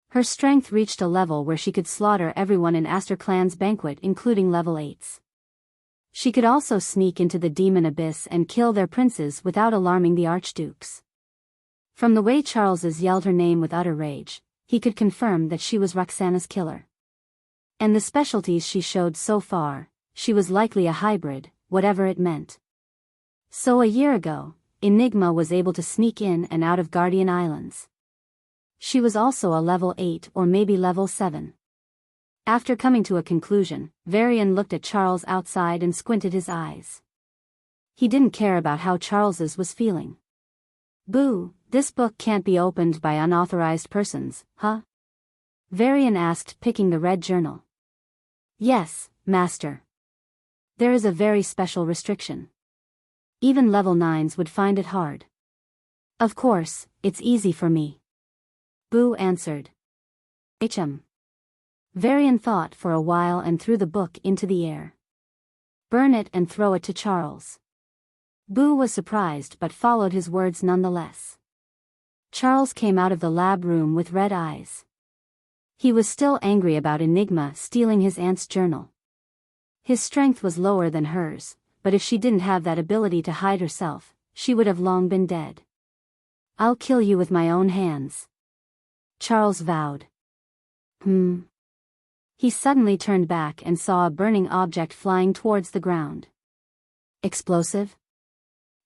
Her strength reached a level where she could slaughter everyone in Aster Clan's banquet including level 8s. She could also sneak into the demon abyss and kill their princes without alarming the archdukes." From the way Charles yelled her name with utter rage, he could confirm that she was Roxana's killer. And the specialties she showed so far, she was likely a hybrid, whatever it meant. So a year ago, Enigma was able to sneak in and out of Guardian Islands. She was also a level 8 or maybe level 7. After coming to a conclusion, Varian looked at Charles outside and squinted his eyes. He didn't care about how Charles's was feeling. "Boo, this book can't be opened by unauthorized persons, huh?" Varian asked, picking the red journal. "Yes, master. There is a very special restriction. Even level 9s would find it hard." "Of course, it's easy for me," Boo answered. Varian thought for a while and threw the book into the air. "Burn it and throw it to Charles." Boo was surprised but followed his words nonetheless. Charles came out of the lab room with red eyes. He was still angry about Enigma stealing his aunt's journal. His strength was lower than hers, but if she didn't have that ability to hide herself, she would have long been dead. "I'll kill you with my own hands," Charles vowed. He suddenly turned back and saw a burning object flying towards the ground. Explosive?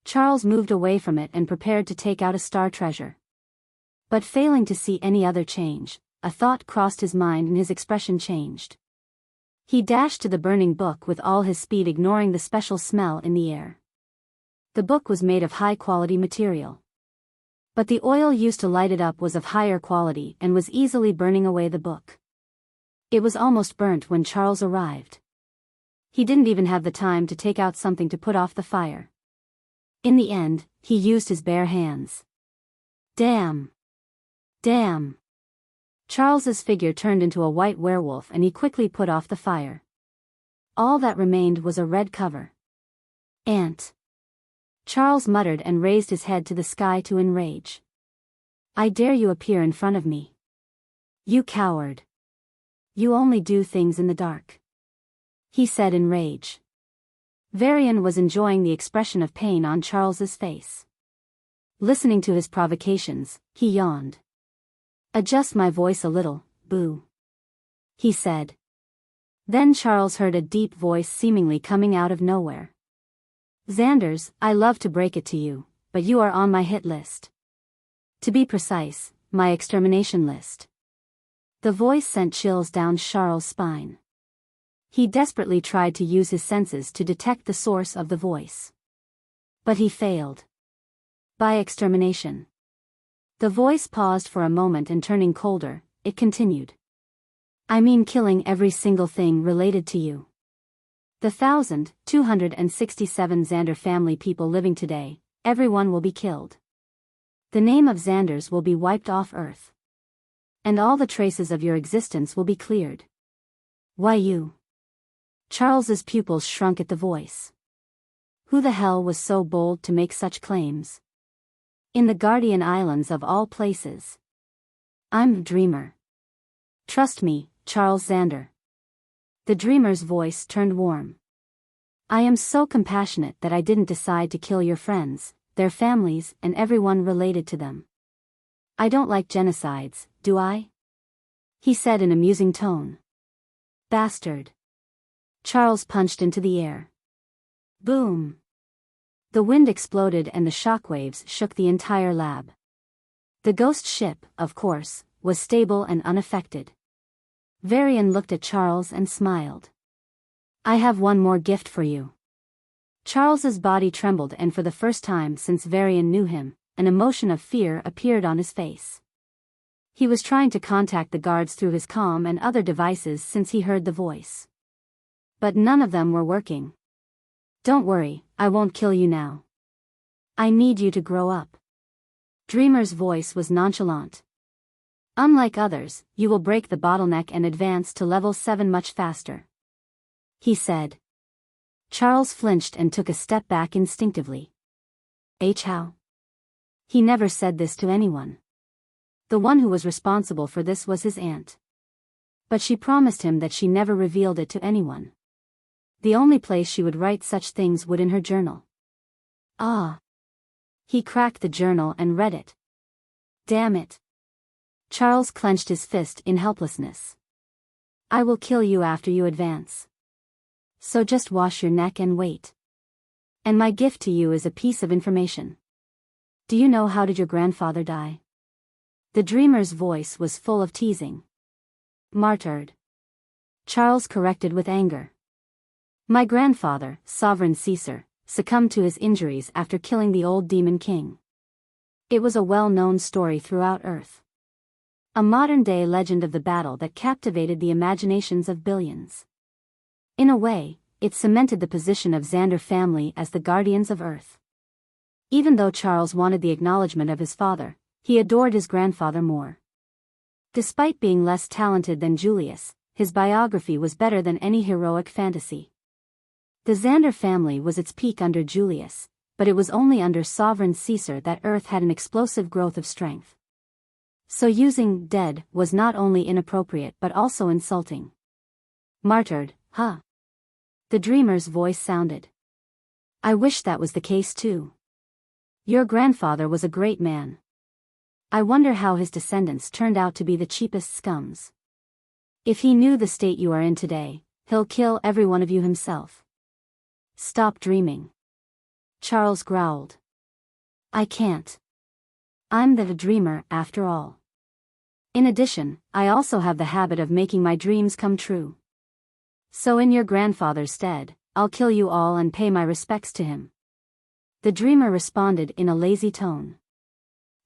Charles moved away from it and prepared to take out a star treasure. But failing to see any other change, a thought crossed his mind and his expression changed. He dashed to the burning book with all his speed, ignoring the special smell in the air. The book was made of high-quality material. But the oil used to light it up was of higher quality and was easily burning away the book. It was almost burnt when Charles arrived. He didn't even have the time to take out something to put off the fire. In the end, he used his bare hands. Damn! Damn! Charles's figure turned into a white werewolf and he quickly put off the fire. All that remained was a red cover. "Aunt!" Charles muttered and raised his head to the sky to enrage. "I dare you appear in front of me. You coward. You only do things in the dark," he said in rage. Varian was enjoying the expression of pain on Charles's face. Listening to his provocations, he yawned. "Adjust my voice a little, Boo," he said. Then Charles heard a deep voice seemingly coming out of nowhere. "Xanders, I love to break it to you, but you are on my hit list. To be precise, my extermination list." The voice sent chills down Charles' spine. He desperately tried to use his senses to detect the source of the voice. But he failed. By extermination. The voice paused for a moment and turning colder, it continued. I mean killing every single thing related to you. The 1,267 Xander family people living today, everyone will be killed. The name of Xanders will be wiped off Earth. And all the traces of your existence will be cleared. Why you? Charles's pupils shrunk at the voice. Who the hell was so bold to make such claims? In the Guardian Islands of all places. I'm a dreamer. Trust me, Charles Xander. The dreamer's voice turned warm. I am so compassionate that I didn't decide to kill your friends, their families, and everyone related to them. I don't like genocides, do I? He said in a musing tone. Bastard. Charles punched into the air. Boom. The wind exploded and the shockwaves shook the entire lab. The ghost ship, of course, was stable and unaffected. Varian looked at Charles and smiled. I have one more gift for you. Charles's body trembled, and for the first time since Varian knew him, an emotion of fear appeared on his face. He was trying to contact the guards through his comm and other devices since he heard the voice. But none of them were working. Don't worry, I won't kill you now. I need you to grow up. Dreamer's voice was nonchalant. Unlike others, you will break the bottleneck and advance to level 7 much faster. He said. Charles flinched and took a step back instinctively. How? He never said this to anyone. The one who was responsible for this was his aunt. But she promised him that she never revealed it to anyone. The only place she would write such things would in her journal. Ah. He cracked the journal and read it. Damn it. Charles clenched his fist in helplessness. I will kill you after you advance. So just wash your neck and wait. And my gift to you is a piece of information. Do you know how did your grandfather die? The dreamer's voice was full of teasing. Martyred. Charles corrected with anger. My grandfather, Sovereign Caesar, succumbed to his injuries after killing the old demon king. It was a well-known story throughout Earth. A modern-day legend of the battle that captivated the imaginations of billions. In a way, it cemented the position of Xander family as the guardians of Earth. Even though Charles wanted the acknowledgement of his father, he adored his grandfather more. Despite being less talented than Julius, his biography was better than any heroic fantasy. The Xander family was its peak under Julius, but it was only under Sovereign Caesar that Earth had an explosive growth of strength. So using dead was not only inappropriate but also insulting. Martyred, huh? The dreamer's voice sounded. I wish that was the case too. Your grandfather was a great man. I wonder how his descendants turned out to be the cheapest scums. If he knew the state you are in today, he'll kill every one of you himself. Stop dreaming. Charles growled. I can't. I'm the dreamer, after all. In addition, I also have the habit of making my dreams come true. So in your grandfather's stead, I'll kill you all and pay my respects to him. The dreamer responded in a lazy tone.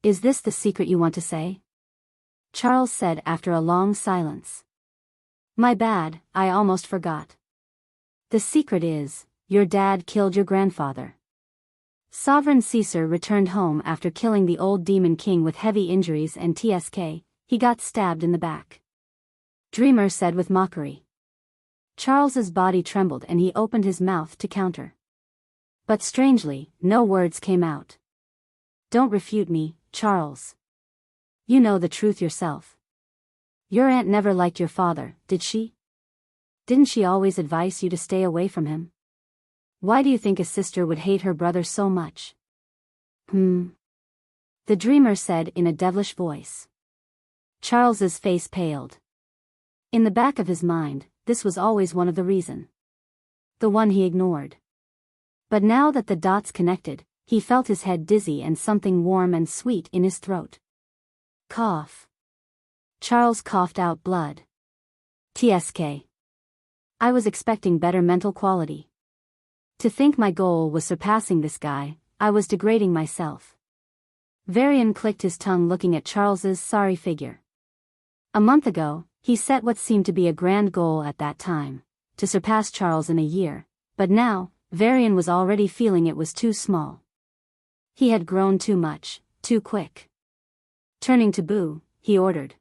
Is this the secret you want to say? Charles said after a long silence. My bad, I almost forgot. The secret is, your dad killed your grandfather. Sovereign Caesar returned home after killing the old demon king with heavy injuries and he got stabbed in the back. Dreamer said with mockery. Charles's body trembled and he opened his mouth to counter. But strangely, no words came out. Don't refute me, Charles. You know the truth yourself. Your aunt never liked your father, did she? Didn't she always advise you to stay away from him? Why do you think a sister would hate her brother so much? The dreamer said in a devilish voice. Charles's face paled. In the back of his mind, this was always one of the reason. The one he ignored. But now that the dots connected, he felt his head dizzy and something warm and sweet in his throat. Cough. Charles coughed out blood. I was expecting better mental quality. To think my goal was surpassing this guy, I was degrading myself. Varian clicked his tongue looking at Charles's sorry figure. A month ago, he set what seemed to be a grand goal at that time, to surpass Charles in a year, but now, Varian was already feeling it was too small. He had grown too much, too quick. Turning to Boo, he ordered.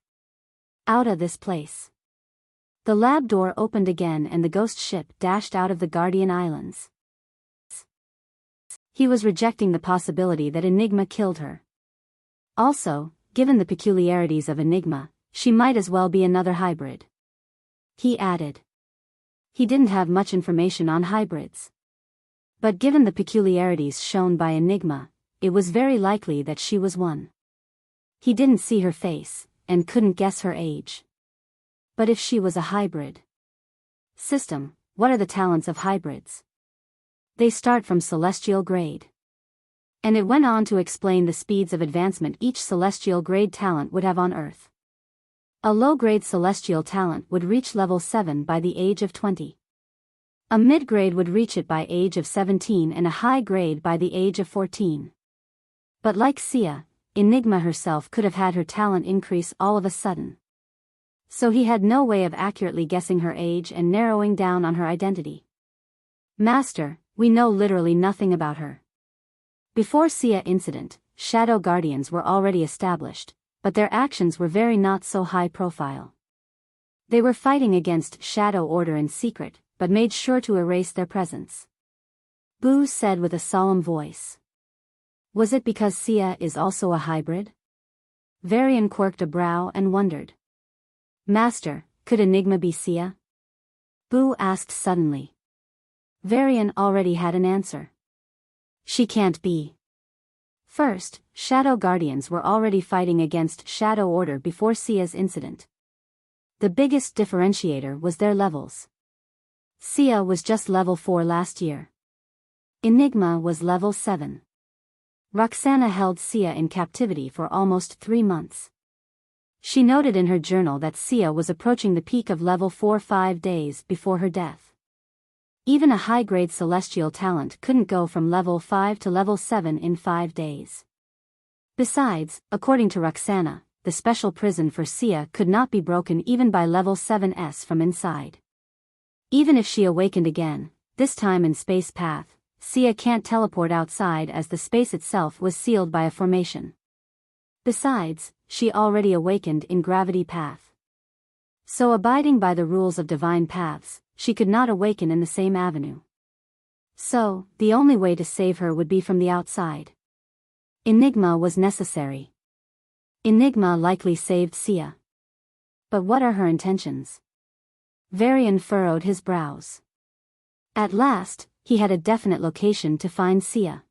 Out of this place. The lab door opened again and the ghost ship dashed out of the Guardian Islands. He was rejecting the possibility that Enigma killed her. Also, given the peculiarities of Enigma, she might as well be another hybrid. He added. He didn't have much information on hybrids. But given the peculiarities shown by Enigma, it was very likely that she was one. He didn't see her face, and couldn't guess her age. But if she was a hybrid. System, what are the talents of hybrids? They start from celestial grade. And it went on to explain the speeds of advancement each celestial grade talent would have on Earth. A low-grade celestial talent would reach level 7 by the age of 20. A mid-grade would reach it by age of 17 and a high grade by the age of 14. But like Sia, Enigma herself could have had her talent increase all of a sudden. So he had no way of accurately guessing her age and narrowing down on her identity. Master, we know literally nothing about her. Before Sia incident, Shadow Guardians were already established, but their actions were very not so high profile. They were fighting against Shadow Order in secret, but made sure to erase their presence. Boo said with a solemn voice. Was it because Sia is also a hybrid? Varian quirked a brow and wondered. Master, could Enigma be Sia? Boo asked suddenly. Varian already had an answer. She can't be. First, Shadow Guardians were already fighting against Shadow Order before Sia's incident. The biggest differentiator was their levels. Sia was just level 4 last year. Enigma was level 7. Roxana held Sia in captivity for almost 3 months. She noted in her journal that Sia was approaching the peak of level 4 5 days before her death. Even a high-grade celestial talent couldn't go from level 5 to level 7 in 5 days. Besides, according to Roxana, the special prison for Sia could not be broken even by level 7s from inside. Even if she awakened again, this time in Space Path, Sia can't teleport outside as the space itself was sealed by a formation. Besides, she already awakened in Gravity Path. So abiding by the rules of divine paths, she could not awaken in the same avenue. So, the only way to save her would be from the outside. Enigma was necessary. Enigma likely saved Sia. But what are her intentions? Varian furrowed his brows. At last, he had a definite location to find Sia.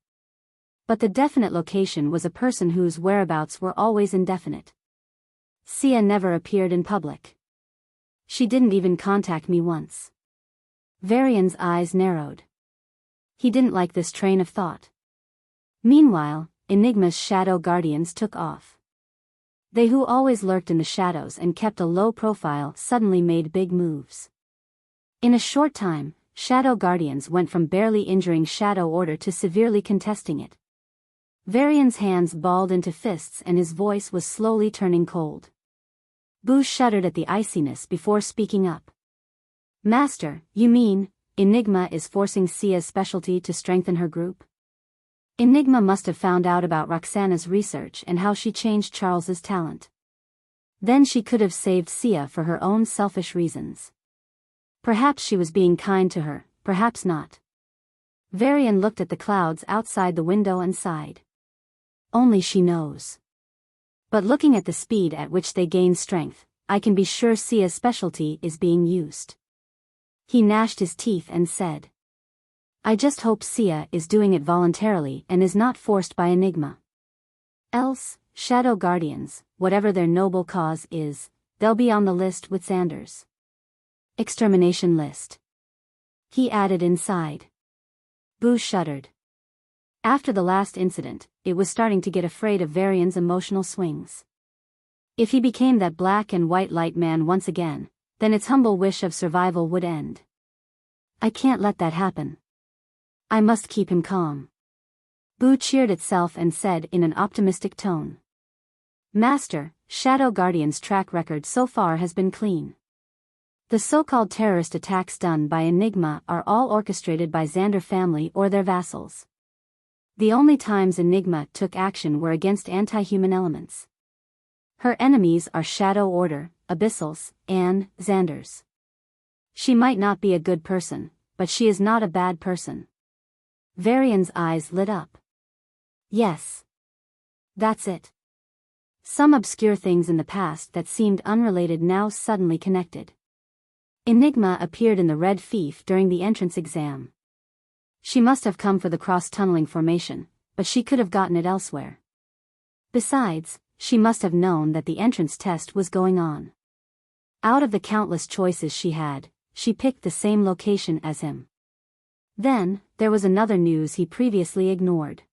But the definite location was a person whose whereabouts were always indefinite. Sia never appeared in public. She didn't even contact me once. Varian's eyes narrowed. He didn't like this train of thought. Meanwhile, Enigma's Shadow Guardians took off. They who always lurked in the shadows and kept a low profile suddenly made big moves. In a short time, Shadow Guardians went from barely injuring Shadow Order to severely contesting it. Varian's hands balled into fists and his voice was slowly turning cold. Boo shuddered at the iciness before speaking up. Master, you mean, Enigma is forcing Sia's specialty to strengthen her group? Enigma must have found out about Roxana's research and how she changed Charles's talent. Then she could have saved Sia for her own selfish reasons. Perhaps she was being kind to her, perhaps not. Varian looked at the clouds outside the window and sighed. Only she knows. But looking at the speed at which they gain strength, I can be sure Sia's specialty is being used. He gnashed his teeth and said. I just hope Sia is doing it voluntarily and is not forced by Enigma. Else, Shadow Guardians, whatever their noble cause is, they'll be on the list with Xander's extermination list. He added inside. Boo shuddered. After the last incident, it was starting to get afraid of Varian's emotional swings. If he became that black and white light man once again, then its humble wish of survival would end. I can't let that happen. I must keep him calm. Boo cheered itself and said in an optimistic tone. Master, Shadow Guardian's track record so far has been clean. The so-called terrorist attacks done by Enigma are all orchestrated by Xander family or their vassals. The only times Enigma took action were against anti-human elements. Her enemies are Shadow Order, Abyssals, and Xanders. She might not be a good person, but she is not a bad person. Varian's eyes lit up. Yes. That's it. Some obscure things in the past that seemed unrelated now suddenly connected. Enigma appeared in the Red Fief during the entrance exam. She must have come for the cross-tunneling formation, but she could have gotten it elsewhere. Besides, she must have known that the entrance test was going on. Out of the countless choices she had, she picked the same location as him. Then, there was another news he previously ignored.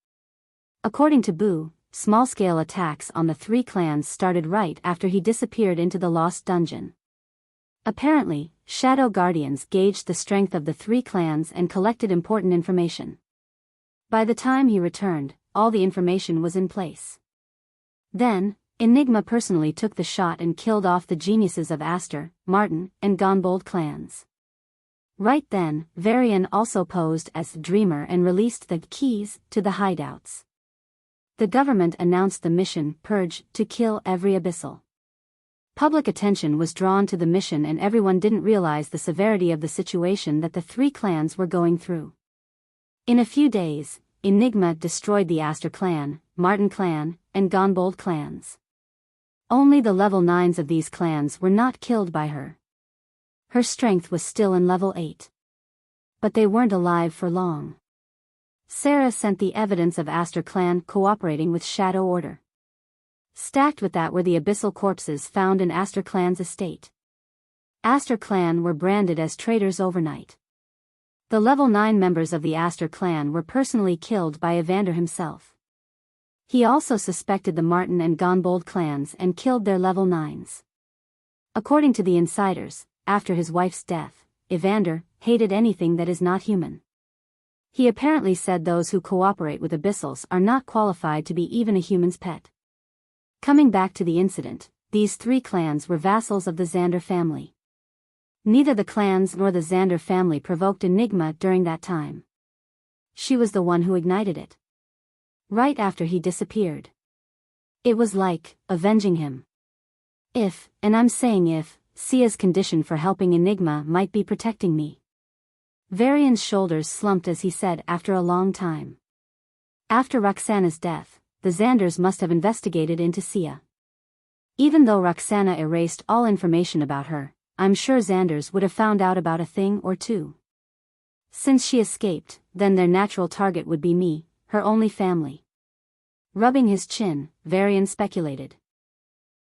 According to Boo, small-scale attacks on the three clans started right after he disappeared into the Lost Dungeon. Apparently, Shadow Guardians gauged the strength of the three clans and collected important information. By the time he returned, all the information was in place. Then, Enigma personally took the shot and killed off the geniuses of Aster, Martin, and Gonbold clans. Right then, Varian also posed as the Dreamer and released the keys to the hideouts. The government announced the mission Purge to kill every Abyssal. Public attention was drawn to the mission and everyone didn't realize the severity of the situation that the three clans were going through. In a few days, Enigma destroyed the Aster clan, Martin clan, and Gonbold clans. Only the level 9s of these clans were not killed by her. Her strength was still in level 8. But they weren't alive for long. Sarah sent the evidence of Aster clan cooperating with Shadow Order. Stacked with that were the abyssal corpses found in Aster clan's estate. Aster clan were branded as traitors overnight. The level 9 members of the Aster clan were personally killed by Evander himself. He also suspected the Martin and Gonbold clans and killed their level 9s. According to the insiders, after his wife's death, Evander hated anything that is not human. He apparently said those who cooperate with abyssals are not qualified to be even a human's pet. Coming back to the incident, these three clans were vassals of the Xander family. Neither the clans nor the Xander family provoked Enigma during that time. She was the one who ignited it. Right after he disappeared. It was like avenging him. If, and I'm saying if, Sia's condition for helping Enigma might be protecting me. Varian's shoulders slumped as he said after a long time. After Roxana's death, the Xanders must have investigated into Sia. Even though Roxana erased all information about her, I'm sure Xanders would have found out about a thing or two. Since she escaped, then their natural target would be me, her only family. Rubbing his chin, Varian speculated.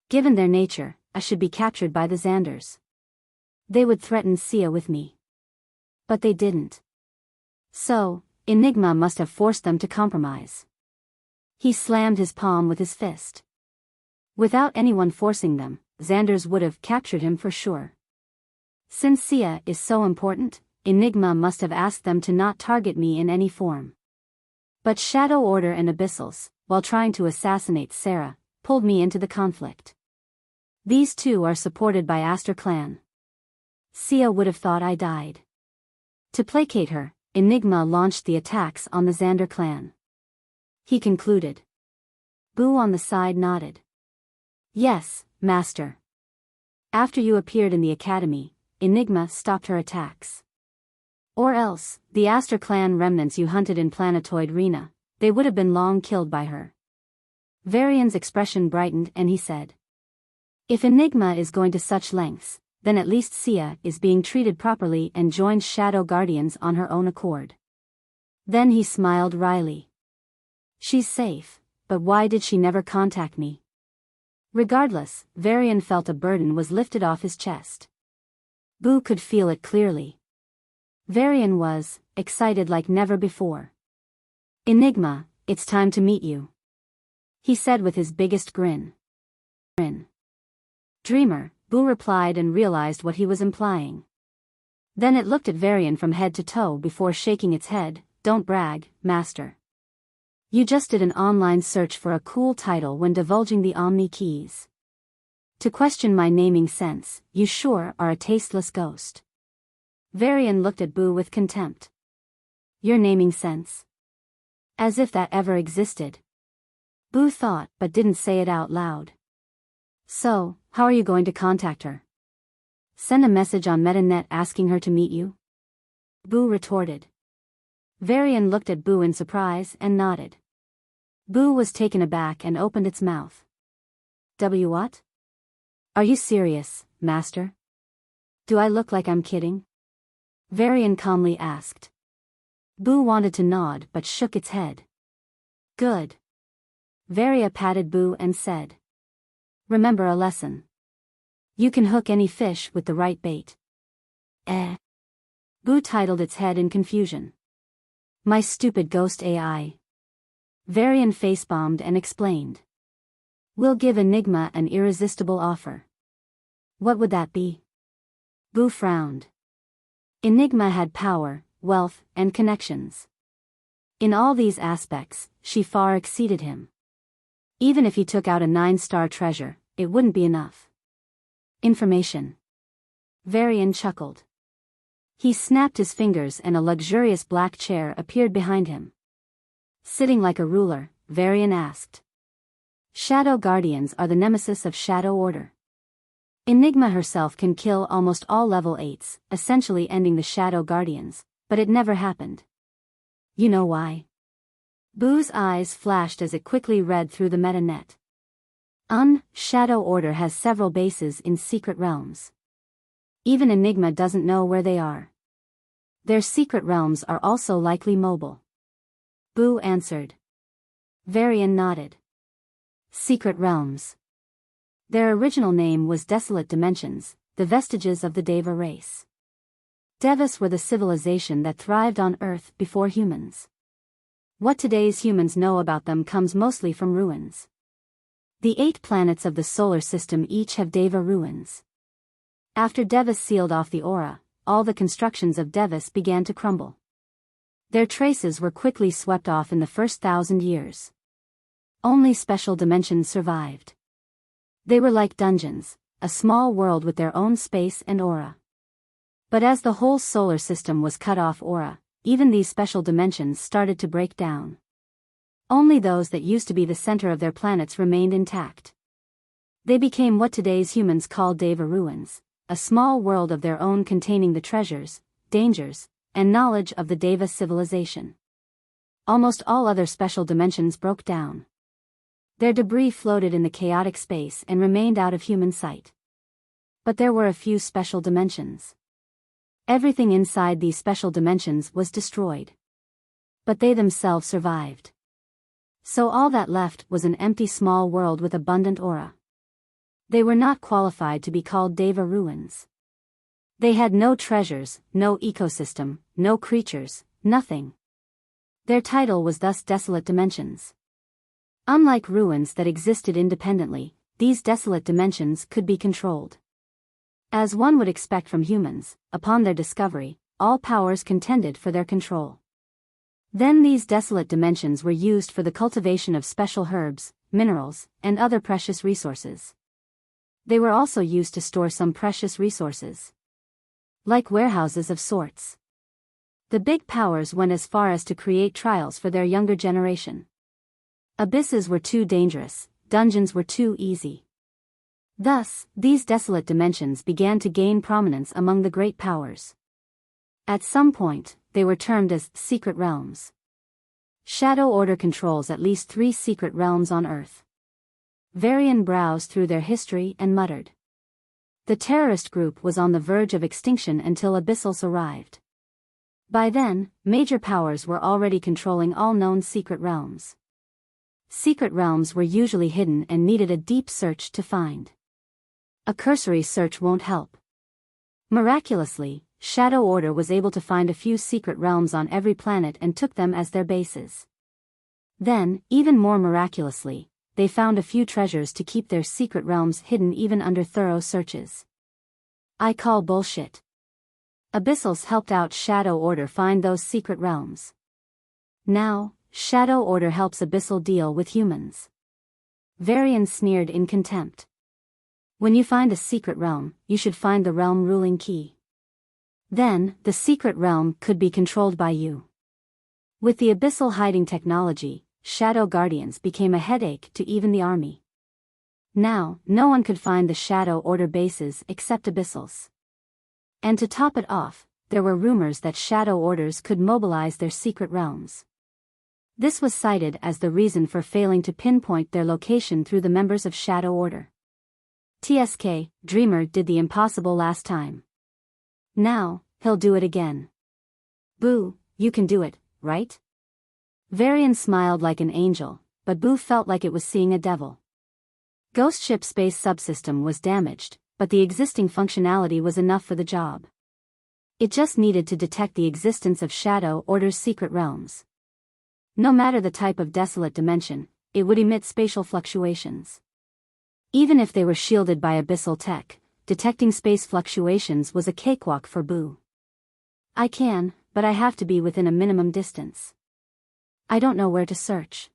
Given their nature, I should be captured by the Xanders. They would threaten Sia with me. But they didn't. So, Enigma must have forced them to compromise. He slammed his palm with his fist. Without anyone forcing them, Xanders would have captured him for sure. Since Sia is so important, Enigma must have asked them to not target me in any form. But Shadow Order and Abyssals, while trying to assassinate Sarah, pulled me into the conflict. These two are supported by Aster clan. Sia would have thought I died. To placate her, Enigma launched the attacks on the Xander clan. He concluded. Boo on the side nodded. Yes, Master. After you appeared in the academy, Enigma stopped her attacks. Or else, the Aster clan remnants you hunted in Planetoid Rena, they would have been long killed by her. Varian's expression brightened and he said. If Enigma is going to such lengths, then at least Sia is being treated properly and joins Shadow Guardians on her own accord. Then he smiled wryly. She's safe, but why did she never contact me? Regardless, Varian felt a burden was lifted off his chest. Boo could feel it clearly. Varian was excited like never before. Enigma, it's time to meet you. He said with his biggest grin. Dreamer, Boo replied and realized what he was implying. Then it looked at Varian from head to toe before shaking its head. Don't brag, Master. You just did an online search for a cool title when divulging the Omni keys. To question my naming sense, you sure are a tasteless ghost. Varian looked at Boo with contempt. Your naming sense? As if that ever existed. Boo thought, but didn't say it out loud. So, how are you going to contact her? Send a message on MetaNet asking her to meet you? Boo retorted. Varian looked at Boo in surprise and nodded. Boo was taken aback and opened its mouth. What? Are you serious, Master? Do I look like I'm kidding? Varian calmly asked. Boo wanted to nod but shook its head. Good. Varia patted Boo and said. Remember a lesson. You can hook any fish with the right bait. Boo titled its head in confusion. My stupid ghost AI. Varian face-bombed and explained. We'll give Enigma an irresistible offer. What would that be? Boo frowned. Enigma had power, wealth, and connections. In all these aspects, she far exceeded him. Even if he took out a 9-star treasure, it wouldn't be enough. Information. Varian chuckled. He snapped his fingers and a luxurious black chair appeared behind him. Sitting like a ruler, Varian asked. Shadow Guardians are the nemesis of Shadow Order. Enigma herself can kill almost all level 8s, essentially ending the Shadow Guardians, but it never happened. You know why? Boo's eyes flashed as it quickly read through the MetaNet. Shadow Order has several bases in secret realms. Even Enigma doesn't know where they are. Their secret realms are also likely mobile. Boo answered. Varian nodded. Secret realms. Their original name was Desolate Dimensions, the vestiges of the Deva race. Devas were the civilization that thrived on Earth before humans. What today's humans know about them comes mostly from ruins. The 8 planets of the solar system each have Deva ruins. After Devas sealed off the aura, all the constructions of Devas began to crumble. Their traces were quickly swept off in the first 1,000 years. Only special dimensions survived. They were like dungeons, a small world with their own space and aura. But as the whole solar system was cut off aura, even these special dimensions started to break down. Only those that used to be the center of their planets remained intact. They became what today's humans call Deva ruins, a small world of their own containing the treasures, dangers, and knowledge of the Deva civilization. Almost all other special dimensions broke down. Their debris floated in the chaotic space and remained out of human sight. But there were a few special dimensions. Everything inside these special dimensions was destroyed. But they themselves survived. So all that left was an empty small world with abundant aura. They were not qualified to be called Deva ruins. They had no treasures, no ecosystem, no creatures, nothing. Their title was thus Desolate Dimensions. Unlike ruins that existed independently, these desolate dimensions could be controlled. As one would expect from humans, upon their discovery, all powers contended for their control. Then these desolate dimensions were used for the cultivation of special herbs, minerals, and other precious resources. They were also used to store some precious resources. Like warehouses of sorts. The big powers went as far as to create trials for their younger generation. Abysses were too dangerous, dungeons were too easy. Thus, these desolate dimensions began to gain prominence among the great powers. At some point, they were termed as secret realms. Shadow Order controls at least 3 secret realms on Earth. Varian browsed through their history and muttered. The terrorist group was on the verge of extinction until Abyssals arrived. By then, major powers were already controlling all known secret realms. Secret realms were usually hidden and needed a deep search to find. A cursory search won't help. Miraculously, Shadow Order was able to find a few secret realms on every planet and took them as their bases. Then, even more miraculously, they found a few treasures to keep their secret realms hidden even under thorough searches. I call bullshit. Abyssals helped out Shadow Order find those secret realms. Now, Shadow Order helps Abyssal deal with humans. Varian sneered in contempt. When you find a secret realm, you should find the realm ruling key. Then, the secret realm could be controlled by you. With the Abyssal hiding technology, Shadow Guardians became a headache to even the army. Now, no one could find the Shadow Order bases except Abyssals. And to top it off, there were rumors that Shadow Orders could mobilize their secret realms. This was cited as the reason for failing to pinpoint their location through the members of Shadow Order. TSK, Dreamer did the impossible last time. Now, he'll do it again. Boo, you can do it, right? Varian smiled like an angel, but Boo felt like it was seeing a devil. Ghost Ship Space Subsystem was damaged, but the existing functionality was enough for the job. It just needed to detect the existence of Shadow Order's secret realms. No matter the type of desolate dimension, it would emit spatial fluctuations. Even if they were shielded by abyssal tech, detecting space fluctuations was a cakewalk for Boo. I can, but I have to be within a minimum distance. I don't know where to search.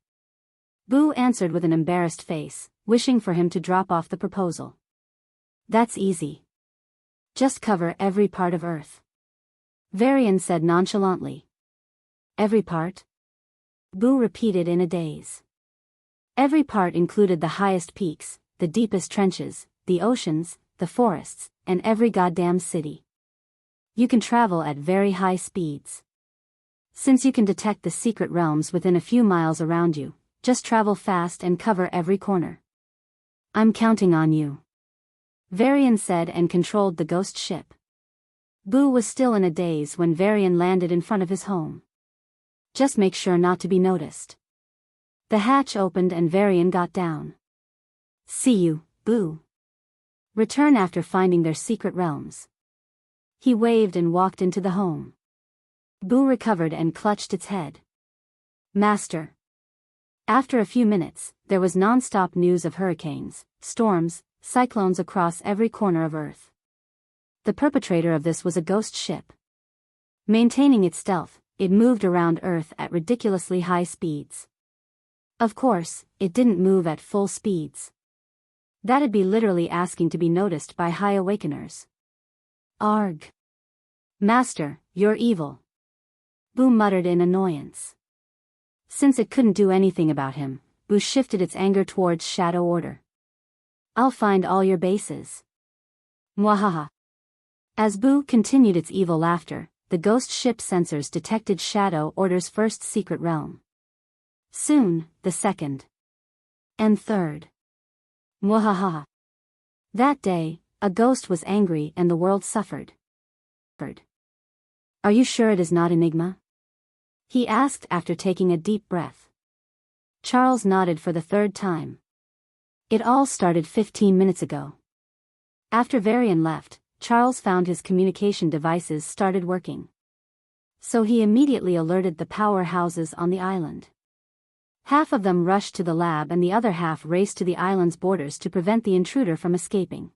Boo answered with an embarrassed face, wishing for him to drop off the proposal. That's easy. Just cover every part of Earth. Varian said nonchalantly. Every part? Boo repeated in a daze. Every part included the highest peaks, the deepest trenches, the oceans, the forests, and every goddamn city. You can travel at very high speeds. Since you can detect the secret realms within a few miles around you, just travel fast and cover every corner. I'm counting on you. Varian said and controlled the ghost ship. Boo was still in a daze when Varian landed in front of his home. Just make sure not to be noticed. The hatch opened and Varian got down. See you, Boo. Return after finding their secret realms. He waved and walked into the home. Boo recovered and clutched its head. Master. After a few minutes, there was non-stop news of hurricanes, storms, cyclones across every corner of Earth. The perpetrator of this was a ghost ship. Maintaining its stealth, it moved around Earth at ridiculously high speeds. Of course, it didn't move at full speeds. That'd be literally asking to be noticed by high awakeners. Arg. Master, you're evil. Boo muttered in annoyance. Since it couldn't do anything about him, Boo shifted its anger towards Shadow Order. I'll find all your bases. Mwahaha. As Boo continued its evil laughter, the ghost ship sensors detected Shadow Order's first secret realm. Soon, the second. And third. Mwahaha. That day, a ghost was angry and the world suffered. Are you sure it is not Enigma? He asked after taking a deep breath. Charles nodded for the third time. It all started 15 minutes ago. After Varian left, Charles found his communication devices started working. So he immediately alerted the powerhouses on the island. Half of them rushed to the lab and the other half raced to the island's borders to prevent the intruder from escaping.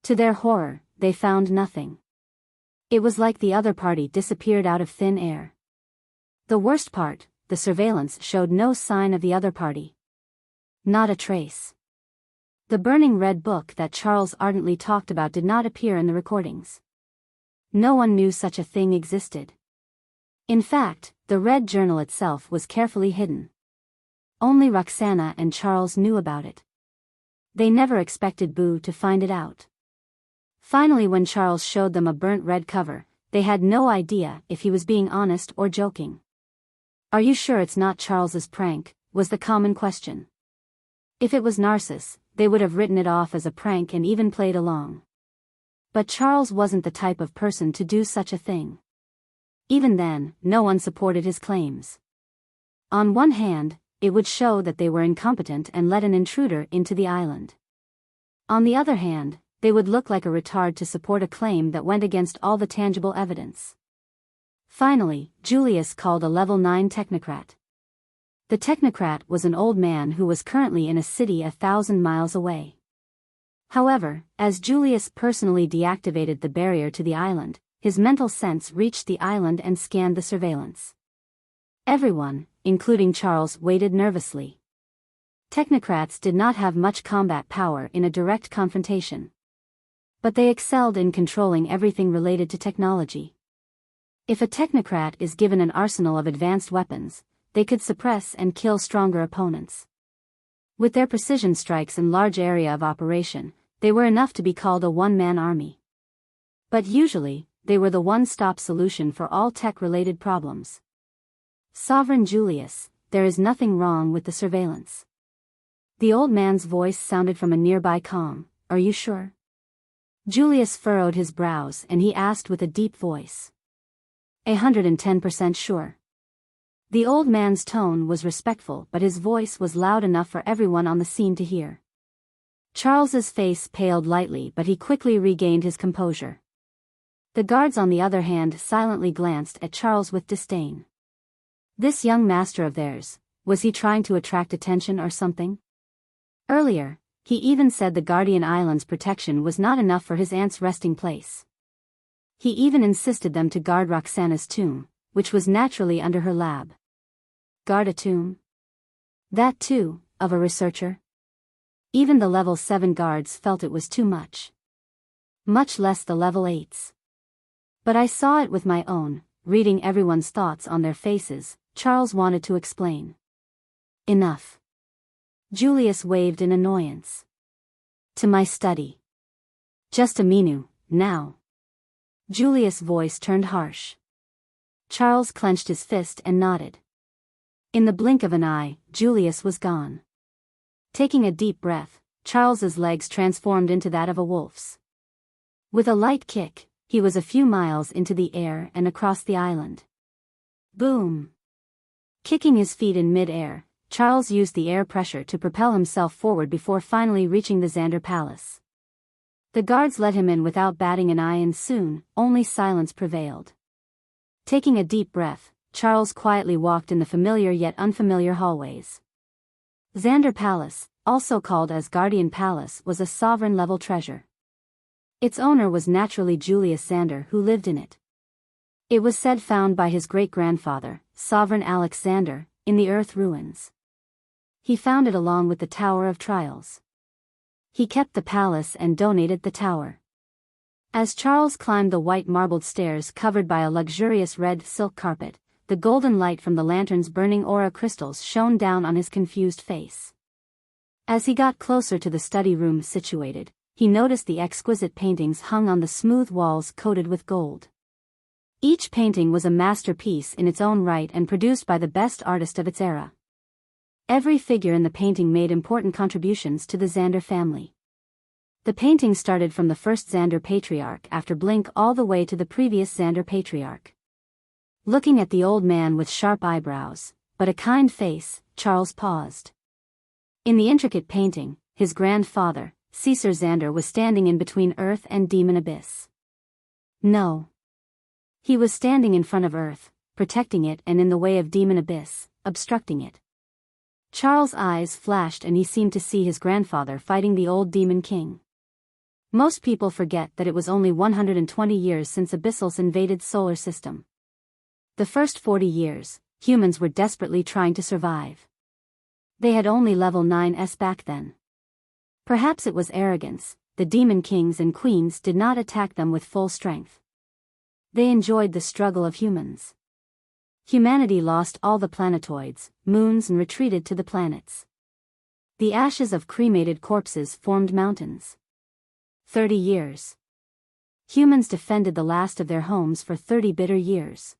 To their horror, they found nothing. It was like the other party disappeared out of thin air. The worst part, the surveillance showed no sign of the other party. Not a trace. The burning red book that Charles ardently talked about did not appear in the recordings. No one knew such a thing existed. In fact, the red journal itself was carefully hidden. Only Roxana and Charles knew about it. They never expected Boo to find it out. Finally, when Charles showed them a burnt red cover, they had no idea if he was being honest or joking. Are you sure it's not Charles's prank? Was the common question. If it was Narcissus, they would have written it off as a prank and even played along. But Charles wasn't the type of person to do such a thing. Even then, no one supported his claims. On one hand, it would show that they were incompetent and let an intruder into the island. On the other hand, they would look like a retard to support a claim that went against all the tangible evidence. Finally, Julius called a level 9 technocrat. The technocrat was an old man who was currently in a city 1,000 miles away. However, as Julius personally deactivated the barrier to the island, his mental sense reached the island and scanned the surveillance. Everyone, including Charles, waited nervously. Technocrats did not have much combat power in a direct confrontation. But they excelled in controlling everything related to technology. If a technocrat is given an arsenal of advanced weapons, they could suppress and kill stronger opponents. With their precision strikes and large area of operation, they were enough to be called a one-man army. But usually, they were the one-stop solution for all tech-related problems. Sovereign Julius, there is nothing wrong with the surveillance. The old man's voice sounded from a nearby comm. Are you sure? Julius furrowed his brows and he asked with a deep voice. 110% sure. The old man's tone was respectful, but his voice was loud enough for everyone on the scene to hear. Charles's face paled lightly, but he quickly regained his composure. The guards on the other hand silently glanced at Charles with disdain. This young master of theirs, was he trying to attract attention or something? Earlier, he even said the Guardian Island's protection was not enough for his aunt's resting place. He even insisted them to guard Roxana's tomb, which was naturally under her lab. Guard a tomb? That too, of a researcher? Even the level 7 guards felt it was too much. Much less the level 8s. But I saw it with my own, reading everyone's thoughts on their faces. Charles wanted to explain. Enough. Julius waved in annoyance. To my study. Just a minute, now. Julius' voice turned harsh. Charles clenched his fist and nodded. In the blink of an eye, Julius was gone. Taking a deep breath, Charles's legs transformed into that of a wolf's. With a light kick, he was a few miles into the air and across the island. Boom! Kicking his feet in mid-air, Charles used the air pressure to propel himself forward before finally reaching the Xander Palace. The guards let him in without batting an eye and soon, only silence prevailed. Taking a deep breath, Charles quietly walked in the familiar yet unfamiliar hallways. Xander Palace, also called as Guardian Palace, was a sovereign-level treasure. Its owner was naturally Julius Xander, who lived in it. It was said found by his great-grandfather, Sovereign Alexander, in the Earth ruins. He found it along with the Tower of Trials. He kept the palace and donated the tower. As Charles climbed the white marbled stairs covered by a luxurious red silk carpet, the golden light from the lantern's burning aura crystals shone down on his confused face. As he got closer to the study room situated, he noticed the exquisite paintings hung on the smooth walls coated with gold. Each painting was a masterpiece in its own right and produced by the best artist of its era. Every figure in the painting made important contributions to the Xander family. The painting started from the first Xander patriarch after Blink all the way to the previous Xander patriarch. Looking at the old man with sharp eyebrows, but a kind face, Charles paused. In the intricate painting, his grandfather, Caesar Xander, was standing in between Earth and Demon Abyss. No. He was standing in front of Earth, protecting it, and in the way of Demon Abyss, obstructing it. Charles' eyes flashed and he seemed to see his grandfather fighting the old Demon King. Most people forget that it was only 120 years since Abyssals invaded solar system. The first 40 years, humans were desperately trying to survive. They had only level 9s back then. Perhaps it was arrogance, the Demon Kings and Queens did not attack them with full strength. They enjoyed the struggle of humans. Humanity lost all the planetoids, moons, and retreated to the planets. The ashes of cremated corpses formed mountains. 30 years. Humans defended the last of their homes for 30 bitter years.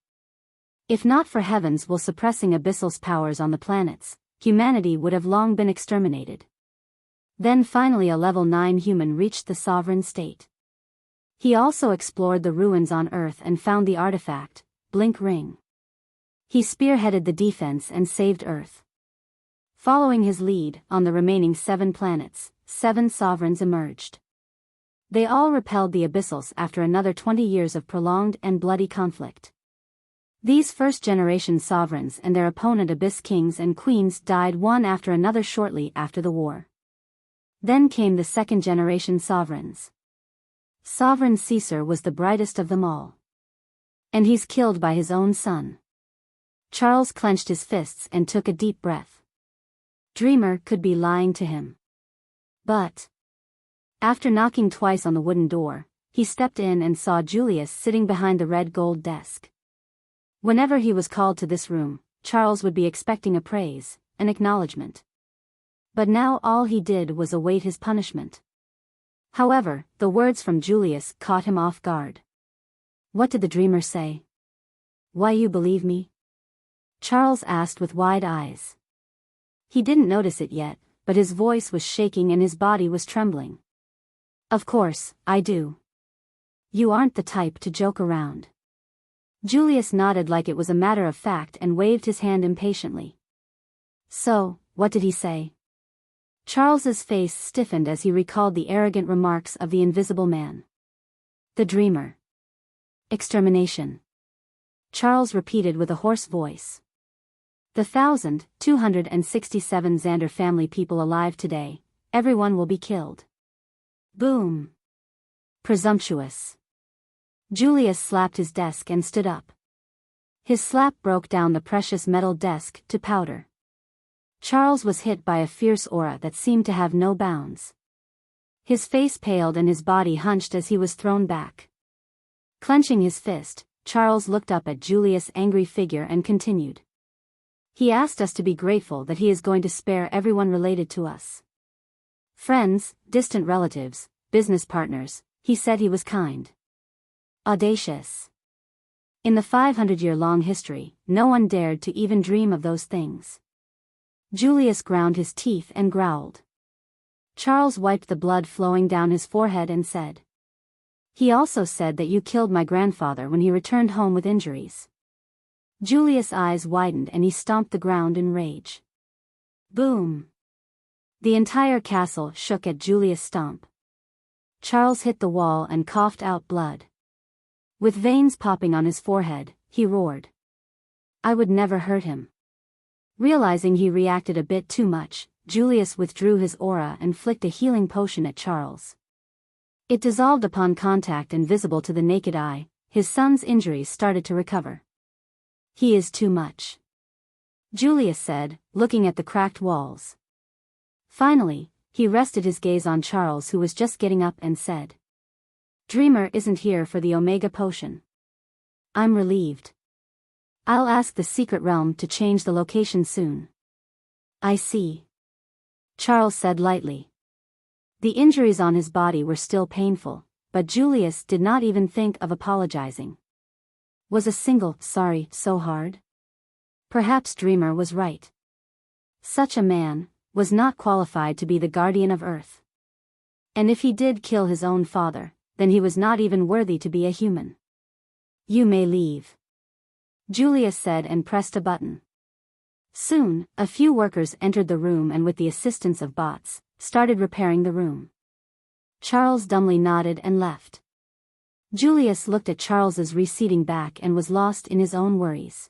If not for heaven's will suppressing Abyssal's powers on the planets, humanity would have long been exterminated. Then finally a level 9 human reached the sovereign state. He also explored the ruins on Earth and found the artifact, Blink Ring. He spearheaded the defense and saved Earth. Following his lead, on the remaining 7 planets, 7 sovereigns emerged. They all repelled the Abyssals after another 20 years of prolonged and bloody conflict. These first-generation sovereigns and their opponent Abyss Kings and Queens died one after another shortly after the war. Then came the second-generation sovereigns. Sovereign Caesar was the brightest of them all. And he's killed by his own son. Charles clenched his fists and took a deep breath. Dreamer could be lying to him. But after knocking twice on the wooden door, he stepped in and saw Julius sitting behind the red gold desk. Whenever he was called to this room, Charles would be expecting a praise, an acknowledgement. But now all he did was await his punishment. However, the words from Julius caught him off guard. What did the dreamer say? Why you believe me? Charles asked with wide eyes. He didn't notice it yet, but his voice was shaking and his body was trembling. Of course, I do. You aren't the type to joke around. Julius nodded like it was a matter of fact and waved his hand impatiently. So, what did he say? Charles's face stiffened as he recalled the arrogant remarks of the invisible man. The dreamer. Extermination. Charles repeated with a hoarse voice. The 1,267 Xander family people alive today, everyone will be killed. Boom. Presumptuous. Julius slapped his desk and stood up. His slap broke down the precious metal desk to powder. Charles was hit by a fierce aura that seemed to have no bounds. His face paled and his body hunched as he was thrown back. Clenching his fist, Charles looked up at Julius' angry figure and continued. He asked us to be grateful that he is going to spare everyone related to us. Friends, distant relatives, business partners, he said he was kind. Audacious. In the 500-year-long history, no one dared to even dream of those things. Julius ground his teeth and growled. Charles wiped the blood flowing down his forehead and said. He also said that you killed my grandfather when he returned home with injuries. Julius' eyes widened and he stomped the ground in rage. Boom. The entire castle shook at Julius' stomp. Charles hit the wall and coughed out blood. With veins popping on his forehead, he roared. I would never hurt him. Realizing he reacted a bit too much, Julius withdrew his aura and flicked a healing potion at Charles. It dissolved upon contact and visible to the naked eye, his son's injuries started to recover. He is too much. Julius said, looking at the cracked walls. Finally, he rested his gaze on Charles, who was just getting up, and said. Dreamer isn't here for the Omega potion. I'm relieved. I'll ask the secret realm to change the location soon. I see. Charles said lightly. The injuries on his body were still painful, but Julius did not even think of apologizing. Was a single sorry so hard? Perhaps Dreamer was right. Such a man was not qualified to be the guardian of Earth. And if he did kill his own father, then he was not even worthy to be a human. You may leave. Julius said and pressed a button. Soon, a few workers entered the room and with the assistance of bots, started repairing the room. Charles dumbly nodded and left. Julius looked at Charles's receding back and was lost in his own worries.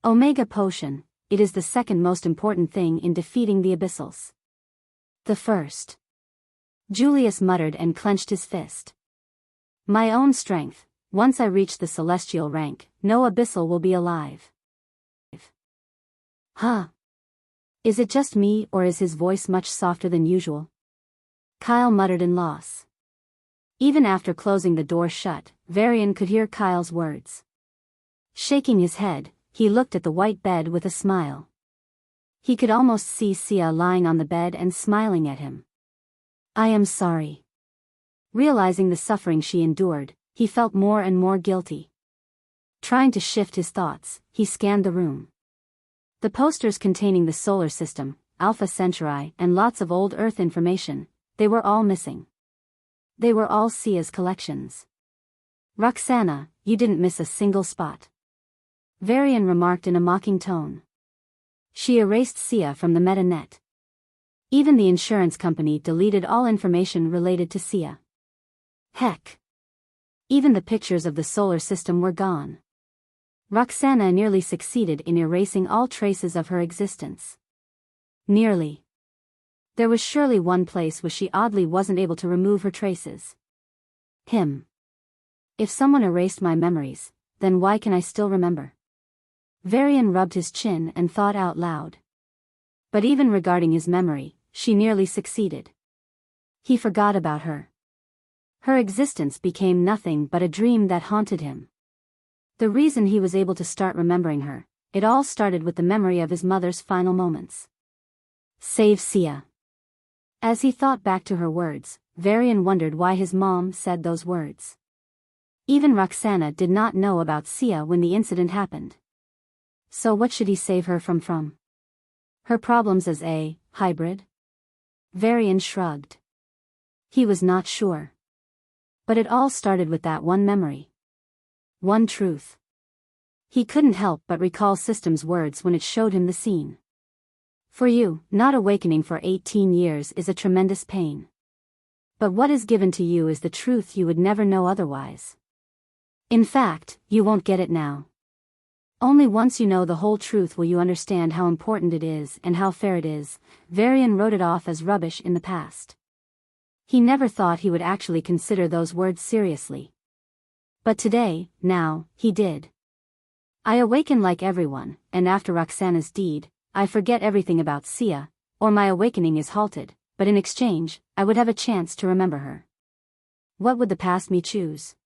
Omega potion, it is the second most important thing in defeating the Abyssals. The first. Julius muttered and clenched his fist. My own strength, once I reach the celestial rank, no Abyssal will be alive. Huh? Is it just me or is his voice much softer than usual? Kyle muttered in loss. Even after closing the door shut, Varian could hear Kyle's words. Shaking his head, he looked at the white bed with a smile. He could almost see Sia lying on the bed and smiling at him. I am sorry. Realizing the suffering she endured, he felt more and more guilty. Trying to shift his thoughts, he scanned the room. The posters containing the solar system, Alpha Centauri, and lots of old Earth information, they were all missing. They were all Sia's collections. Roxana, you didn't miss a single spot. Varian remarked in a mocking tone. She erased Sia from the meta-net. Even the insurance company deleted all information related to Sia. Heck! Even the pictures of the solar system were gone. Roxana nearly succeeded in erasing all traces of her existence. Nearly. There was surely one place where she oddly wasn't able to remove her traces. Him. If someone erased my memories, then why can I still remember? Varian rubbed his chin and thought out loud. But even regarding his memory, she nearly succeeded. He forgot about her. Her existence became nothing but a dream that haunted him. The reason he was able to start remembering her, it all started with the memory of his mother's final moments. Save Sia. As he thought back to her words, Varian wondered why his mom said those words. Even Roxana did not know about Sia when the incident happened. So what should he save her from? Her problems as a hybrid? Varian shrugged. He was not sure. But it all started with that one memory. One truth. He couldn't help but recall System's words when it showed him the scene. For you, not awakening for 18 years is a tremendous pain. But what is given to you is the truth you would never know otherwise. In fact, you won't get it now. Only once you know the whole truth will you understand how important it is and how fair it is. Varian wrote it off as rubbish in the past. He never thought he would actually consider those words seriously. But today, now, he did. I awaken like everyone, and after Roxana's deed, I forget everything about Sia, or my awakening is halted, but in exchange, I would have a chance to remember her. What would the past me choose?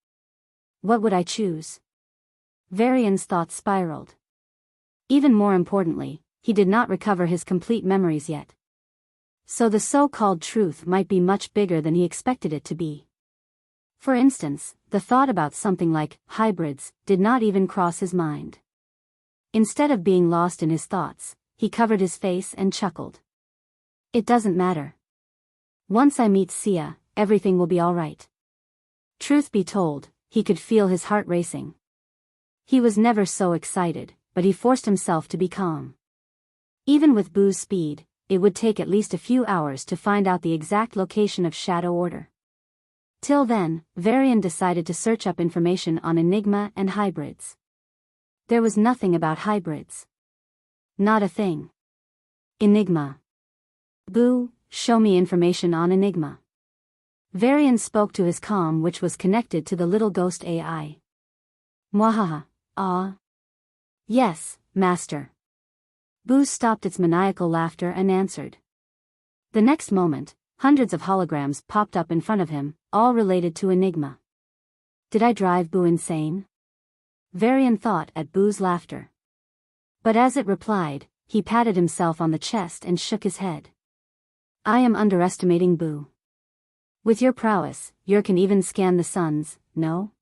What would I choose? Varian's thoughts spiraled. Even more importantly, he did not recover his complete memories yet. So the so-called truth might be much bigger than he expected it to be. For instance, the thought about something like hybrids did not even cross his mind. Instead of being lost in his thoughts, he covered his face and chuckled. It doesn't matter. Once I meet Sia, everything will be all right. Truth be told, he could feel his heart racing. He was never so excited, but he forced himself to be calm. Even with Boo's speed, it would take at least a few hours to find out the exact location of Shadow Order. Till then, Varian decided to search up information on Enigma and hybrids. There was nothing about hybrids. Not a thing. Enigma. Boo, show me information on Enigma. Varian spoke to his comm, which was connected to the little ghost AI. Mwahaha, ah. Yes, master. Boo stopped its maniacal laughter and answered. The next moment, hundreds of holograms popped up in front of him, all related to Enigma. Did I drive Boo insane? Varian thought at Boo's laughter. But as it replied, he patted himself on the chest and shook his head. I am underestimating Boo. With your prowess, you can even scan the suns, no?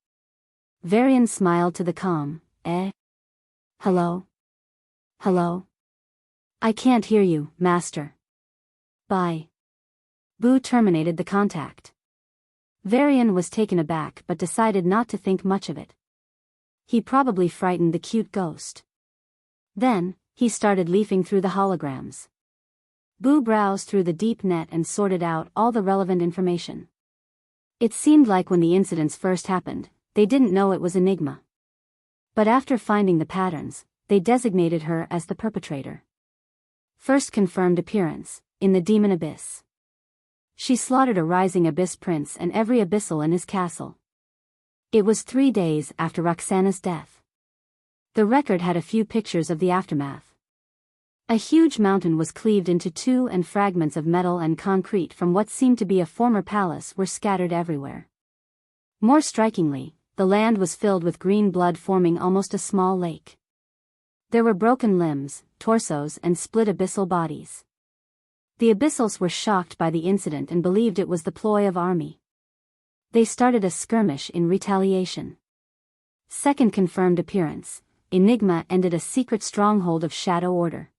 Varian smiled to the comm. Hello? Hello? I can't hear you, master. Bye. Boo terminated the contact. Varian was taken aback but decided not to think much of it. He probably frightened the cute ghost. Then, he started leafing through the holograms. Boo browsed through the deep net and sorted out all the relevant information. It seemed like when the incidents first happened, they didn't know it was Enigma. But after finding the patterns, they designated her as the perpetrator. First confirmed appearance, in the Demon Abyss. She slaughtered a rising Abyss prince and every abyssal in his castle. It was 3 days after Roxana's death. The record had a few pictures of the aftermath. A huge mountain was cleaved into two and fragments of metal and concrete from what seemed to be a former palace were scattered everywhere. More strikingly, the land was filled with green blood forming almost a small lake. There were broken limbs, torsos and split abyssal bodies. The abyssals were shocked by the incident and believed it was the ploy of army. They started a skirmish in retaliation. Second confirmed appearance, Enigma ended a secret stronghold of Shadow Order.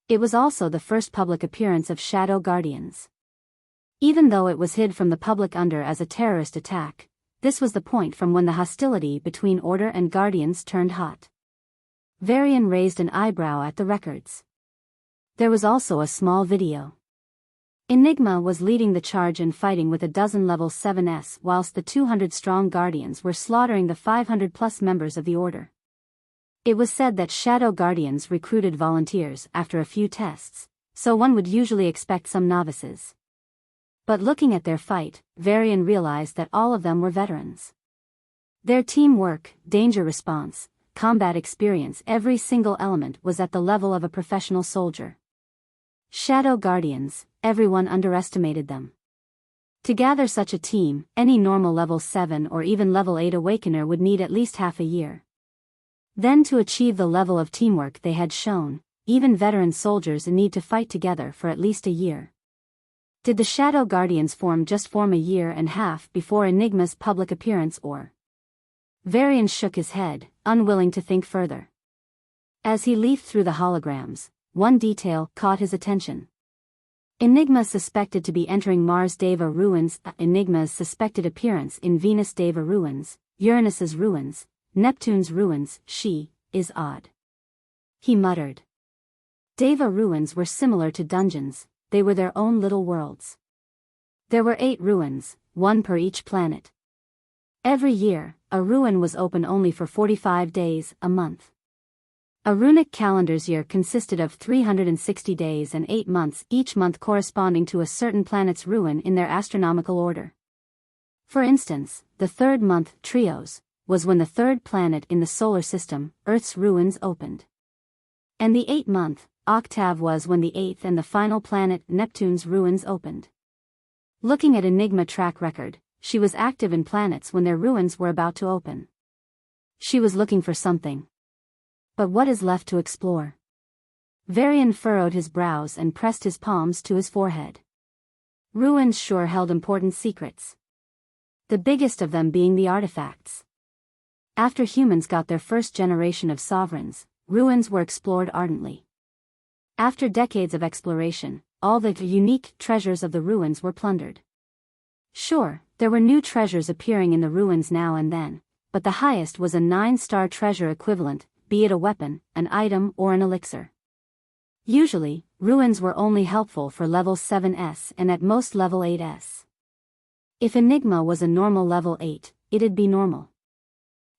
It was also the first public appearance of Shadow Guardians. Even though it was hid from the public under as a terrorist attack, this was the point from when the hostility between Order and Guardians turned hot. Varian raised an eyebrow at the records. There was also a small video. Enigma was leading the charge and fighting with a dozen level 7s whilst the 200-strong Guardians were slaughtering the 500-plus members of the Order. It was said that Shadow Guardians recruited volunteers after a few tests, so one would usually expect some novices. But looking at their fight, Varian realized that all of them were veterans. Their teamwork, danger response, combat experience, every single element was at the level of a professional soldier. Shadow Guardians, everyone underestimated them. To gather such a team, any normal level 7 or even level 8 awakener would need at least half a year. Then to achieve the level of teamwork they had shown, even veteran soldiers need to fight together for at least a year. Did the Shadow Guardians form a year and a half before Enigma's public appearance, or? Varian shook his head, unwilling to think further. As he leafed through the holograms, one detail caught his attention. Enigma suspected to be entering Mars Deva ruins, Enigma's suspected appearance in Venus Deva ruins, Uranus's ruins, Neptune's ruins, is odd. He muttered. Deva ruins were similar to dungeons, they were their own little worlds. There were 8 ruins, 1 per each planet. Every year, a ruin was open only for 45 days, a month. A runic calendar's year consisted of 360 days and 8 months, each month corresponding to a certain planet's ruin in their astronomical order. For instance, the 3rd month, Trios, was when the 3rd planet in the solar system, Earth's ruins, opened. And the 8th month, Octave, was when the 8th and the final planet, Neptune's ruins, opened. Looking at Enigma track record, she was active in planets when their ruins were about to open. She was looking for something. But what is left to explore? Varian furrowed his brows and pressed his palms to his forehead. Ruins sure held important secrets. The biggest of them being the artifacts. After humans got their first generation of sovereigns, ruins were explored ardently. After decades of exploration, all the unique treasures of the ruins were plundered. Sure, there were new treasures appearing in the ruins now and then, but the highest was a 9-star treasure equivalent, be it a weapon, an item, or an elixir. Usually, ruins were only helpful for level 7s and at most level 8s. If Enigma was a normal level 8, it'd be normal.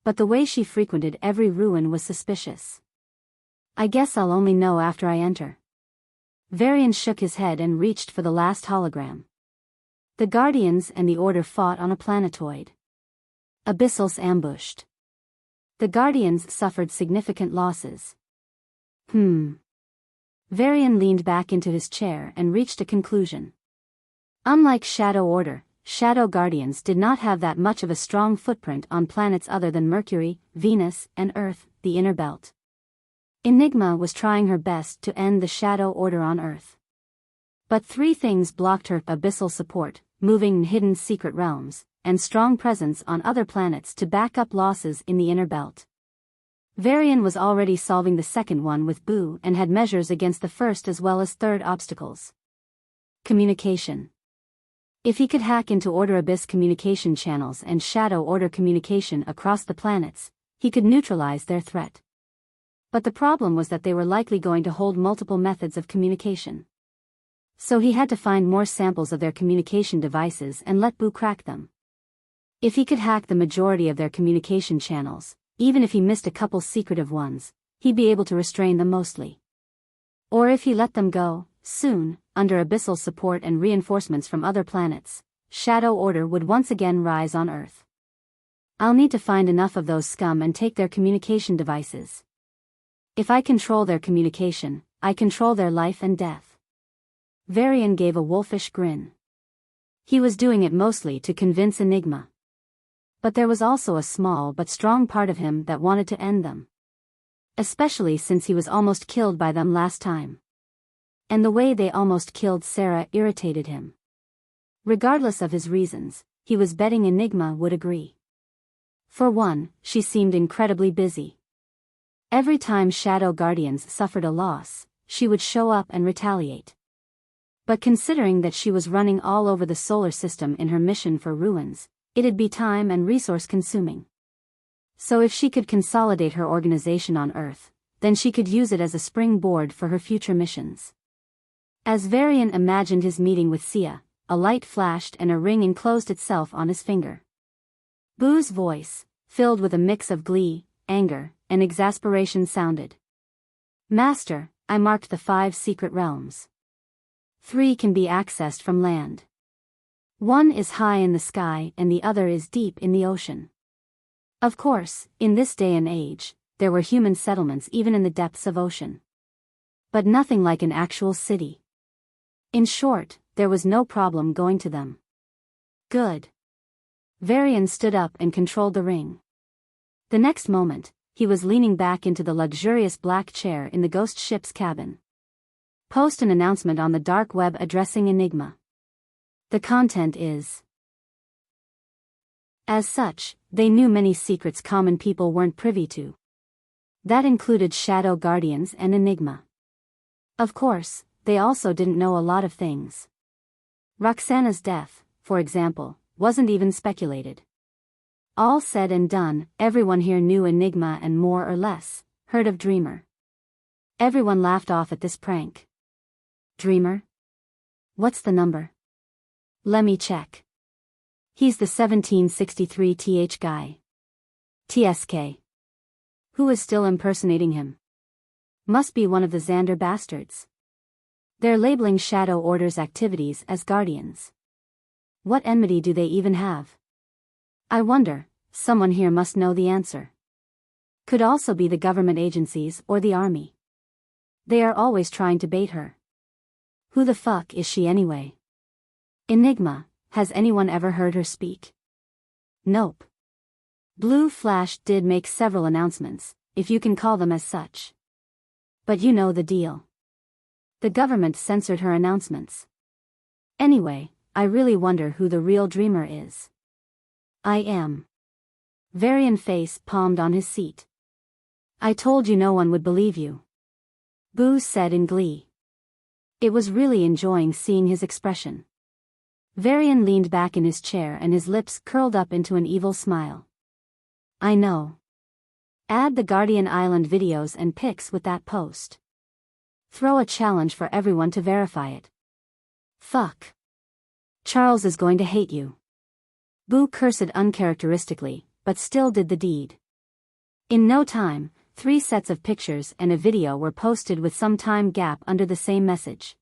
But the way she frequented every ruin was suspicious. I guess I'll only know after I enter. Varian shook his head and reached for the last hologram. The Guardians and the Order fought on a planetoid. Abyssals ambushed. The Guardians suffered significant losses. Varian leaned back into his chair and reached a conclusion. Unlike Shadow Order, Shadow Guardians did not have that much of a strong footprint on planets other than Mercury, Venus, and Earth, the inner belt. Enigma was trying her best to end the Shadow Order on Earth. But 3 things blocked her: abyssal support, moving in hidden secret realms, and strong presence on other planets to back up losses in the inner belt. Varian was already solving the second one with Boo and had measures against the first as well as third obstacles. Communication. If he could hack into Order Abyss communication channels and Shadow Order communication across the planets, he could neutralize their threat. But the problem was that they were likely going to hold multiple methods of communication. So he had to find more samples of their communication devices and let Boo crack them. If he could hack the majority of their communication channels, even if he missed a couple secretive ones, he'd be able to restrain them mostly. Or if he let them go, soon, under abyssal support and reinforcements from other planets, Shadow Order would once again rise on Earth. I'll need to find enough of those scum and take their communication devices. If I control their communication, I control their life and death. Varian gave a wolfish grin. He was doing it mostly to convince Enigma. But there was also a small but strong part of him that wanted to end them. Especially since he was almost killed by them last time. And the way they almost killed Sarah irritated him. Regardless of his reasons, he was betting Enigma would agree. For one, she seemed incredibly busy. Every time Shadow Guardians suffered a loss, she would show up and retaliate. But considering that she was running all over the solar system in her mission for ruins, it'd be time and resource consuming. So if she could consolidate her organization on Earth, then she could use it as a springboard for her future missions. As Varian imagined his meeting with Sia, a light flashed and a ring enclosed itself on his finger. Boo's voice, filled with a mix of glee, anger, and exasperation sounded. Master, I marked the 5 secret realms. 3 can be accessed from land. 1 is high in the sky and the other is deep in the ocean. Of course, in this day and age, there were human settlements even in the depths of ocean. But nothing like an actual city. In short, there was no problem going to them. Good. Varian stood up and controlled the ring. The next moment, he was leaning back into the luxurious black chair in the ghost ship's cabin. Post an announcement on the dark web addressing Enigma. The content is. As such, they knew many secrets common people weren't privy to. That included Shadow Guardians and Enigma. Of course, they also didn't know a lot of things. Roxana's death, for example, wasn't even speculated. All said and done, everyone here knew Enigma and more or less, heard of Dreamer. Everyone laughed off at this prank. Dreamer? What's the number? Lemme check. He's the 1763th guy. TSK. Who is still impersonating him? Must be one of the Xander bastards. They're labeling Shadow Order's activities as Guardians. What enmity do they even have? I wonder, someone here must know the answer. Could also be the government agencies or the army. They are always trying to bait her. Who the fuck is she anyway? Enigma, has anyone ever heard her speak? Nope. Blue Flash did make several announcements, if you can call them as such. But you know the deal. The government censored her announcements. Anyway, I really wonder who the real Dreamer is. I am. Varian face palmed on his seat. I told you no one would believe you. Boo said in glee. It was really enjoying seeing his expression. Varian leaned back in his chair and his lips curled up into an evil smile. I know. Add the Guardian Island videos and pics with that post. Throw a challenge for everyone to verify it. Fuck. Charles is going to hate you. Boo cursed uncharacteristically, but still did the deed. In no time, 3 sets of pictures and a video were posted with some time gap under the same message.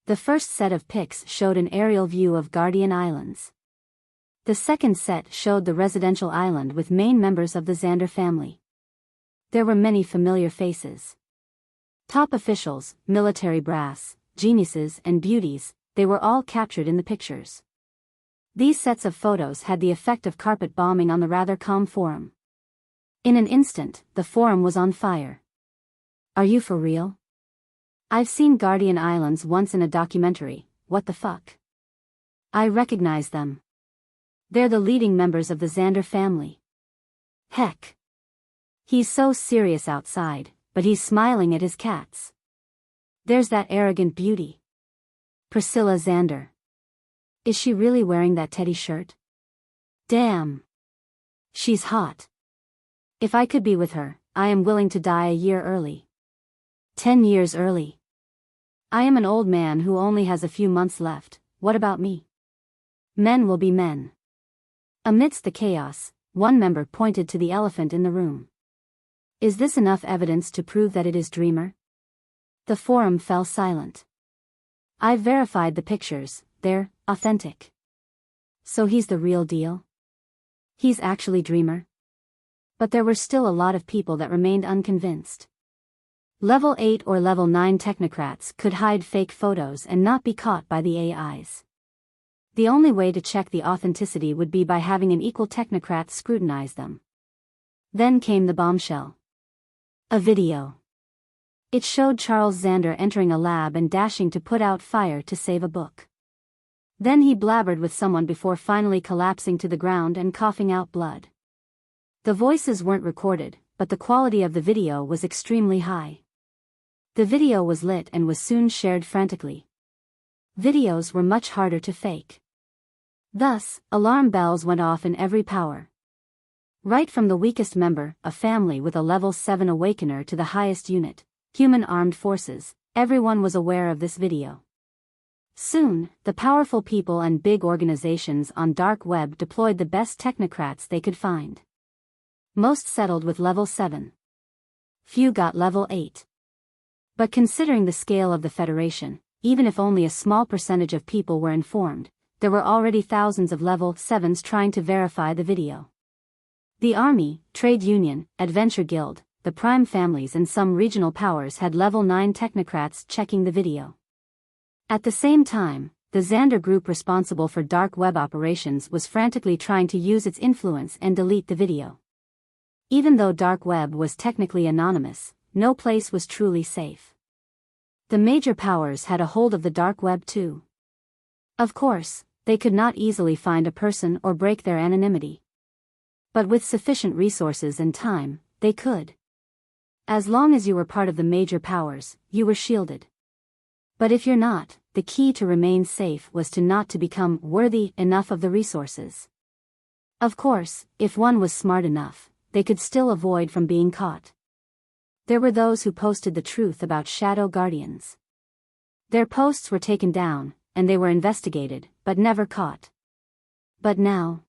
The first set of pics showed an aerial view of Guardian Islands. The second set showed the residential island with main members of the Xander family. There were many familiar faces. Top officials, military brass, geniuses and beauties, they were all captured in the pictures. These sets of photos had the effect of carpet bombing on the rather calm forum. In an instant, the forum was on fire. Are you for real? I've seen Guardian Islands once in a documentary, what the fuck? I recognize them. They're the leading members of the Xander family. Heck. He's so serious outside, but he's smiling at his cats. There's that arrogant beauty. Priscilla Xander. Is she really wearing that teddy shirt? Damn. She's hot. If I could be with her, I am willing to die a year early. 10 years early. I am an old man who only has a few months left, what about me? Men will be men. Amidst the chaos, one member pointed to the elephant in the room. Is this enough evidence to prove that it is Dreamer? The forum fell silent. I've verified the pictures, they're authentic. So he's the real deal? He's actually Dreamer? But there were still a lot of people that remained unconvinced. Level 8 or Level 9 technocrats could hide fake photos and not be caught by the AIs. The only way to check the authenticity would be by having an equal technocrat scrutinize them. Then came the bombshell. A video. It showed Charles Xander entering a lab and dashing to put out fire to save a book. Then he blabbered with someone before finally collapsing to the ground and coughing out blood. The voices weren't recorded, but the quality of the video was extremely high. The video was lit and was soon shared frantically. Videos were much harder to fake. Thus, alarm bells went off in every power. Right from the weakest member, a family with a level 7 awakener, to the highest unit, human armed forces, everyone was aware of this video. Soon, the powerful people and big organizations on dark web deployed the best technocrats they could find. Most settled with level 7. Few got level 8. But considering the scale of the Federation, even if only a small percentage of people were informed, there were already thousands of level 7s trying to verify the video. The army, trade union, adventure guild, the prime families and some regional powers had level 9 technocrats checking the video. At the same time, the Xander group responsible for dark web operations was frantically trying to use its influence and delete the video. Even though dark web was technically anonymous, no place was truly safe. The major powers had a hold of the dark web too. Of course, they could not easily find a person or break their anonymity. But with sufficient resources and time, they could. As long as you were part of the major powers, you were shielded. But if you're not, the key to remain safe was to not to become worthy enough of the resources. Of course, if one was smart enough, they could still avoid from being caught. There were those who posted the truth about Shadow Guardians. Their posts were taken down, and they were investigated, but never caught. But now,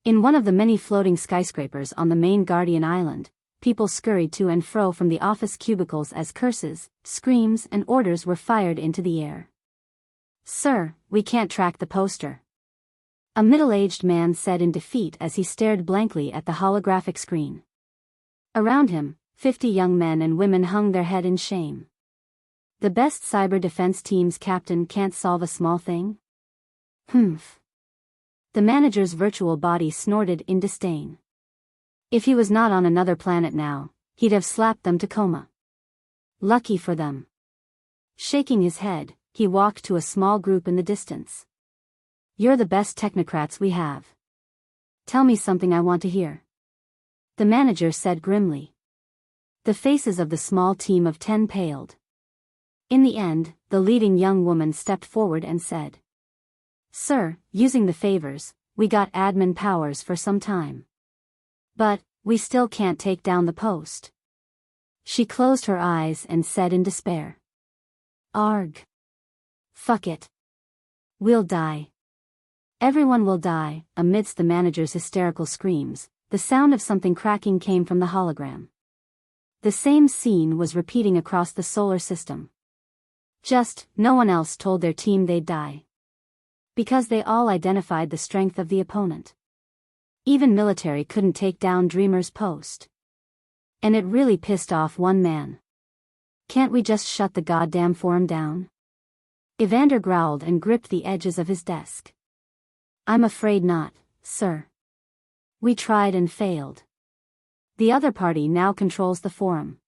in one of the many floating skyscrapers on the main Guardian Island, people scurried to and fro from the office cubicles as curses, screams and orders were fired into the air. "Sir, we can't track the poster," a middle-aged man said in defeat as he stared blankly at the holographic screen. Around him, 50 young men and women hung their head in shame. The best cyber defense team's captain can't solve a small thing? Humph. The manager's virtual body snorted in disdain. If he was not on another planet now, he'd have slapped them to coma. Lucky for them. Shaking his head, he walked to a small group in the distance. "You're the best technocrats we have. Tell me something I want to hear," the manager said grimly. The faces of the small team of 10 paled. In the end, the leading young woman stepped forward and said, "Sir, using the favors, we got admin powers for some time. But, we still can't take down the post." She closed her eyes and said in despair, "Arg. Fuck it. We'll die. Everyone will die." Amidst the manager's hysterical screams, the sound of something cracking came from the hologram. The same scene was repeating across the solar system. Just, no one else told their team they'd die. Because they all identified the strength of the opponent. Even military couldn't take down Dreamer's post. And it really pissed off one man. "Can't we just shut the goddamn forum down?" Evander growled and gripped the edges of his desk. "I'm afraid not, sir. We tried and failed. The other party now controls the forum.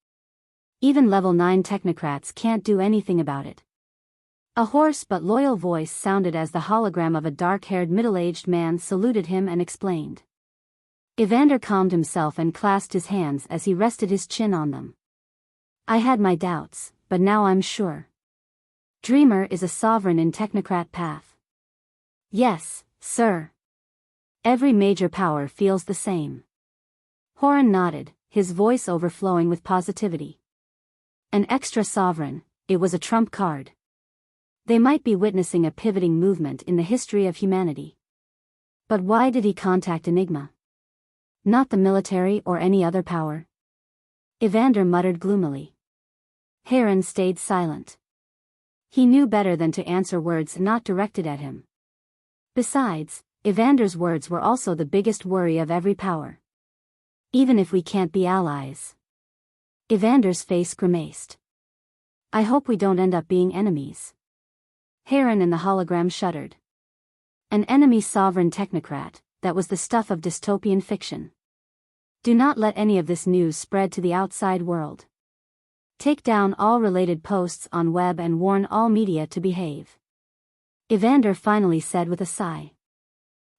Even level 9 technocrats can't do anything about it." A hoarse but loyal voice sounded as the hologram of a dark-haired middle-aged man saluted him and explained. Evander calmed himself and clasped his hands as he rested his chin on them. "I had my doubts, but now I'm sure. Dreamer is a sovereign in technocrat path." "Yes, sir. Every major power feels the same." Horan nodded, his voice overflowing with positivity. An extra sovereign, it was a trump card. They might be witnessing a pivoting movement in the history of humanity. But why did he contact Enigma? Not the military or any other power? Evander muttered gloomily. Heron stayed silent. He knew better than to answer words not directed at him. Besides, Evander's words were also the biggest worry of every power. "Even if we can't be allies." Evander's face grimaced. "I hope we don't end up being enemies." Heron and the hologram shuddered. An enemy sovereign technocrat, that was the stuff of dystopian fiction. Do not let any of this news spread to the outside world. Take down all related posts on web and warn all media to behave. Evander finally said with a sigh.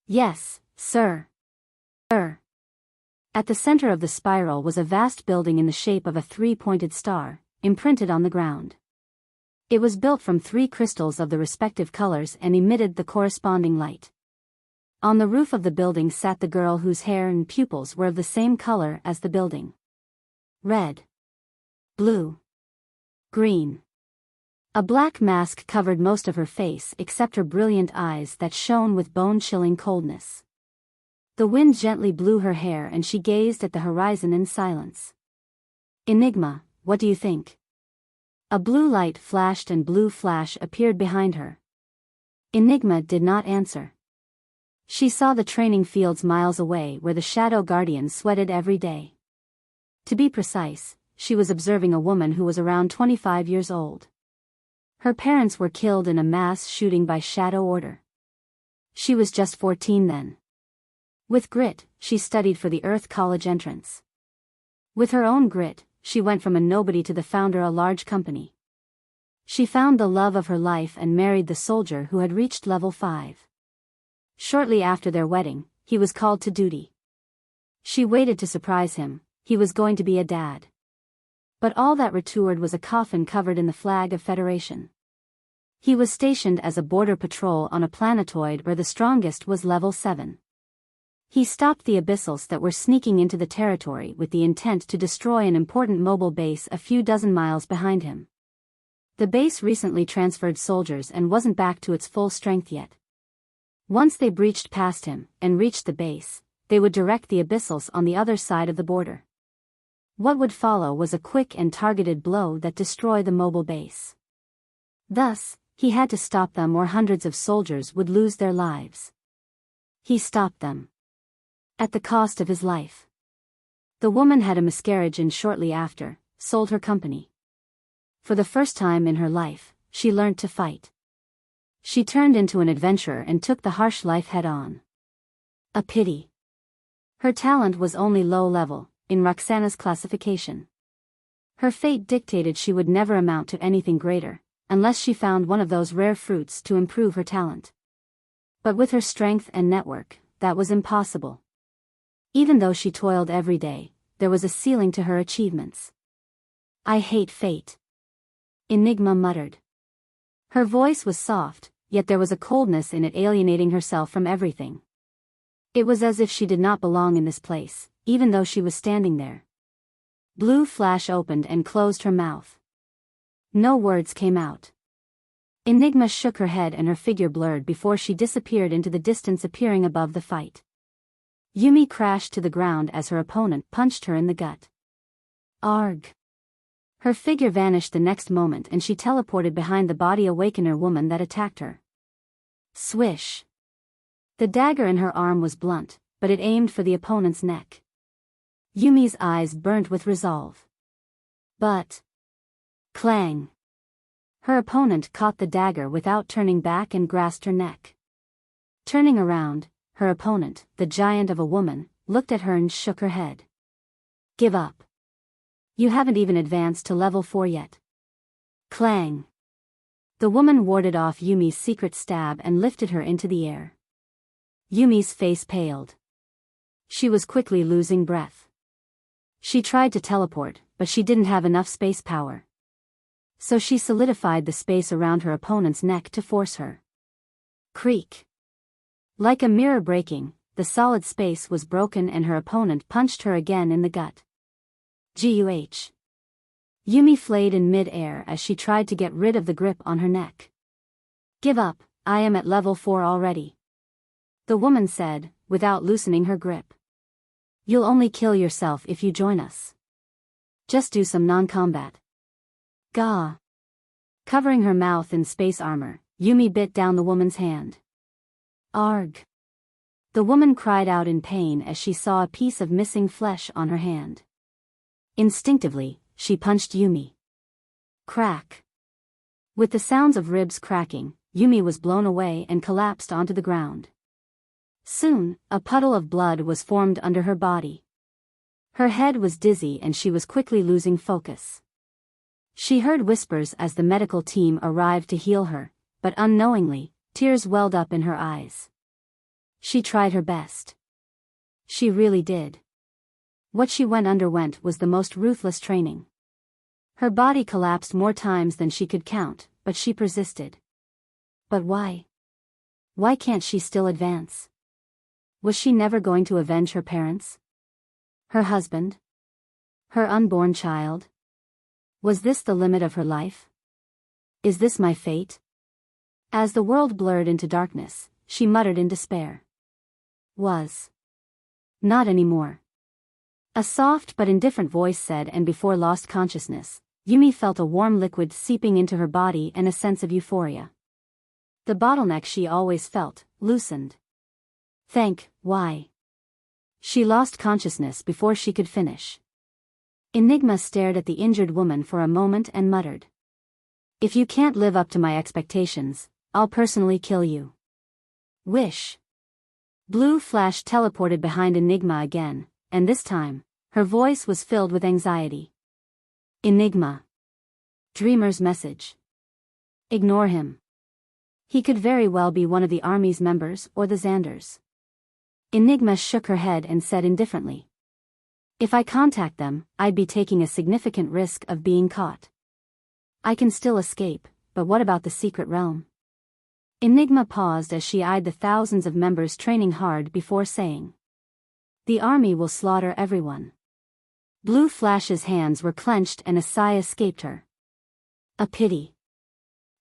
"Yes, sir. Sir." At the center of the spiral was a vast building in the shape of a 3-pointed star, imprinted on the ground. It was built from 3 crystals of the respective colors and emitted the corresponding light. On the roof of the building sat the girl whose hair and pupils were of the same color as the building. Red. Blue. Green. A black mask covered most of her face except her brilliant eyes that shone with bone-chilling coldness. The wind gently blew her hair and she gazed at the horizon in silence. "Enigma, what do you think?" A blue light flashed and blue flash appeared behind her. Enigma did not answer. She saw the training fields miles away where the Shadow Guardians sweated every day. To be precise, she was observing a woman who was around 25 years old. Her parents were killed in a mass shooting by Shadow Order. She was just 14 then. With grit, she studied for the Earth College entrance. With her own grit, she went from a nobody to the founder of a large company. She found the love of her life and married the soldier who had reached level 5. Shortly after their wedding, he was called to duty. She waited to surprise him. He was going to be a dad. But all that returned was a coffin covered in the flag of Federation. He was stationed as a border patrol on a planetoid where the strongest was level 7. He stopped the abyssals that were sneaking into the territory with the intent to destroy an important mobile base a few dozen miles behind him. The base recently transferred soldiers and wasn't back to its full strength yet. Once they breached past him and reached the base, they would direct the abyssals on the other side of the border. What would follow was a quick and targeted blow that destroyed the mobile base. Thus, he had to stop them or hundreds of soldiers would lose their lives. He stopped them. At the cost of his life. The woman had a miscarriage and shortly after, sold her company. For the first time in her life, she learned to fight. She turned into an adventurer and took the harsh life head-on. A pity. Her talent was only low level, in Roxana's classification. Her fate dictated she would never amount to anything greater, unless she found one of those rare fruits to improve her talent. But with her strength and network, that was impossible. Even though she toiled every day, there was a ceiling to her achievements. "I hate fate," Enigma muttered. Her voice was soft, yet there was a coldness in it alienating herself from everything. It was as if she did not belong in this place, even though she was standing there. Blue flash opened and closed her mouth. No words came out. Enigma shook her head and her figure blurred before she disappeared into the distance, appearing above the fight. Yumi crashed to the ground as her opponent punched her in the gut. Arg! Her figure vanished the next moment and she teleported behind the body awakener woman that attacked her. Swish! The dagger in her arm was blunt, but it aimed for the opponent's neck. Yumi's eyes burnt with resolve. But... clang! Her opponent caught the dagger without turning back and grasped her neck. Turning around, her opponent, the giant of a woman, looked at her and shook her head. Give up. You haven't even advanced to level 4 yet. Clang! The woman warded off Yumi's secret stab and lifted her into the air. Yumi's face paled. She was quickly losing breath. She tried to teleport, but she didn't have enough space power. So she solidified the space around her opponent's neck to force her. Creak! Like a mirror breaking, the solid space was broken and her opponent punched her again in the gut. Guh! Yumi flayed in mid-air as she tried to get rid of the grip on her neck. Give up, I am at level 4 already. The woman said, without loosening her grip. You'll only kill yourself if you join us. Just do some non-combat. Gah! Covering her mouth in space armor, Yumi bit down the woman's hand. Arg! The woman cried out in pain as she saw a piece of missing flesh on her hand. Instinctively, she punched Yumi. Crack! With the sounds of ribs cracking, Yumi was blown away and collapsed onto the ground. Soon, a puddle of blood was formed under her body. Her head was dizzy and she was quickly losing focus. She heard whispers as the medical team arrived to heal her, but unknowingly, tears welled up in her eyes. She tried her best. She really did. What she underwent was the most ruthless training. Her body collapsed more times than she could count, but she persisted. But why? Why can't she still advance? Was she never going to avenge her parents? Her husband? Her unborn child? Was this the limit of her life? Is this my fate? As the world blurred into darkness, she muttered in despair. Was. Not anymore. A soft but indifferent voice said, and before lost consciousness, Yumi felt a warm liquid seeping into her body and a sense of euphoria. The bottleneck she always felt, loosened. Why? She lost consciousness before she could finish. Enigma stared at the injured woman for a moment and muttered. If you can't live up to my expectations, I'll personally kill you. Wish. Blue Flash teleported behind Enigma again, and this time, her voice was filled with anxiety. Enigma. Dreamer's message. Ignore him. He could very well be one of the army's members or the Xanders. Enigma shook her head and said indifferently. If I contact them, I'd be taking a significant risk of being caught. I can still escape, but what about the secret realm? Enigma paused as she eyed the thousands of members training hard before saying. The army will slaughter everyone. Blue Flash's hands were clenched and a sigh escaped her. A pity.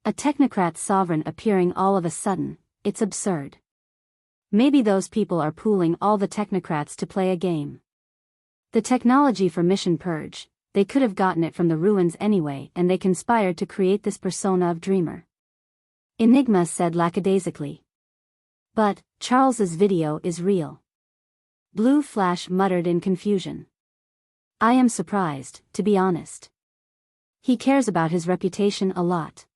A technocrat sovereign appearing all of a sudden, it's absurd. Maybe those people are pooling all the technocrats to play a game. The technology for Mission Purge, they could have gotten it from the ruins anyway, and they conspired to create this persona of Dreamer. Enigma said lackadaisically. But, Charles's video is real. Blue Flash muttered in confusion. I am surprised, to be honest. He cares about his reputation a lot.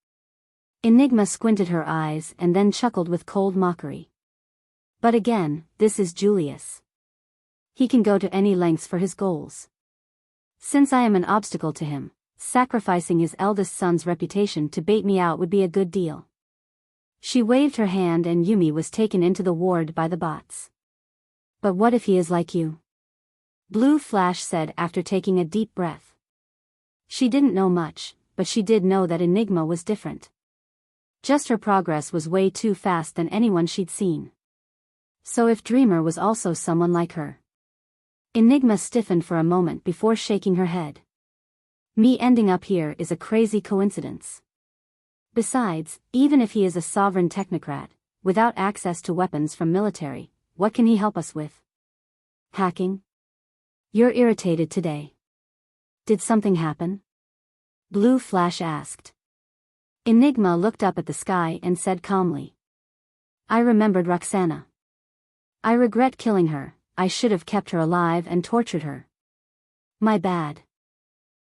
Enigma squinted her eyes and then chuckled with cold mockery. But again, this is Julius. He can go to any lengths for his goals. Since I am an obstacle to him, sacrificing his eldest son's reputation to bait me out would be a good deal. She waved her hand and Yumi was taken into the ward by the bots. But what if he is like you? Blue Flash said after taking a deep breath. She didn't know much, but she did know that Enigma was different. Just her progress was way too fast than anyone she'd seen. So if Dreamer was also someone like her. Enigma stiffened for a moment before shaking her head. Me ending up here is a crazy coincidence. Besides, even if he is a sovereign technocrat, without access to weapons from military, what can he help us with? Hacking? You're irritated today. Did something happen? Blue Flash asked. Enigma looked up at the sky and said calmly. I remembered Roxana. I regret killing her, I should have kept her alive and tortured her. My bad.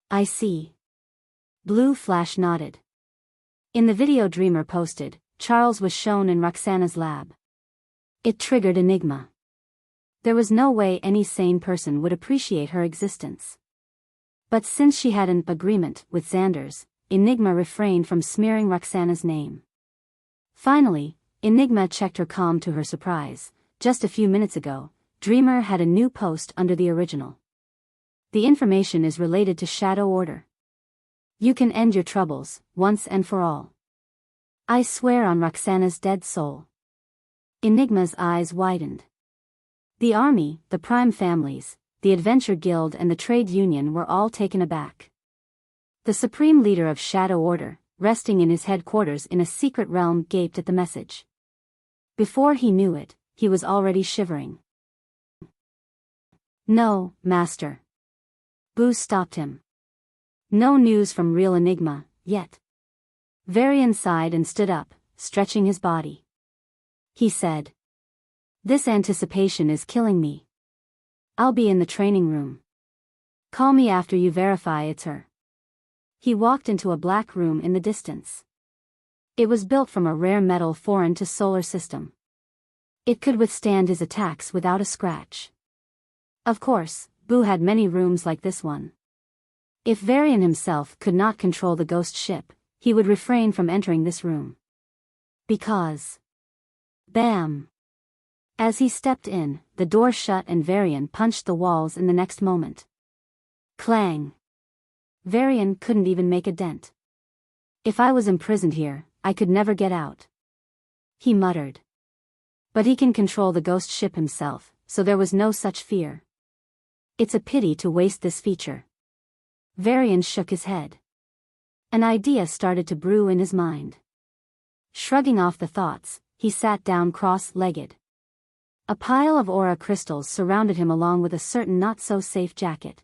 I see. Blue Flash nodded. In the video Dreamer posted, Charles was shown in Roxana's lab. It triggered Enigma. There was no way any sane person would appreciate her existence. But since she had an agreement with Xanders, Enigma refrained from smearing Roxana's name. Finally, Enigma checked her comm to her surprise. Just a few minutes ago, Dreamer had a new post under the original. The information is related to Shadow Order. You can end your troubles, once and for all. I swear on Roxana's dead soul. Enigma's eyes widened. The army, the Prime families, the Adventure Guild and the Trade Union were all taken aback. The supreme leader of Shadow Order, resting in his headquarters in a secret realm, gaped at the message. Before he knew it, he was already shivering. No, Master. Boo stopped him. No news from real Enigma, yet. Varian sighed and stood up, stretching his body. He said. This anticipation is killing me. I'll be in the training room. Call me after you verify it's her. He walked into a black room in the distance. It was built from a rare metal foreign to solar system. It could withstand his attacks without a scratch. Of course, Boo had many rooms like this one. If Varian himself could not control the ghost ship, he would refrain from entering this room. Because... Bam! As he stepped in, the door shut and Varian punched the walls in the next moment. Clang! Varian couldn't even make a dent. If I was imprisoned here, I could never get out. He muttered. But he can control the ghost ship himself, so there was no such fear. It's a pity to waste this feature. Varian shook his head. An idea started to brew in his mind. Shrugging off the thoughts, he sat down cross-legged. A pile of aura crystals surrounded him along with a certain not-so-safe jacket.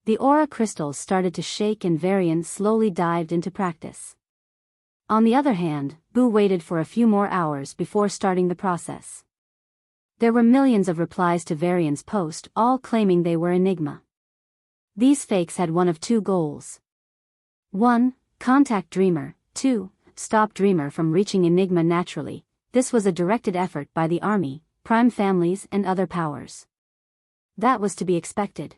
The aura crystals started to shake and Varian slowly dived into practice. On the other hand, Boo waited for a few more hours before starting the process. There were millions of replies to Varian's post, all claiming they were Enigma. These fakes had one of two goals. 1. Contact Dreamer. 2. Stop Dreamer from reaching Enigma naturally. This was a directed effort by the army, prime families and other powers. That was to be expected.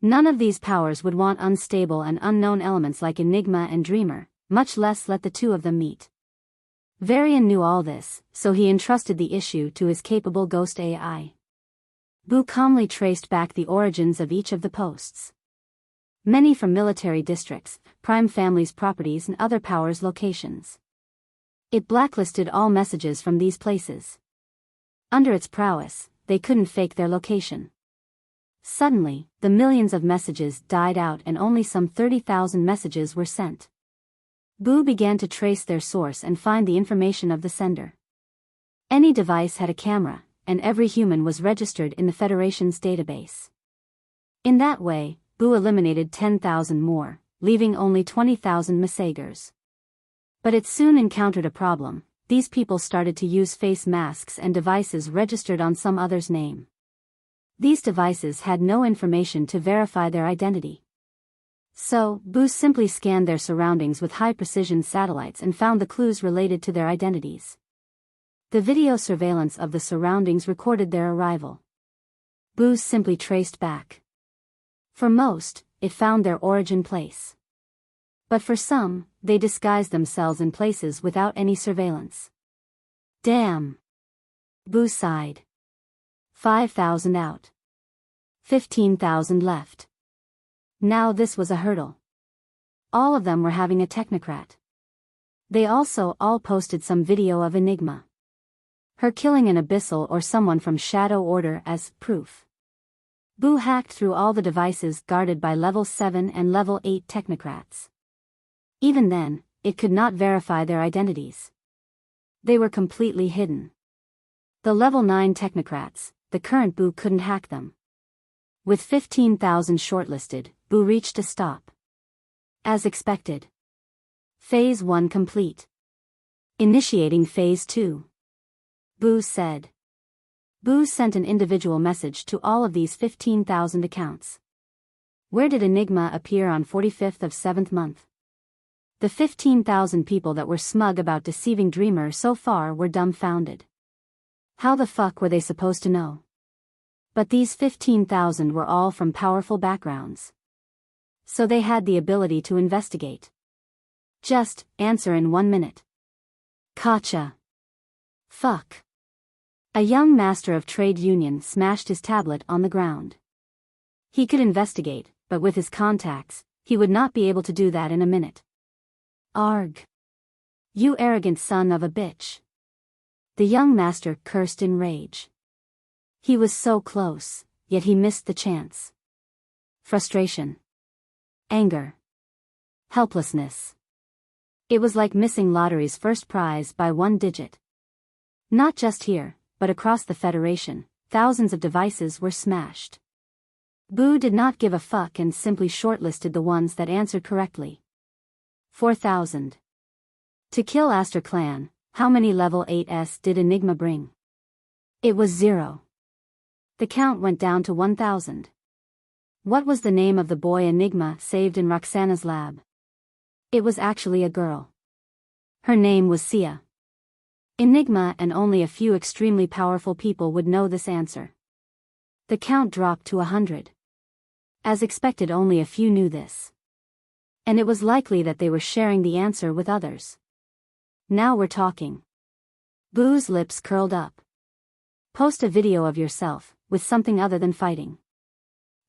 None of these powers would want unstable and unknown elements like Enigma and Dreamer, much less let the two of them meet. Varian knew all this, so he entrusted the issue to his capable ghost AI. Boo calmly traced back the origins of each of the posts. Many from military districts, prime families' properties and other powers' locations. It blacklisted all messages from these places. Under its prowess, they couldn't fake their location. Suddenly, the millions of messages died out and only some 30,000 messages were sent. Boo began to trace their source and find the information of the sender. Any device had a camera, and every human was registered in the Federation's database. In that way, Boo eliminated 10,000 more, leaving only 20,000 messagers. But it soon encountered a problem. These people started to use face masks and devices registered on some other's name. These devices had no information to verify their identity. So, Boo simply scanned their surroundings with high-precision satellites and found the clues related to their identities. The video surveillance of the surroundings recorded their arrival. Boo simply traced back. For most, it found their origin place. But for some, they disguised themselves in places without any surveillance. Damn! Boo sighed. 5,000 out. 15,000 left. Now this was a hurdle. All of them were having a technocrat. They also all posted some video of Enigma. Her killing an abyssal or someone from Shadow Order as proof. Boo hacked through all the devices guarded by level 7 and level 8 technocrats. Even then, it could not verify their identities. They were completely hidden. The level 9 technocrats, the current Boo couldn't hack them. With 15,000 shortlisted, Boo reached a stop. As expected. Phase 1 complete. Initiating Phase 2. Boo said. Boo sent an individual message to all of these 15,000 accounts. Where did Enigma appear on 45th of 7th month? The 15,000 people that were smug about deceiving Dreamer so far were dumbfounded. How the fuck were they supposed to know? But these 15,000 were all from powerful backgrounds. So they had the ability to investigate. Just answer in 1 minute. Gotcha. Fuck. A young master of trade union smashed his tablet on the ground. He could investigate, but with his contacts, he would not be able to do that in a minute. Arg. You arrogant son of a bitch. The young master cursed in rage. He was so close, yet he missed the chance. Frustration. Anger. Helplessness. It was like missing lottery's first prize by 1 digit. Not just here, but across the Federation, thousands of devices were smashed. Boo did not give a fuck and simply shortlisted the ones that answered correctly. 4,000. To kill Aster Clan, how many level 8s did Enigma bring? It was 0. The count went down to 1,000. What was the name of the boy Enigma saved in Roxana's lab? It was actually a girl. Her name was Sia. Enigma and only a few extremely powerful people would know this answer. The count dropped to 100. As expected, only a few knew this. And it was likely that they were sharing the answer with others. Now we're talking. Boo's lips curled up. Post a video of yourself, with something other than fighting.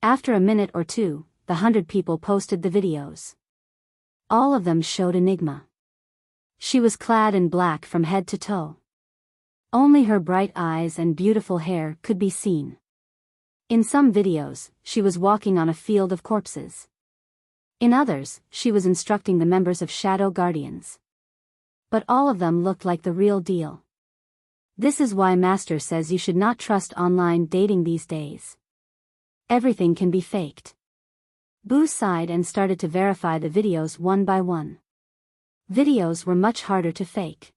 After a minute or two, the 100 people posted the videos. All of them showed Enigma. She was clad in black from head to toe. Only her bright eyes and beautiful hair could be seen. In some videos, she was walking on a field of corpses. In others, she was instructing the members of Shadow Guardians. But all of them looked like the real deal. This is why Master says you should not trust online dating these days. Everything can be faked. Boo sighed and started to verify the videos one by one. Videos were much harder to fake.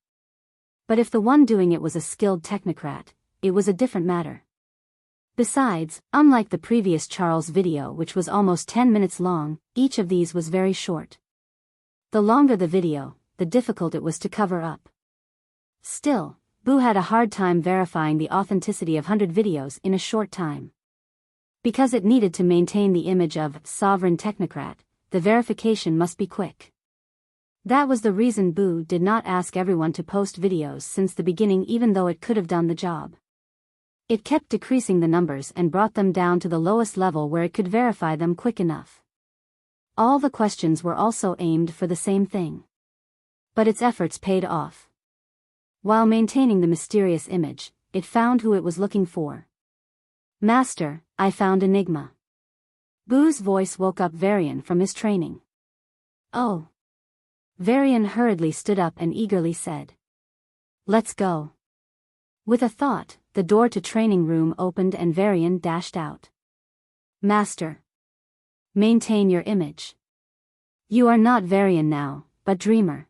But if the one doing it was a skilled technocrat, it was a different matter. Besides, unlike the previous Charles video which was almost 10 minutes long, each of these was very short. The longer the video, the difficult it was to cover up. Still, Boo had a hard time verifying the authenticity of 100 videos in a short time. Because it needed to maintain the image of sovereign technocrat, the verification must be quick. That was the reason Boo did not ask everyone to post videos since the beginning, even though it could have done the job. It kept decreasing the numbers and brought them down to the lowest level where it could verify them quick enough. All the questions were also aimed for the same thing. But its efforts paid off. While maintaining the mysterious image, it found who it was looking for. Master, I found Enigma. Boo's voice woke up Varian from his training. Oh. Varian hurriedly stood up and eagerly said. Let's go. With a thought, the door to training room opened and Varian dashed out. Master. Maintain your image. You are not Varian now, but Dreamer.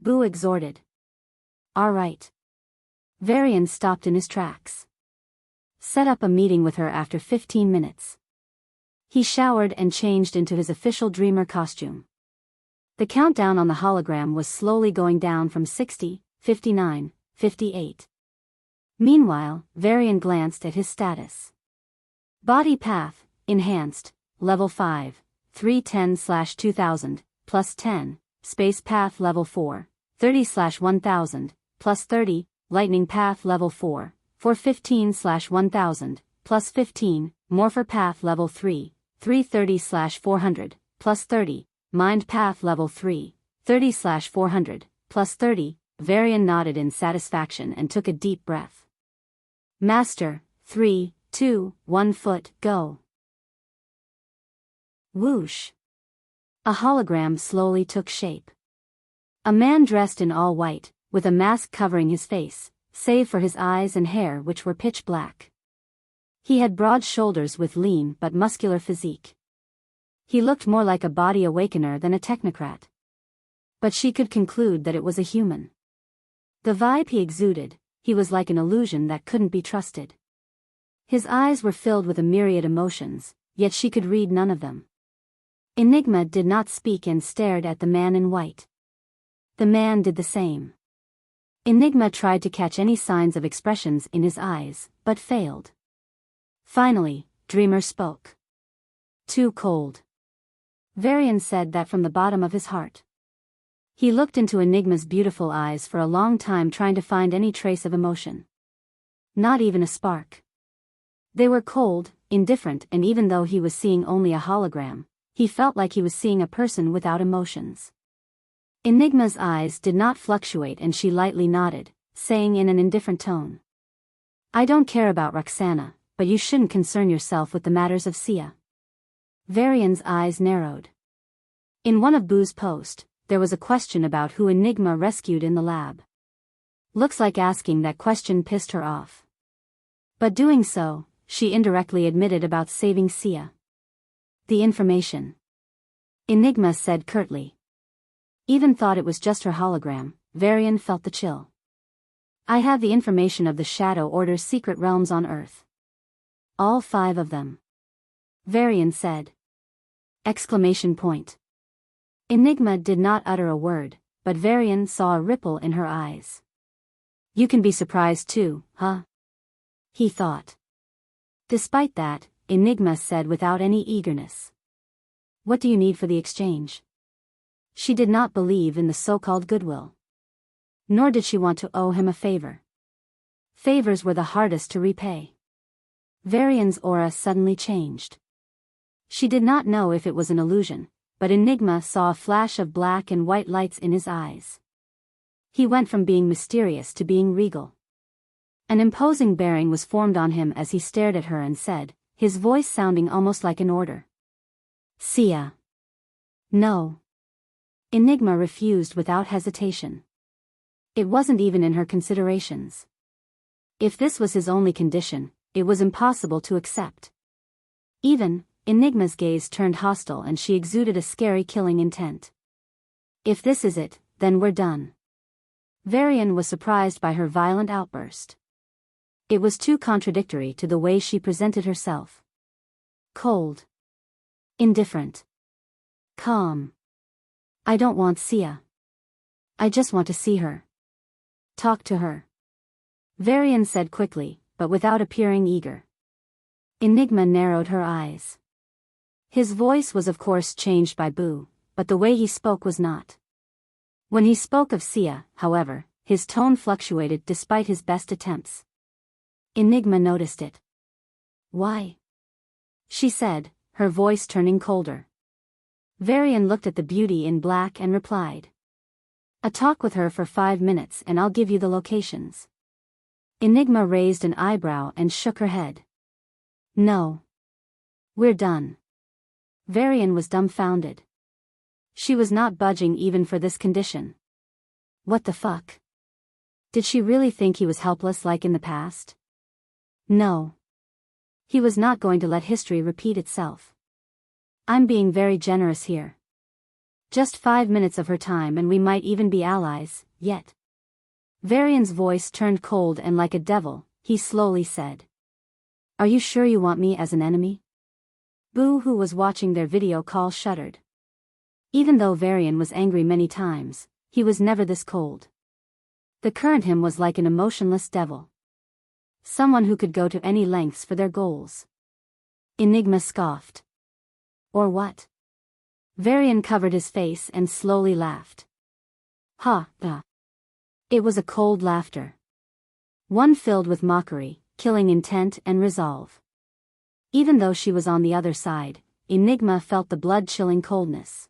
Boo exhorted. All right. Varian stopped in his tracks. Set up a meeting with her after 15 minutes. He showered and changed into his official Dreamer costume. The countdown on the hologram was slowly going down from 60, 59, 58. Meanwhile, Varian glanced at his status. Body path, enhanced, level 5, 310/2000, plus 10, space path level 4, 30/1000, plus 30, lightning path level 4, 415/1000, plus 15, morpher path level 3, 330/400, plus 30, mind path level 3, 30/400, plus 30, Varian nodded in satisfaction and took a deep breath. Master, 3, 2, 1 foot, go. Whoosh. A hologram slowly took shape. A man dressed in all white, with a mask covering his face, save for his eyes and hair which were pitch black. He had broad shoulders with lean but muscular physique. He looked more like a body awakener than a technocrat. But she could conclude that it was a human. The vibe he exuded, he was like an illusion that couldn't be trusted. His eyes were filled with a myriad emotions, yet she could read none of them. Enigma did not speak and stared at the man in white. The man did the same. Enigma tried to catch any signs of expressions in his eyes, but failed. Finally, Dreamer spoke. Too cold. Varian said that from the bottom of his heart. He looked into Enigma's beautiful eyes for a long time, trying to find any trace of emotion. Not even a spark. They were cold, indifferent, and even though he was seeing only a hologram, he felt like he was seeing a person without emotions. Enigma's eyes did not fluctuate and she lightly nodded, saying in an indifferent tone. I don't care about Roxana, but you shouldn't concern yourself with the matters of Sia. Varian's eyes narrowed. In one of Boo's posts, there was a question about who Enigma rescued in the lab. Looks like asking that question pissed her off. But doing so, she indirectly admitted about saving Sia. The information. Enigma said curtly. Even thought it was just her hologram, Varian felt the chill. I have the information of the Shadow Order's secret realms on Earth. All 5 of them. Varian said. Exclamation point. Enigma did not utter a word, but Varian saw a ripple in her eyes. You can be surprised too, huh? He thought. Despite that, Enigma said without any eagerness. What do you need for the exchange? She did not believe in the so-called goodwill. Nor did she want to owe him a favor. Favors were the hardest to repay. Varian's aura suddenly changed. She did not know if it was an illusion, but Enigma saw a flash of black and white lights in his eyes. He went from being mysterious to being regal. An imposing bearing was formed on him as he stared at her and said, his voice sounding almost like an order. Sia. No. Enigma refused without hesitation. It wasn't even in her considerations. If this was his only condition, it was impossible to accept. Even, Enigma's gaze turned hostile and she exuded a scary killing intent. If this is it, then we're done. Varian was surprised by her violent outburst. It was too contradictory to the way she presented herself. Cold. Indifferent. Calm. I don't want Sia. I just want to see her. Talk to her. Varian said quickly, but without appearing eager. Enigma narrowed her eyes. His voice was of course changed by Boo, but the way he spoke was not. When he spoke of Sia, however, his tone fluctuated despite his best attempts. Enigma noticed it. Why? She said, her voice turning colder. Varian looked at the beauty in black and replied. A talk with her for 5 minutes and I'll give you the locations. Enigma raised an eyebrow and shook her head. No. We're done. Varian was dumbfounded. She was not budging even for this condition. What the fuck? Did she really think he was helpless like in the past? No. He was not going to let history repeat itself. I'm being very generous here. Just 5 minutes of her time and we might even be allies, yet. Varian's voice turned cold and like a devil, he slowly said. Are you sure you want me as an enemy? Boo, who was watching their video call, shuddered. Even though Varian was angry many times, he was never this cold. The current him was like an emotionless devil. Someone who could go to any lengths for their goals. Enigma scoffed. Or what? Varian covered his face and slowly laughed. Ha, ha. It was a cold laughter. One filled with mockery, killing intent and resolve. Even though she was on the other side, Enigma felt the blood-chilling coldness.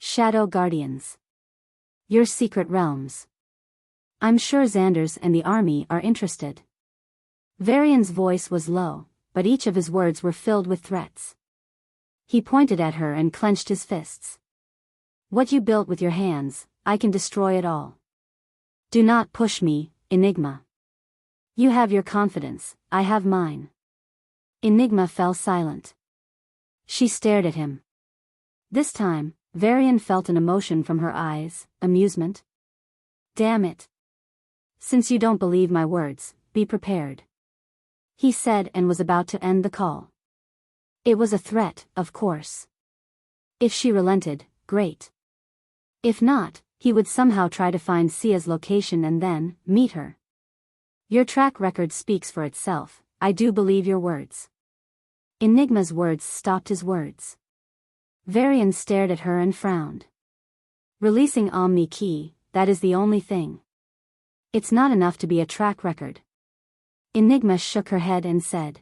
Shadow Guardians. Your secret realms. I'm sure Xanders and the army are interested. Varian's voice was low, but each of his words were filled with threats. He pointed at her and clenched his fists. What you built with your hands, I can destroy it all. Do not push me, Enigma. You have your confidence, I have mine. Enigma fell silent. She stared at him. This time, Varian felt an emotion from her eyes, amusement. Damn it. Since you don't believe my words, be prepared. He said and was about to end the call. It was a threat, of course. If she relented, great. If not, he would somehow try to find Sia's location and then meet her. Your track record speaks for itself, I do believe your words. Enigma's words stopped his words. Varian stared at her and frowned. Releasing Omni Key, that is the only thing. It's not enough to be a track record. Enigma shook her head and said.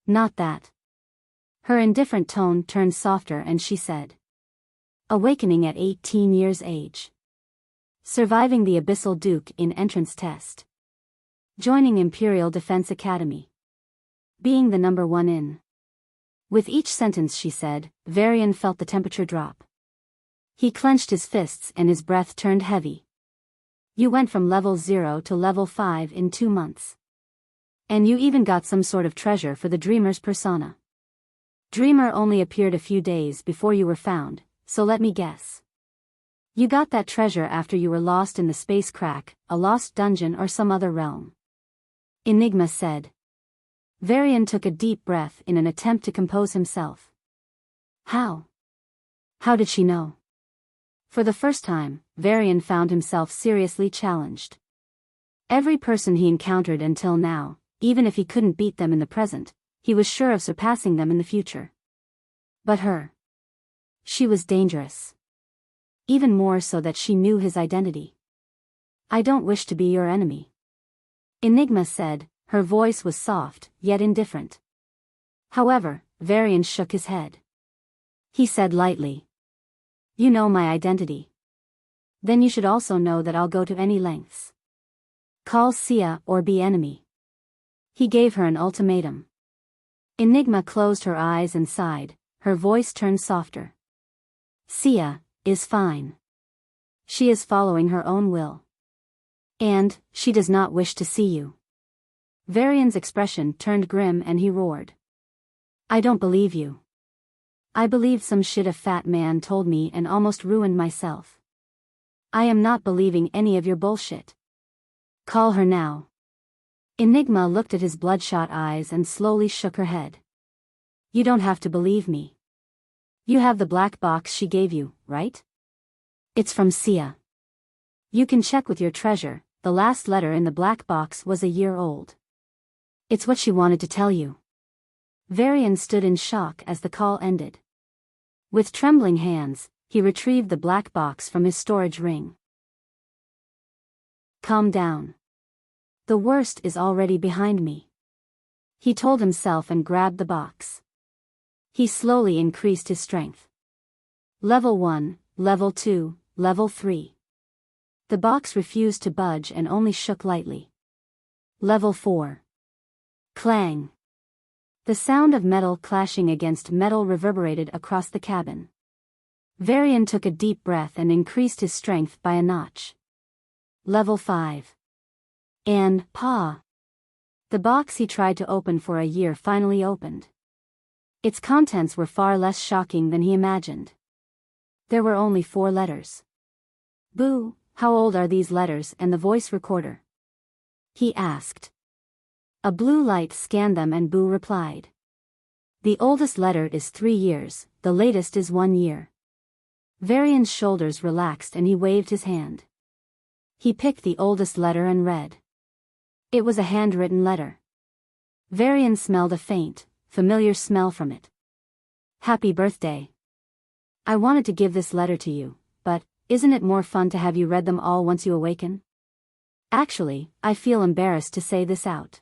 Not that. Her indifferent tone turned softer and she said. Awakening at 18 years age. Surviving the Abyssal Duke in entrance test. Joining Imperial Defense Academy. Being the number 1 in. With each sentence she said, Varian felt the temperature drop. He clenched his fists and his breath turned heavy. You went from level 0 to level 5 in 2 months. And you even got some sort of treasure for the Dreamer's persona. Dreamer only appeared a few days before you were found, so let me guess. You got that treasure after you were lost in the space crack, a lost dungeon or some other realm. Enigma said. Varian took a deep breath in an attempt to compose himself. How? How did she know? For the first time, Varian found himself seriously challenged. Every person he encountered until now, even if he couldn't beat them in the present, he was sure of surpassing them in the future. But her. She was dangerous. Even more so that she knew his identity. I don't wish to be your enemy. Enigma said, her voice was soft, yet indifferent. However, Varian shook his head. He said lightly. You know my identity. Then you should also know that I'll go to any lengths. Call Sia or be enemy. He gave her an ultimatum. Enigma closed her eyes and sighed, her voice turned softer. Sia is fine. She is following her own will. And she does not wish to see you. Varian's expression turned grim and he roared. I don't believe you. I believed some shit a fat man told me and almost ruined myself. I am not believing any of your bullshit. Call her now. Enigma looked at his bloodshot eyes and slowly shook her head. You don't have to believe me. You have the black box she gave you, right? It's from Sia. You can check with your treasure, the last letter in the black box was a year old. It's what she wanted to tell you. Varian stood in shock as the call ended. With trembling hands, he retrieved the black box from his storage ring. Calm down. The worst is already behind me, he told himself and grabbed the box. He slowly increased his strength. Level 1, Level 2, Level 3. The box refused to budge and only shook lightly. Level 4. Clang. The sound of metal clashing against metal reverberated across the cabin. Varian took a deep breath and increased his strength by a notch. Level 5. And, pa. The box he tried to open for a year finally opened. Its contents were far less shocking than he imagined. There were only 4 letters. Boo, how old are these letters and the voice recorder? He asked. A blue light scanned them and Boo replied. The oldest letter is 3 years, the latest is 1 year. Varian's shoulders relaxed and he waved his hand. He picked the oldest letter and read. It was a handwritten letter. Varian smelled a faint, familiar smell from it. Happy birthday. I wanted to give this letter to you, but isn't it more fun to have you read them all once you awaken? Actually, I feel embarrassed to say this out.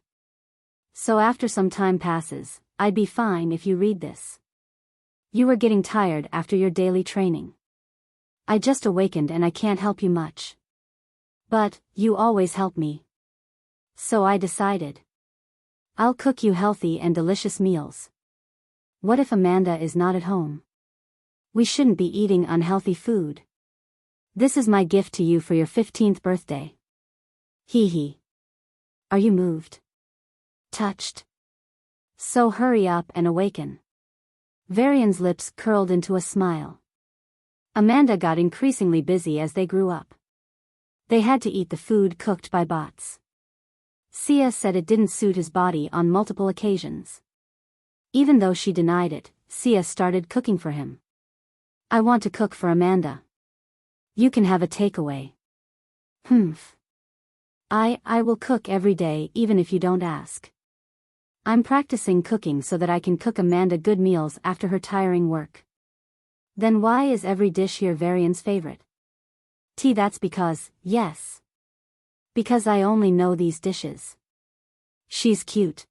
So after some time passes, I'd be fine if you read this. You were getting tired after your daily training. I just awakened and I can't help you much. But, you always help me. So I decided. I'll cook you healthy and delicious meals. What if Amanda is not at home? We shouldn't be eating unhealthy food. This is my gift to you for your 15th birthday. Hee hee. Are you moved? Touched? So hurry up and awaken. Varian's lips curled into a smile. Amanda got increasingly busy as they grew up. They had to eat the food cooked by bots. Sia said it didn't suit his body on multiple occasions. Even though she denied it, Sia started cooking for him. I want to cook for Amanda. You can have a takeaway. Humph. I will cook every day even if you don't ask. I'm practicing cooking so that I can cook Amanda good meals after her tiring work. Then why is every dish here Varian's favorite? That's because, yes. Because I only know these dishes. She's cute.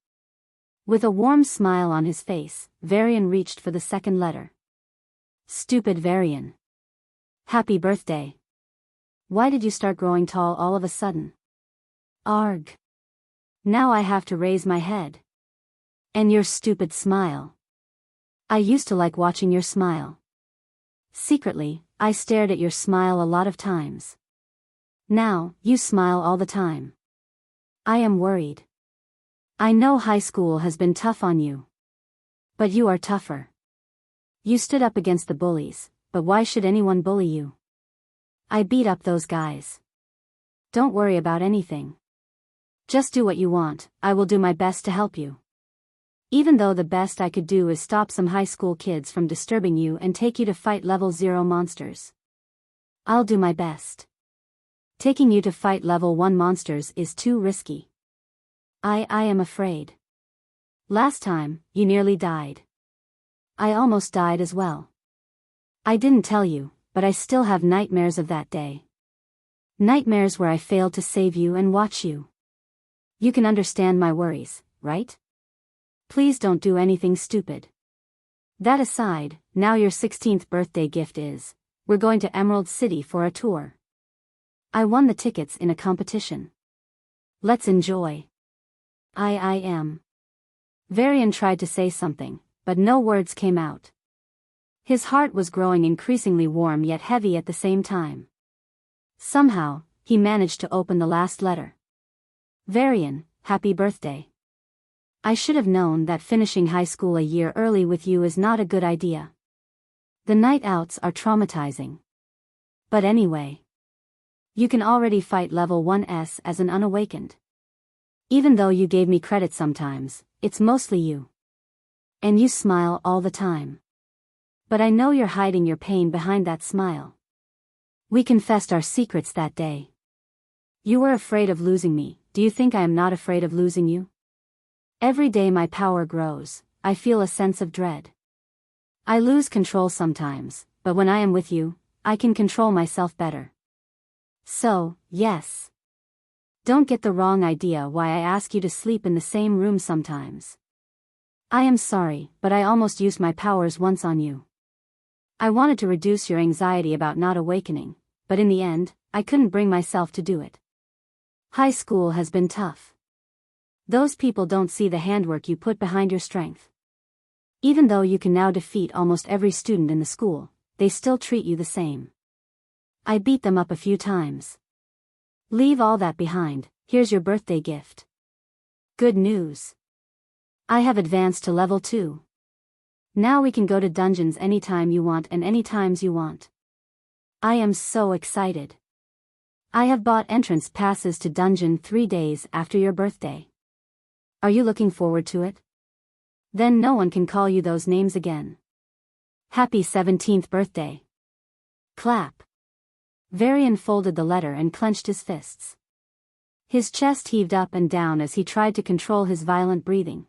With a warm smile on his face, Varian reached for the second letter. Stupid Varian. Happy birthday. Why did you start growing tall all of a sudden? Arg. Now I have to raise my head. And your stupid smile. I used to like watching your smile. Secretly, I stared at your smile a lot of times. Now, you smile all the time. I am worried. I know high school has been tough on you. But you are tougher. You stood up against the bullies, but why should anyone bully you? I beat up those guys. Don't worry about anything. Just do what you want, I will do my best to help you. Even though the best I could do is stop some high school kids from disturbing you and take you to fight level 0 monsters. I'll do my best. Taking you to fight level 1 monsters is too risky. I am afraid. Last time, you nearly died. I almost died as well. I didn't tell you, but I still have nightmares of that day. Nightmares where I failed to save you and watch you. You can understand my worries, right? Please don't do anything stupid. That aside, now your 16th birthday gift is, we're going to Emerald City for a tour. I won the tickets in a competition. Let's enjoy. I am. Varian tried to say something, but no words came out. His heart was growing increasingly warm yet heavy at the same time. Somehow, he managed to open the last letter. Varian, happy birthday. I should have known that finishing high school a year early with you is not a good idea. The night outs are traumatizing. But anyway. You can already fight level 1s as an unawakened. Even though you gave me credit sometimes, it's mostly you. And you smile all the time. But I know you're hiding your pain behind that smile. We confessed our secrets that day. You were afraid of losing me. Do you think I am not afraid of losing you? Every day my power grows, I feel a sense of dread. I lose control sometimes, but when I am with you, I can control myself better. So, yes. Don't get the wrong idea why I ask you to sleep in the same room sometimes. I am sorry, but I almost used my powers once on you. I wanted to reduce your anxiety about not awakening, but in the end, I couldn't bring myself to do it. High school has been tough. Those people don't see the handwork you put behind your strength. Even though you can now defeat almost every student in the school, they still treat you the same. I beat them up a few times. Leave all that behind, here's your birthday gift. Good news. I have advanced to level 2. Now we can go to dungeons anytime you want and any times you want. I am so excited. I have bought entrance passes to dungeon 3 days after your birthday. Are you looking forward to it? Then no one can call you those names again. Happy 17th birthday. Clap. Varian folded the letter and clenched his fists. His chest heaved up and down as he tried to control his violent breathing.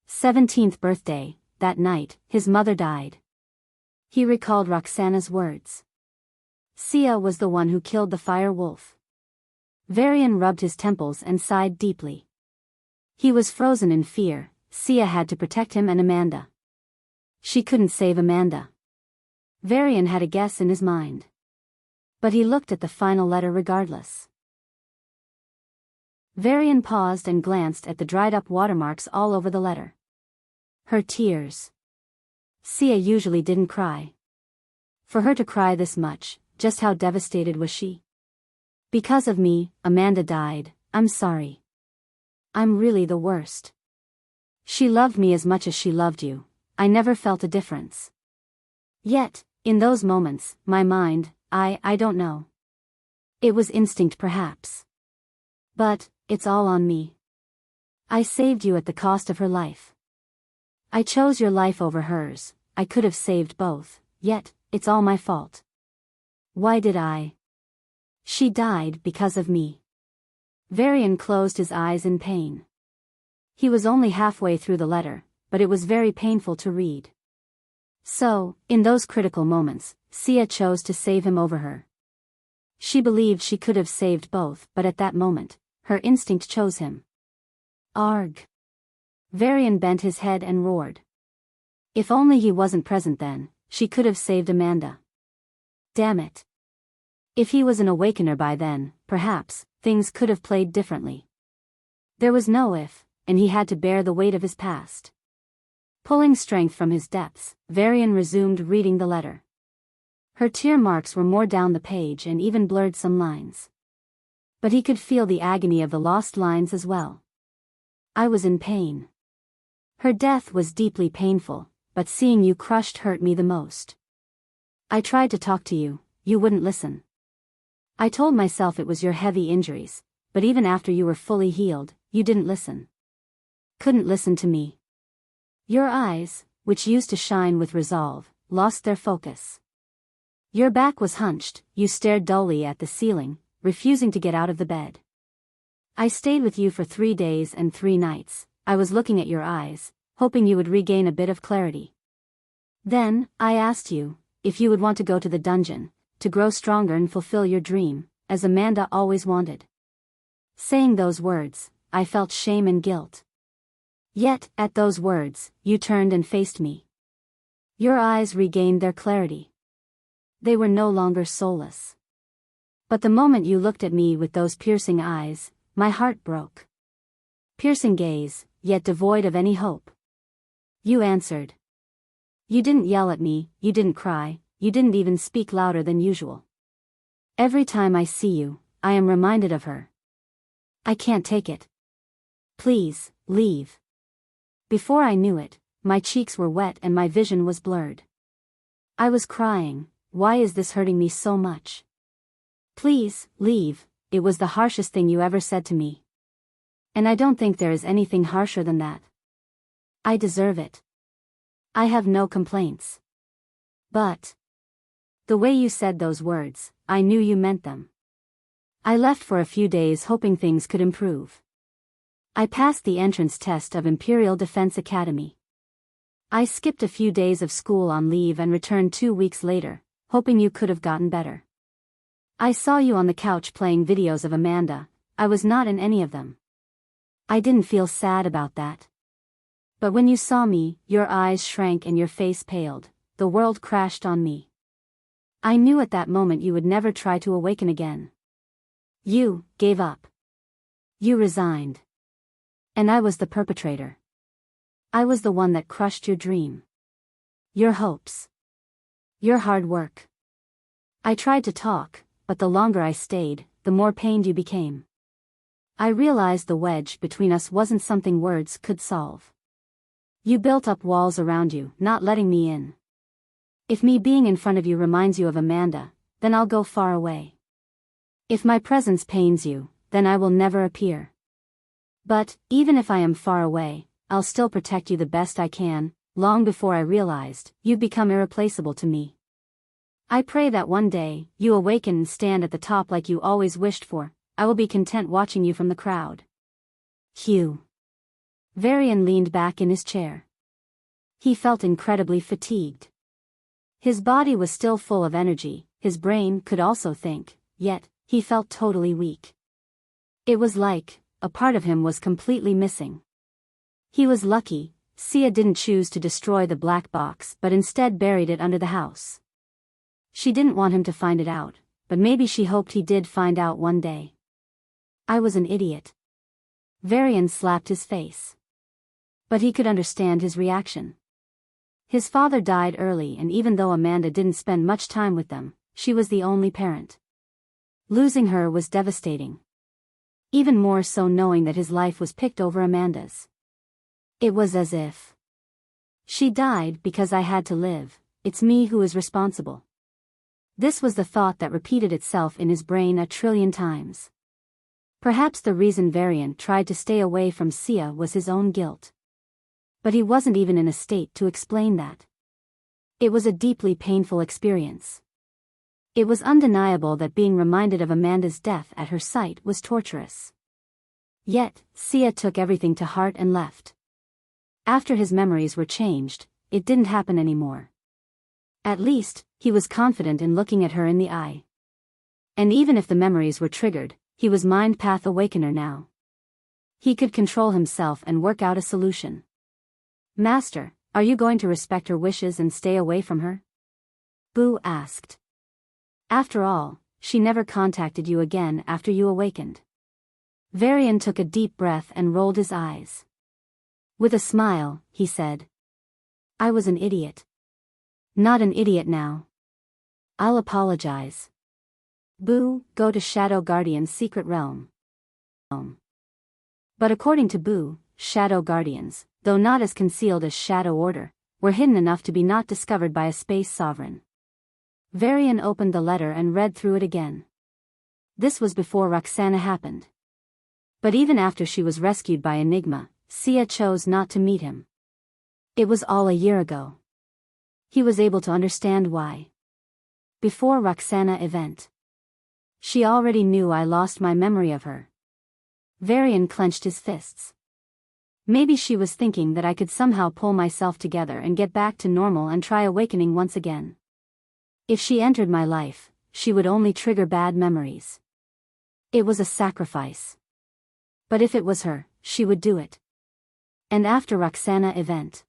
17th birthday, that night, his mother died. He recalled Roxana's words. Sia was the one who killed the fire wolf. Varian rubbed his temples and sighed deeply. He was frozen in fear. Sia had to protect him and Amanda. She couldn't save Amanda. Varian had a guess in his mind. But he looked at the final letter regardless. Varian paused and glanced at the dried-up watermarks all over the letter. Her tears. Sia usually didn't cry. For her to cry this much, just how devastated was she? Because of me, Amanda died, I'm sorry. I'm really the worst. She loved me as much as she loved you, I never felt a difference. Yet, in those moments, my mind, I don't know. It was instinct perhaps. But, it's all on me. I saved you at the cost of her life. I chose your life over hers, I could have saved both, yet, it's all my fault. Why did I? She died because of me. Varian closed his eyes in pain. He was only halfway through the letter, but it was very painful to read. So, in those critical moments, Sia chose to save him over her. She believed she could have saved both, but at that moment, her instinct chose him. Arg. Varian bent his head and roared. If only he wasn't present then, she could have saved Amanda. Damn it. If he was an awakener by then, perhaps, things could have played differently. There was no if, and he had to bear the weight of his past. Pulling strength from his depths, Varian resumed reading the letter. Her tear marks were more down the page and even blurred some lines. But he could feel the agony of the lost lines as well. I was in pain. Her death was deeply painful, but seeing you crushed hurt me the most. I tried to talk to you, you wouldn't listen. I told myself it was your heavy injuries, but even after you were fully healed, you didn't listen. Couldn't listen to me. Your eyes, which used to shine with resolve, lost their focus. Your back was hunched, you stared dully at the ceiling, refusing to get out of the bed. I stayed with you for 3 days and 3 nights, I was looking at your eyes, hoping you would regain a bit of clarity. Then, I asked you, if you would want to go to the dungeon, to grow stronger and fulfill your dream, as Amanda always wanted. Saying those words, I felt shame and guilt. Yet, at those words, you turned and faced me. Your eyes regained their clarity. They were no longer soulless. But the moment you looked at me with those piercing eyes, my heart broke. Piercing gaze, yet devoid of any hope. You answered. You didn't yell at me, you didn't cry, you didn't even speak louder than usual. Every time I see you, I am reminded of her. I can't take it. Please, leave. Before I knew it, my cheeks were wet and my vision was blurred. I was crying, why is this hurting me so much? Please, leave, it was the harshest thing you ever said to me. And I don't think there is anything harsher than that. I deserve it. I have no complaints. But the way you said those words, I knew you meant them. I left for a few days hoping things could improve. I passed the entrance test of Imperial Defense Academy. I skipped a few days of school on leave and returned 2 weeks later, hoping you could have gotten better. I saw you on the couch playing videos of Amanda. I was not in any of them. I didn't feel sad about that. But when you saw me, your eyes shrank and your face paled. The world crashed on me. I knew at that moment you would never try to awaken again. You gave up. You resigned. And I was the perpetrator. I was the one that crushed your dream. Your hopes. Your hard work. I tried to talk, but the longer I stayed, the more pained you became. I realized the wedge between us wasn't something words could solve. You built up walls around you, not letting me in. If me being in front of you reminds you of Amanda, then I'll go far away. If my presence pains you, then I will never appear. But, even if I am far away, I'll still protect you the best I can. Long before I realized, you'd become irreplaceable to me. I pray that one day, you awaken and stand at the top like you always wished for. I will be content watching you from the crowd. Hugh. Varian leaned back in his chair. He felt incredibly fatigued. His body was still full of energy, his brain could also think, yet, he felt totally weak. It was like, a part of him was completely missing. He was lucky, Sia didn't choose to destroy the black box but instead buried it under the house. She didn't want him to find it out, but maybe she hoped he did find out one day. I was an idiot. Varian slapped his face. But he could understand his reaction. His father died early, and even though Amanda didn't spend much time with them, she was the only parent. Losing her was devastating. Even more so knowing that his life was picked over Amanda's. It was as if she died because I had to live. It's me who is responsible. This was the thought that repeated itself in his brain 1,000,000,000,000 times. Perhaps the reason Varian tried to stay away from Sia was his own guilt. But he wasn't even in a state to explain that. It was a deeply painful experience. It was undeniable that being reminded of Amanda's death at her sight was torturous. Yet, Sia took everything to heart and left. After his memories were changed, it didn't happen anymore. At least, he was confident in looking at her in the eye. And even if the memories were triggered, he was Mind Path Awakener now. He could control himself and work out a solution. Master, are you going to respect her wishes and stay away from her? Boo asked. After all, she never contacted you again after you awakened. Varian took a deep breath and rolled his eyes. With a smile, he said. I was an idiot. Not an idiot now. I'll apologize. Boo, go to Shadow Guardian's secret realm. But according to Boo, Shadow Guardians, though not as concealed as Shadow Order, were hidden enough to be not discovered by a space sovereign. Varian opened the letter and read through it again. This was before Roxana happened. But even after she was rescued by Enigma, Sia chose not to meet him. It was all a year ago. He was able to understand why. Before Roxana event. She already knew I lost my memory of her. Varian clenched his fists. Maybe she was thinking that I could somehow pull myself together and get back to normal and try awakening once again. If she entered my life, she would only trigger bad memories. It was a sacrifice. But if it was her, she would do it. And after Roxana event.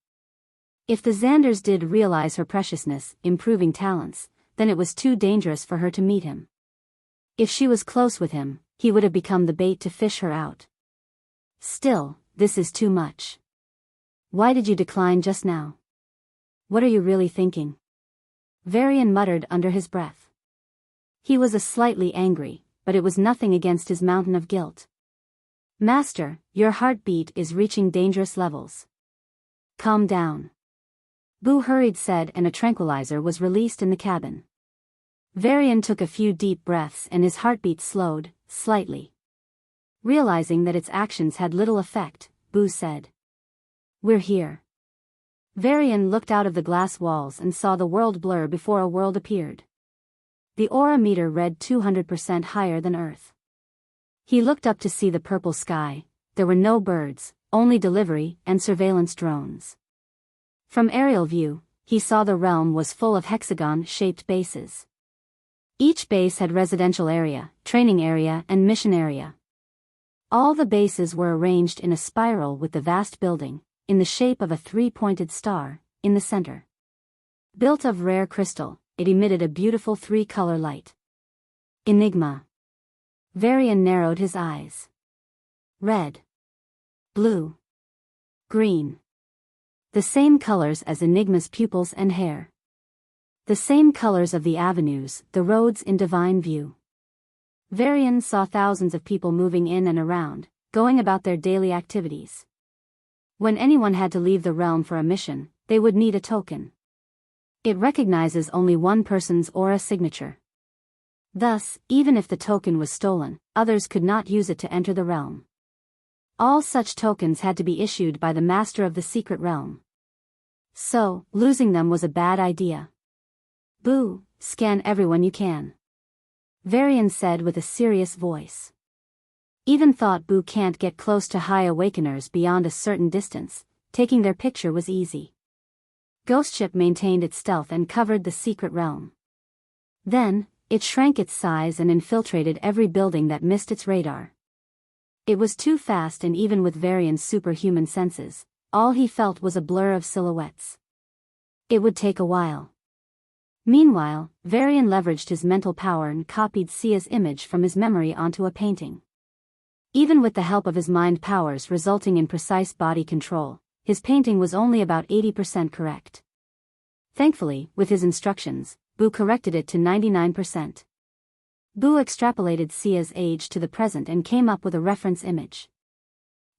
If the Xanders did realize her preciousness, improving talents, then it was too dangerous for her to meet him. If she was close with him, he would have become the bait to fish her out. Still, this is too much. Why did you decline just now? What are you really thinking? Varian muttered under his breath. He was slightly angry, but it was nothing against his mountain of guilt. Master, your heartbeat is reaching dangerous levels. Calm down. Boo hurried said, and a tranquilizer was released in the cabin. Varian took a few deep breaths and his heartbeat slowed, slightly. Realizing that its actions had little effect, Boo said, "We're here." Varian looked out of the glass walls and saw the world blur before a world appeared. The aura meter read 200% higher than Earth. He looked up to see the purple sky. There were no birds, only delivery and surveillance drones. From aerial view, he saw the realm was full of hexagon-shaped bases. Each base had residential area, training area and mission area. All the bases were arranged in a spiral with the vast building, in the shape of a three-pointed star, in the center. Built of rare crystal, it emitted a beautiful three-color light. Enigma. Varian narrowed his eyes. Red. Blue. Green. The same colors as Enigma's pupils and hair. The same colors of the avenues, the roads in divine view. Varian saw thousands of people moving in and around, going about their daily activities. When anyone had to leave the realm for a mission, they would need a token. It recognizes only one person's aura signature. Thus, even if the token was stolen, others could not use it to enter the realm. All such tokens had to be issued by the master of the secret realm. So, losing them was a bad idea. "Boo, scan everyone you can," Varian said with a serious voice. Even thought Boo can't get close to high awakeners beyond a certain distance, taking their picture was easy. Ghost Ship maintained its stealth and covered the secret realm. Then, it shrank its size and infiltrated every building that missed its radar. It was too fast, and even with Varian's superhuman senses, all he felt was a blur of silhouettes. It would take a while. Meanwhile, Varian leveraged his mental power and copied Sia's image from his memory onto a painting. Even with the help of his mind powers resulting in precise body control, his painting was only about 80% correct. Thankfully, with his instructions, Boo corrected it to 99%. Boo extrapolated Sia's age to the present and came up with a reference image.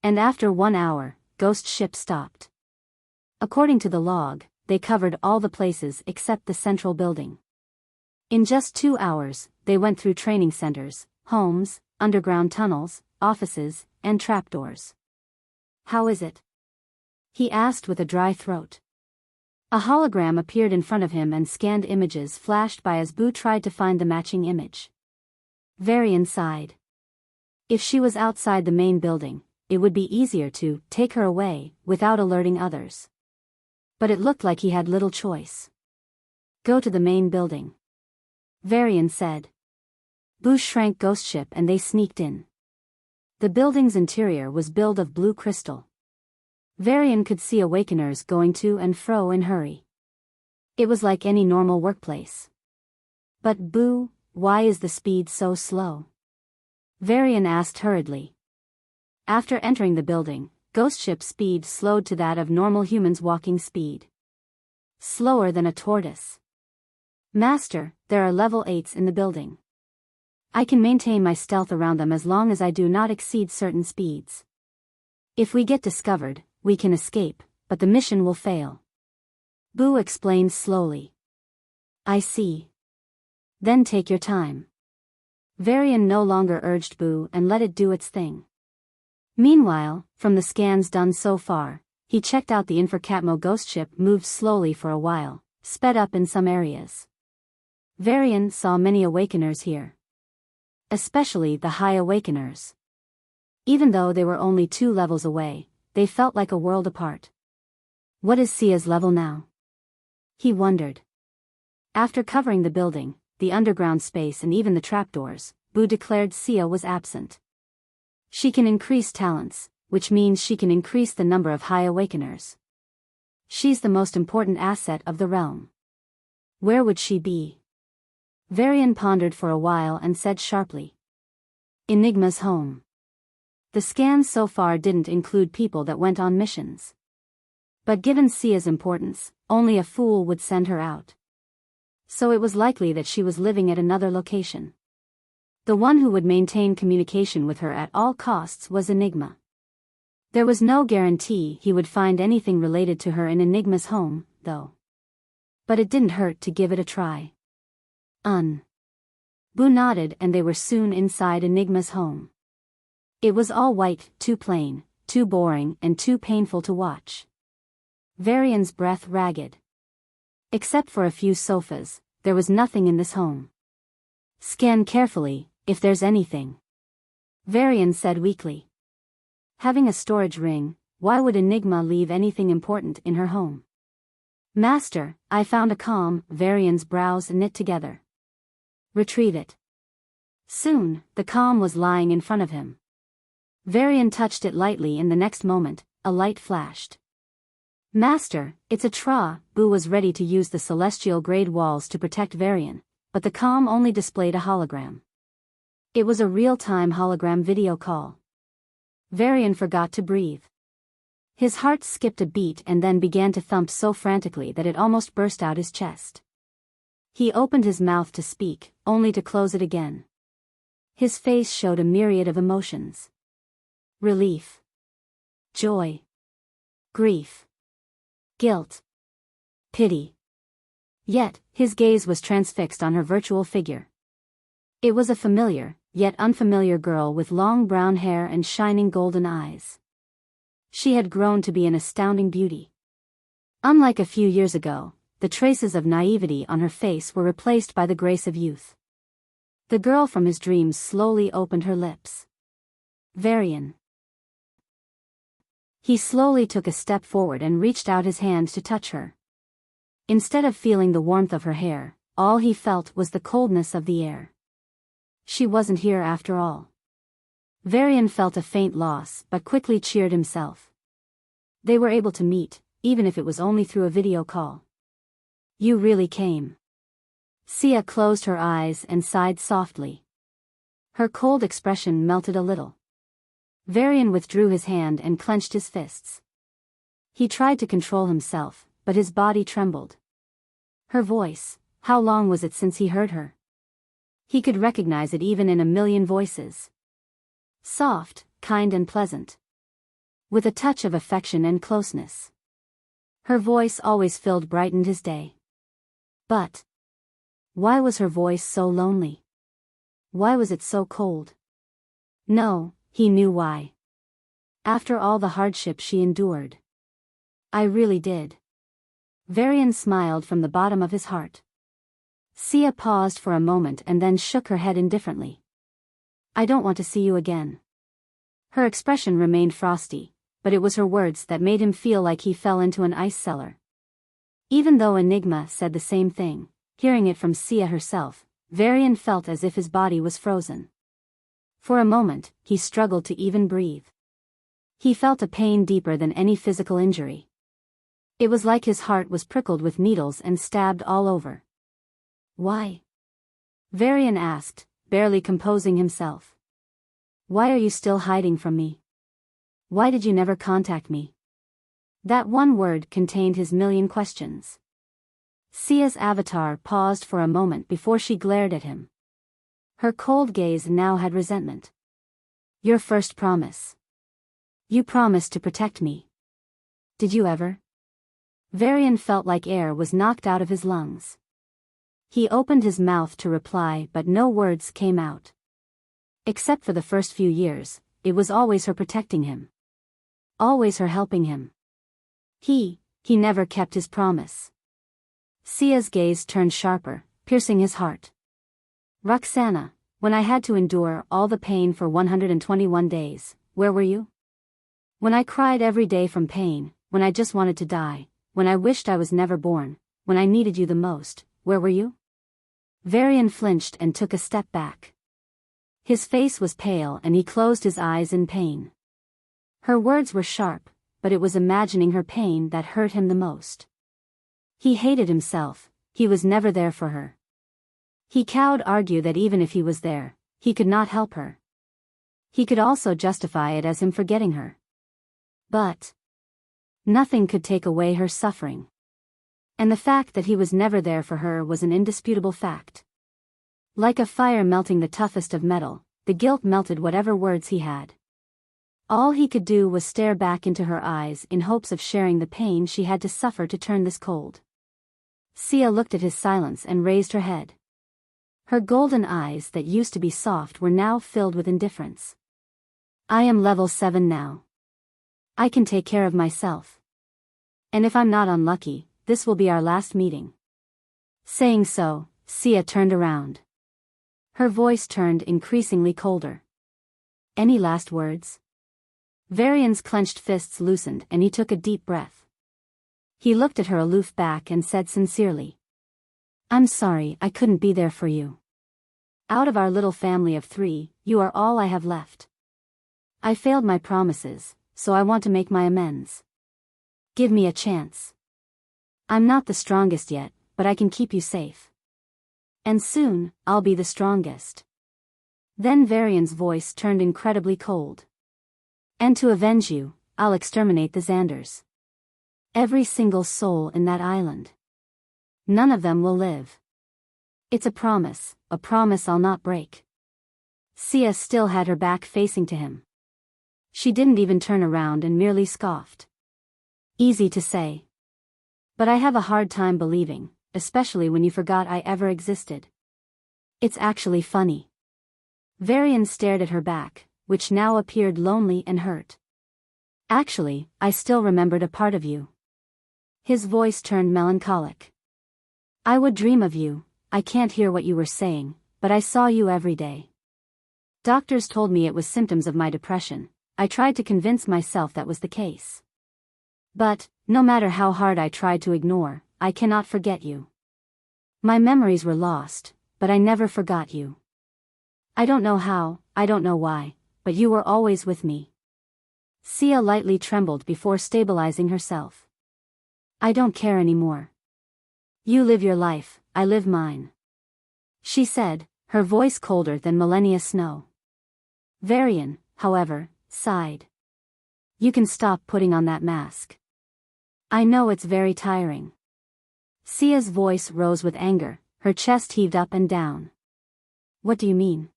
And after 1 hour, Ghost Ship stopped. According to the log, they covered all the places except the central building. In just 2 hours, they went through training centers, homes, underground tunnels, offices, and trapdoors. "How is it?" he asked with a dry throat. A hologram appeared in front of him and scanned images flashed by as Boo tried to find the matching image. Varian sighed. If she was outside the main building, it would be easier to take her away without alerting others. But it looked like he had little choice. "Go to the main building," Varian said. Boo shrank Ghost Ship and they sneaked in. The building's interior was built of blue crystal. Varian could see awakeners going to and fro in hurry. It was like any normal workplace. "But Boo, why is the speed so slow?" Varian asked hurriedly. After entering the building, Ghost Ship's speed slowed to that of normal humans' walking speed. "Slower than a tortoise." "Master, there are level 8s in the building. I can maintain my stealth around them as long as I do not exceed certain speeds. If we get discovered, we can escape, but the mission will fail." Boo explained slowly. "I see. Then take your time." Varian no longer urged Boo and let it do its thing. Meanwhile, from the scans done so far, he checked out the Infracatmo Ghost Ship moved slowly for a while, sped up in some areas. Varian saw many awakeners here. Especially the high awakeners. Even though they were only 2 levels away, they felt like a world apart. What is Sia's level now? He wondered. After covering the building, the underground space and even the trapdoors, Boo declared Sia was absent. She can increase talents, which means she can increase the number of high awakeners. She's the most important asset of the realm. Where would she be? Varian pondered for a while and said sharply. "Enigma's home." The scans so far didn't include people that went on missions. But given Sia's importance, only a fool would send her out. So it was likely that she was living at another location. The one who would maintain communication with her at all costs was Enigma. There was no guarantee he would find anything related to her in Enigma's home, though. But it didn't hurt to give it a try. Boo nodded and they were soon inside Enigma's home. It was all white, too plain, too boring, and too painful to watch. Varian's breath ragged. Except for a few sofas, there was nothing in this home. Scan carefully, if there's anything. Varian said weakly. Having a storage ring, why would Enigma leave anything important in her home? Master, I found a comm. Varian's brows knit together. Retrieve it. Soon, the comm was lying in front of him. Varian touched it lightly. In the next moment, a light flashed. Master, it's a Tra. Boo was ready to use the celestial grade walls to protect Varian, but the comm only displayed a hologram. It was a real-time hologram video call. Varian forgot to breathe. His heart skipped a beat and then began to thump so frantically that it almost burst out his chest. He opened his mouth to speak, only to close it again. His face showed a myriad of emotions. Relief. Joy. Grief. Guilt. Pity. Yet, his gaze was transfixed on her virtual figure. It was a familiar, yet unfamiliar girl with long brown hair and shining golden eyes. She had grown to be an astounding beauty. Unlike a few years ago, the traces of naivety on her face were replaced by the grace of youth. The girl from his dreams slowly opened her lips. Varian. He slowly took a step forward and reached out his hand to touch her. Instead of feeling the warmth of her hair, all he felt was the coldness of the air. She wasn't here after all. Varian felt a faint loss but quickly cheered himself. They were able to meet, even if it was only through a video call. You really came. Sia closed her eyes and sighed softly. Her cold expression melted a little. Varian withdrew his hand and clenched his fists. He tried to control himself, but his body trembled. Her voice, how long was it since he heard her? He could recognize it even in a million voices. Soft, kind and pleasant. With a touch of affection and closeness. Her voice always brightened his day. But why was her voice so lonely? Why was it so cold? No, he knew why. After all the hardship she endured. I really did. Varian smiled from the bottom of his heart. Sia paused for a moment and then shook her head indifferently. I don't want to see you again. Her expression remained frosty, but it was her words that made him feel like he fell into an ice cellar. Even though Enigma said the same thing, hearing it from Sia herself, Varian felt as if his body was frozen. For a moment, he struggled to even breathe. He felt a pain deeper than any physical injury. It was like his heart was prickled with needles and stabbed all over. Why? Varian asked, barely composing himself. Why are you still hiding from me? Why did you never contact me? That one word contained his million questions. Sia's avatar paused for a moment before she glared at him. Her cold gaze now had resentment. Your first promise. You promised to protect me. Did you ever? Varian felt like air was knocked out of his lungs. He opened his mouth to reply but no words came out. Except for the first few years, it was always her protecting him. Always her helping him. He never kept his promise. Sia's gaze turned sharper, piercing his heart. Roxana, when I had to endure all the pain for 121 days, where were you? When I cried every day from pain, when I just wanted to die, when I wished I was never born, when I needed you the most, where were you? Varian flinched and took a step back. His face was pale and he closed his eyes in pain. Her words were sharp, but it was imagining her pain that hurt him the most. He hated himself, he was never there for her. He could argue that even if he was there, he could not help her. He could also justify it as him forgetting her. But nothing could take away her suffering. And the fact that he was never there for her was an indisputable fact. Like a fire melting the toughest of metal, the guilt melted whatever words he had. All he could do was stare back into her eyes in hopes of sharing the pain she had to suffer to turn this cold. Sia looked at his silence and raised her head. Her golden eyes that used to be soft were now filled with indifference. I am level 7 now. I can take care of myself. And if I'm not unlucky, this will be our last meeting. Saying so, Sia turned around. Her voice turned increasingly colder. Any last words? Varian's clenched fists loosened and he took a deep breath. He looked at her aloof back and said sincerely. I'm sorry I couldn't be there for you. Out of our little family of 3, you are all I have left. I failed my promises, so I want to make my amends. Give me a chance. I'm not the strongest yet, but I can keep you safe. And soon, I'll be the strongest. Then Varian's voice turned incredibly cold. And to avenge you, I'll exterminate the Xanders. Every single soul in that island. None of them will live. It's a promise I'll not break. Sia still had her back facing to him. She didn't even turn around and merely scoffed. Easy to say. But I have a hard time believing, especially when you forgot I ever existed. It's actually funny. Varian stared at her back, which now appeared lonely and hurt. Actually, I still remembered a part of you. His voice turned melancholic. I would dream of you, I can't hear what you were saying, but I saw you every day. Doctors told me it was symptoms of my depression. I tried to convince myself that was the case. But, no matter how hard I tried to ignore, I cannot forget you. My memories were lost, but I never forgot you. I don't know how, I don't know why, but you were always with me. Sia lightly trembled before stabilizing herself. I don't care anymore. You live your life, I live mine. She said, her voice colder than millennia snow. Varian, however, sighed. You can stop putting on that mask. I know it's very tiring. Sia's voice rose with anger, her chest heaved up and down. What do you mean?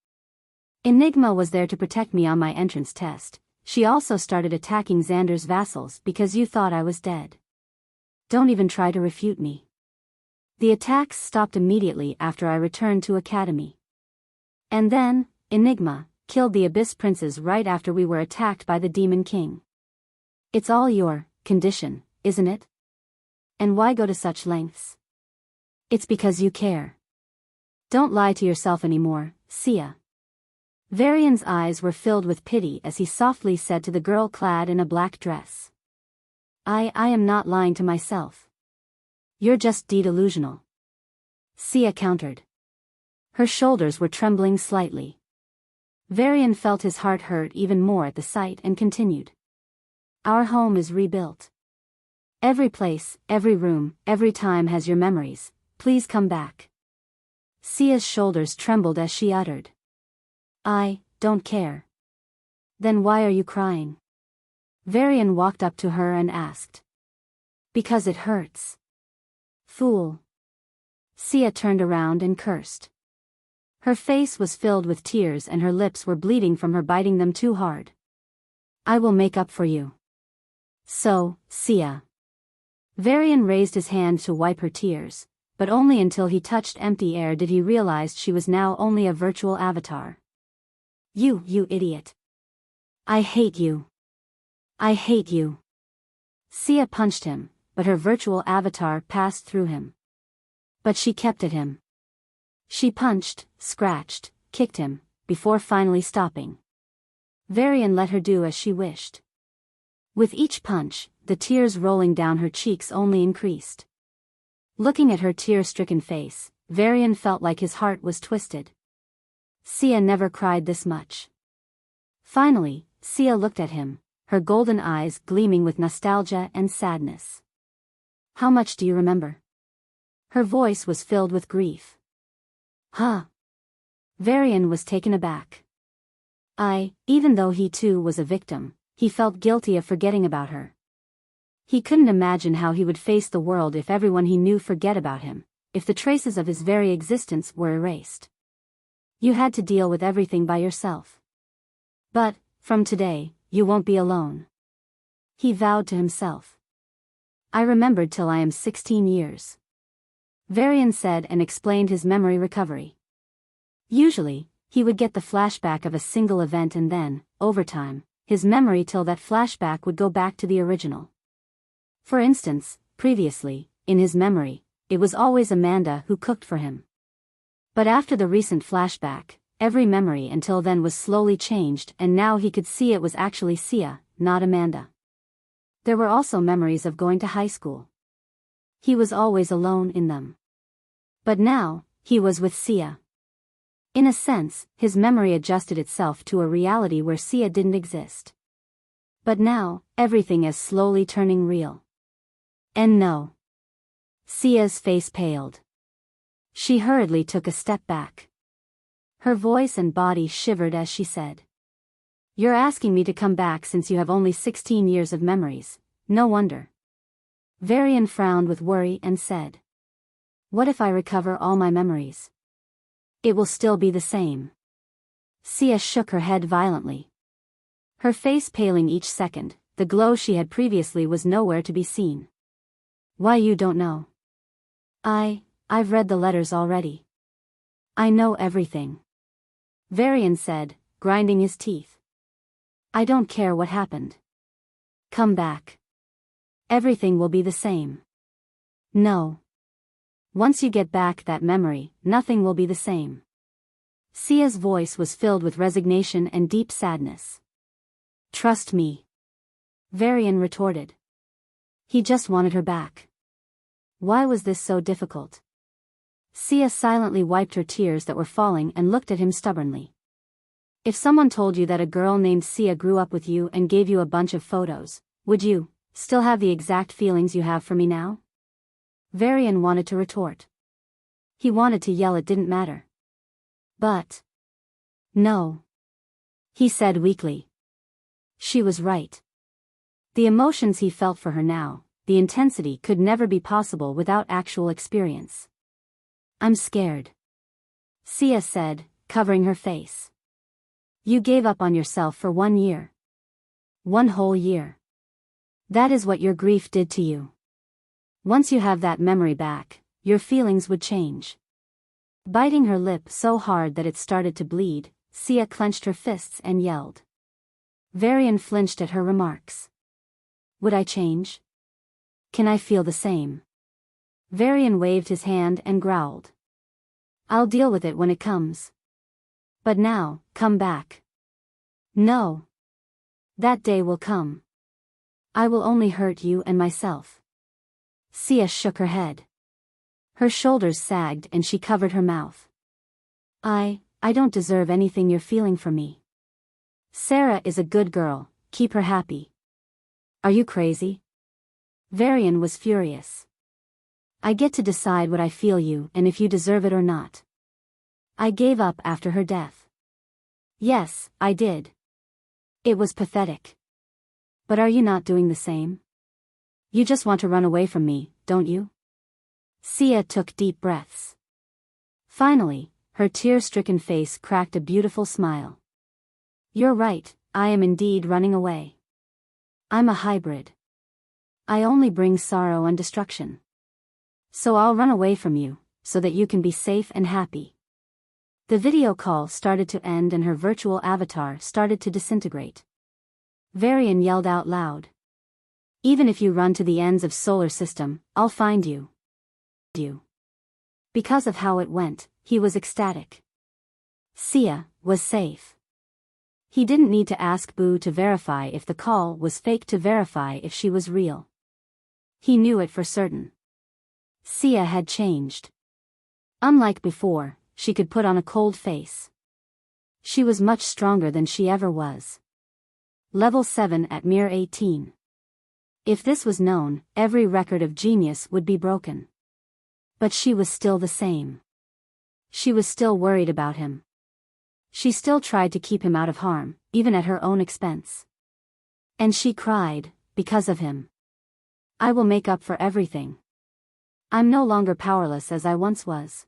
Enigma was there to protect me on my entrance test. She also started attacking Xander's vassals because you thought I was dead. Don't even try to refute me. The attacks stopped immediately after I returned to Academy. And then, Enigma killed the Abyss Princes right after we were attacked by the Demon King. It's all your condition, isn't it? And why go to such lengths? It's because you care. Don't lie to yourself anymore, Sia. Varian's eyes were filled with pity as he softly said to the girl clad in a black dress. I am not lying to myself. You're just delusional. Sia countered. Her shoulders were trembling slightly. Varian felt his heart hurt even more at the sight and continued. Our home is rebuilt. Every place, every room, every time has your memories. Please come back. Sia's shoulders trembled as she uttered. I don't care. Then why are you crying? Varian walked up to her and asked. Because it hurts. Fool. Sia turned around and cursed. Her face was filled with tears and her lips were bleeding from her biting them too hard. I will make up for you. So, Sia. Varian raised his hand to wipe her tears, but only until he touched empty air did he realize she was now only a virtual avatar. You idiot. I hate you. I hate you. Sia punched him, but her virtual avatar passed through him. But she kept at him. She punched, scratched, kicked him, before finally stopping. Varian let her do as she wished. With each punch, the tears rolling down her cheeks only increased. Looking at her tear-stricken face, Varian felt like his heart was twisted. Sia never cried this much. Finally, Sia looked at him, her golden eyes gleaming with nostalgia and sadness. How much do you remember? Her voice was filled with grief. Huh? Varian was taken aback. Even though he too was a victim, he felt guilty of forgetting about her. He couldn't imagine how he would face the world if everyone he knew forget about him, if the traces of his very existence were erased. You had to deal with everything by yourself. But, from today, you won't be alone. He vowed to himself. I remembered till I am 16 years. Varian said and explained his memory recovery. Usually, He would get the flashback of a single event and then, over time, his memory till that flashback would go back to the original. For instance, previously, in his memory, it was always Amanda who cooked for him. But after the recent flashback, every memory until then was slowly changed and now he could see it was actually Sia, not Amanda. There were also memories of going to high school. He was always alone in them. But now, he was with Sia. In a sense, his memory adjusted itself to a reality where Sia didn't exist. But now, everything is slowly turning real. And no. Sia's face paled. She hurriedly took a step back. Her voice and body shivered as she said, "You're asking me to come back since you have only 16 years of memories, no wonder." Varian frowned with worry and said, "What if I recover all my memories? It will still be the same." Sia shook her head violently. Her face paling each second, the glow she had previously was nowhere to be seen. "Why, you don't know? I've read the letters already. I know everything," Varian said, grinding his teeth. "I don't care what happened. Come back. Everything will be the same." "No. Once you get back that memory, nothing will be the same." Sia's voice was filled with resignation and deep sadness. "Trust me," Varian retorted. He just wanted her back. Why was this so difficult? Sia silently wiped her tears that were falling and looked at him stubbornly. "If someone told you that a girl named Sia grew up with you and gave you a bunch of photos, would you still have the exact feelings you have for me now?" Varian wanted to retort. He wanted to yell it didn't matter. But no, he said weakly. She was right. The emotions he felt for her now, the intensity could never be possible without actual experience. "I'm scared," Sia said, covering her face. "You gave up on yourself for 1 year. 1 whole year. That is what your grief did to you. Once you have that memory back, your feelings would change." Biting her lip so hard that it started to bleed, Sia clenched her fists and yelled. Varian flinched at her remarks. "Would I change? Can I feel the same?" Varian waved his hand and growled. "I'll deal with it when it comes. But now, come back." "No. That day will come. I will only hurt you and myself." Sia shook her head. Her shoulders sagged and she covered her mouth. I don't deserve anything you're feeling for me. Sarah is a good girl, keep her happy." "Are you crazy?" Varian was furious. "I get to decide what I feel you and if you deserve it or not. I gave up after her death." "Yes, I did. It was pathetic. But are you not doing the same? You just want to run away from me, don't you?" Sia took deep breaths. Finally, her tear-stricken face cracked a beautiful smile. "You're right, I am indeed running away. I'm a hybrid. I only bring sorrow and destruction. So I'll run away from you, so that you can be safe and happy." The video call started to end and her virtual avatar started to disintegrate. Varian yelled out loud. "Even if you run to the ends of solar system, I'll find you." Because of how it went, he was ecstatic. Sia was safe. He didn't need to ask Boo to verify if the call was fake to verify if she was real. He knew it for certain. Sia had changed. Unlike before, she could put on a cold face. She was much stronger than she ever was. Level 7 at mere 18. If this was known, every record of genius would be broken. But she was still the same. She was still worried about him. She still tried to keep him out of harm, even at her own expense. And she cried, because of him. "I will make up for everything. I'm no longer powerless as I once was."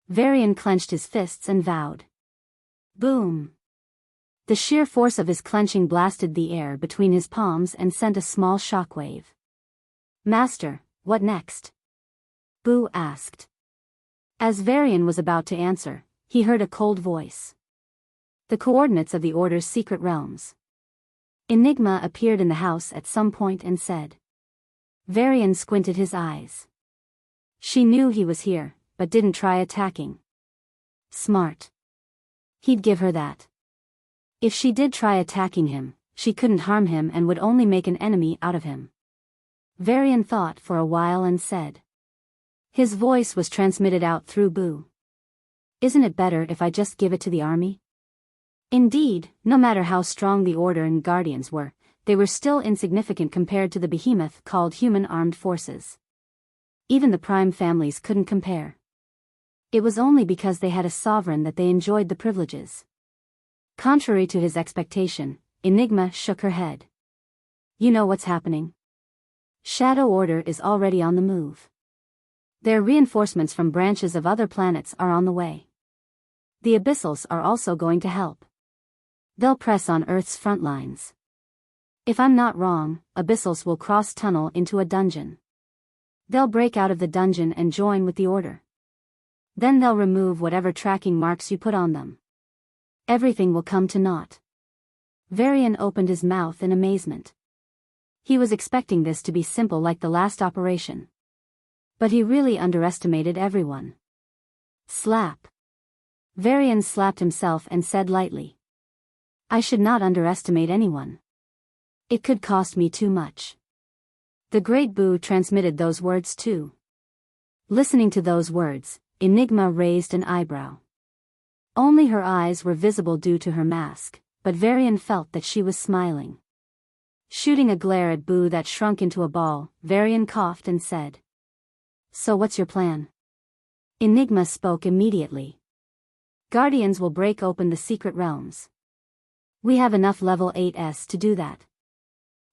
Varian clenched his fists and vowed. Boom! The sheer force of his clenching blasted the air between his palms and sent a small shockwave. "Master, what next?" Boo asked. As Varian was about to answer, he heard a cold voice. The coordinates of the Order's secret realms. Enigma appeared in the house at some point and said. Varian squinted his eyes. She knew he was here, but didn't try attacking. Smart. He'd give her that. If she did try attacking him, she couldn't harm him and would only make an enemy out of him. Varian thought for a while and said. His voice was transmitted out through Boo. Isn't it better if I just give it to the army? Indeed, no matter how strong the Order and Guardians were, they were still insignificant compared to the behemoth called human armed forces. Even the prime families couldn't compare. It was only because they had a sovereign that they enjoyed the privileges. Contrary to his expectation, Enigma shook her head. You know what's happening? Shadow Order is already on the move. Their reinforcements from branches of other planets are on the way. The Abyssals are also going to help. They'll press on Earth's front lines. If I'm not wrong, Abyssals will cross tunnel into a dungeon. They'll break out of the dungeon and join with the Order. Then they'll remove whatever tracking marks you put on them. Everything will come to naught. Varian opened his mouth in amazement. He was expecting this to be simple like the last operation. But he really underestimated everyone. Slap. Varian slapped himself and said lightly. I should not underestimate anyone. It could cost me too much. The Great Boo transmitted those words too. Listening to those words, Enigma raised an eyebrow. Only her eyes were visible due to her mask, but Varian felt that she was smiling. Shooting a glare at Boo that shrunk into a ball, Varian coughed and said. So what's your plan? Enigma spoke immediately. Guardians will break open the secret realms. We have enough level 8s to do that.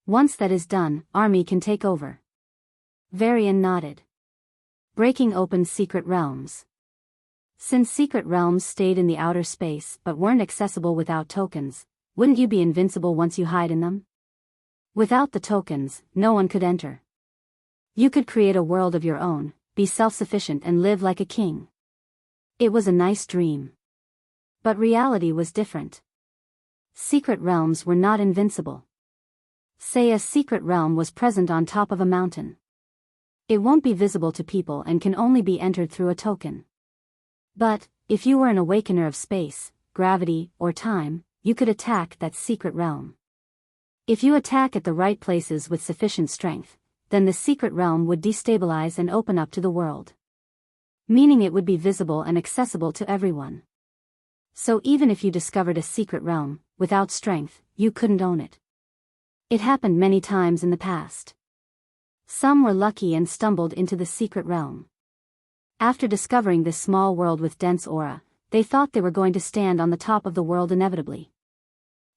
Once that is done, Army can take over. Varian nodded. Breaking open secret realms. Since secret realms stayed in the outer space but weren't accessible without tokens, wouldn't you be invincible once you hide in them? Without the tokens, no one could enter. You could create a world of your own, be self-sufficient and live like a king. It was a nice dream. But reality was different. Secret realms were not invincible. Say a secret realm was present on top of a mountain. It won't be visible to people and can only be entered through a token. But, if you were an awakener of space, gravity, or time, you could attack that secret realm. If you attack at the right places with sufficient strength, then the secret realm would destabilize and open up to the world. Meaning it would be visible and accessible to everyone. So even if you discovered a secret realm, without strength, you couldn't own it. It happened many times in the past. Some were lucky and stumbled into the secret realm. After discovering this small world with dense aura, they thought they were going to stand on the top of the world inevitably.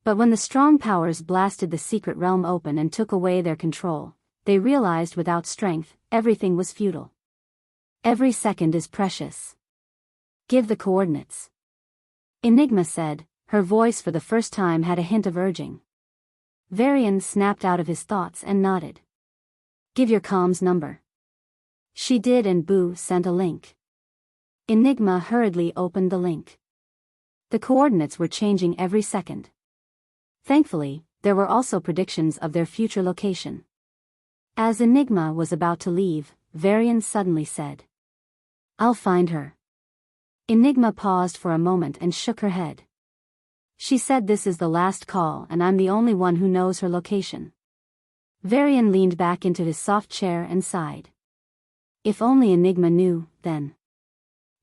But when the strong powers blasted the secret realm open and took away their control, they realized without strength, everything was futile. Every second is precious. Give the coordinates. Enigma said, her voice for the first time had a hint of urging. Varian snapped out of his thoughts and nodded. Give your comms number. She did and Boo sent a link. Enigma hurriedly opened the link. The coordinates were changing every second. Thankfully, there were also predictions of their future location. As Enigma was about to leave, Varian suddenly said. I'll find her. Enigma paused for a moment and shook her head. She said this is the last call and I'm the only one who knows her location. Varian leaned back into his soft chair and sighed. If only Enigma knew, then.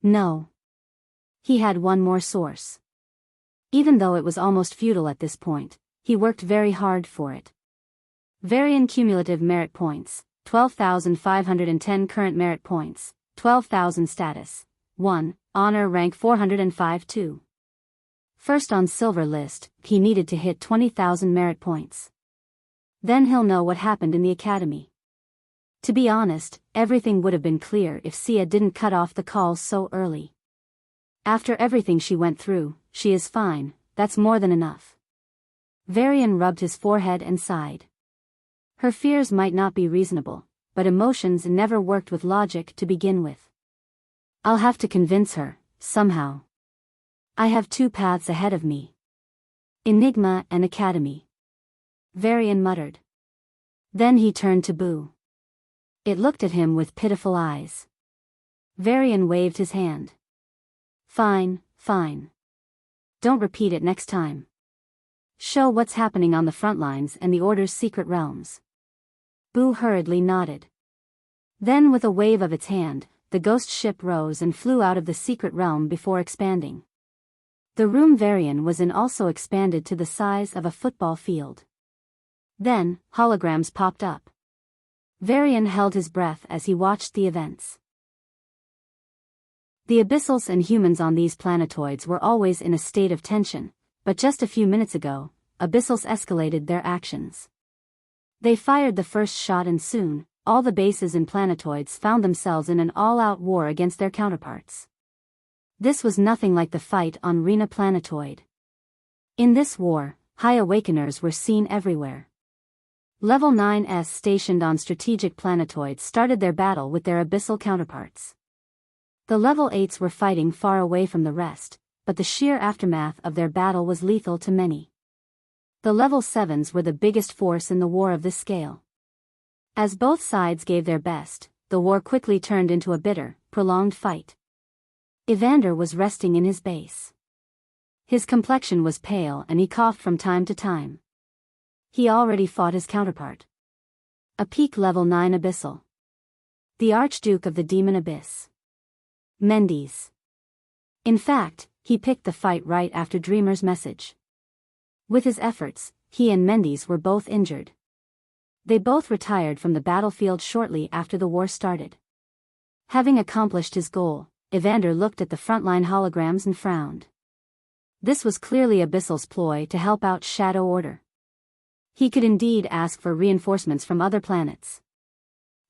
No. He had one more source. Even though it was almost futile at this point, he worked very hard for it. Varian cumulative merit points, 12,510 current merit points, 12,000 status, 1, honor rank 405 2. First on silver list, he needed to hit 20,000 merit points. Then he'll know what happened in the academy. To be honest, everything would have been clear if Sia didn't cut off the calls so early. After everything she went through, she is fine, that's more than enough. Varian rubbed his forehead and sighed. Her fears might not be reasonable, but emotions never worked with logic to begin with. I'll have to convince her, somehow. I have two paths ahead of me. Enigma and Academy. Varian muttered. Then he turned to Boo. It looked at him with pitiful eyes. Varian waved his hand. Fine, fine. Don't repeat it next time. Show what's happening on the front lines and the Order's secret realms. Boo hurriedly nodded. Then with a wave of its hand, the ghost ship rose and flew out of the secret realm before expanding. The room Varian was in also expanded to the size of a football field. Then, holograms popped up. Varian held his breath as he watched the events. The Abyssals and humans on these planetoids were always in a state of tension, but just a few minutes ago, Abyssals escalated their actions. They fired the first shot and soon, all the bases and planetoids found themselves in an all-out war against their counterparts. This was nothing like the fight on Rena Planetoid. In this war, High Awakeners were seen everywhere. Level 9s stationed on strategic planetoids started their battle with their abyssal counterparts. The Level 8s were fighting far away from the rest, but the sheer aftermath of their battle was lethal to many. The Level 7s were the biggest force in the war of this scale. As both sides gave their best, the war quickly turned into a bitter, prolonged fight. Evander was resting in his base. His complexion was pale and he coughed from time to time. He already fought his counterpart. A peak Level 9 Abyssal. The Archduke of the Demon Abyss. Mendes. In fact, he picked the fight right after Dreamer's message. With his efforts, he and Mendes were both injured. They both retired from the battlefield shortly after the war started. Having accomplished his goal, Evander looked at the frontline holograms and frowned. This was clearly Abyssal's ploy to help out Shadow Order. He could indeed ask for reinforcements from other planets.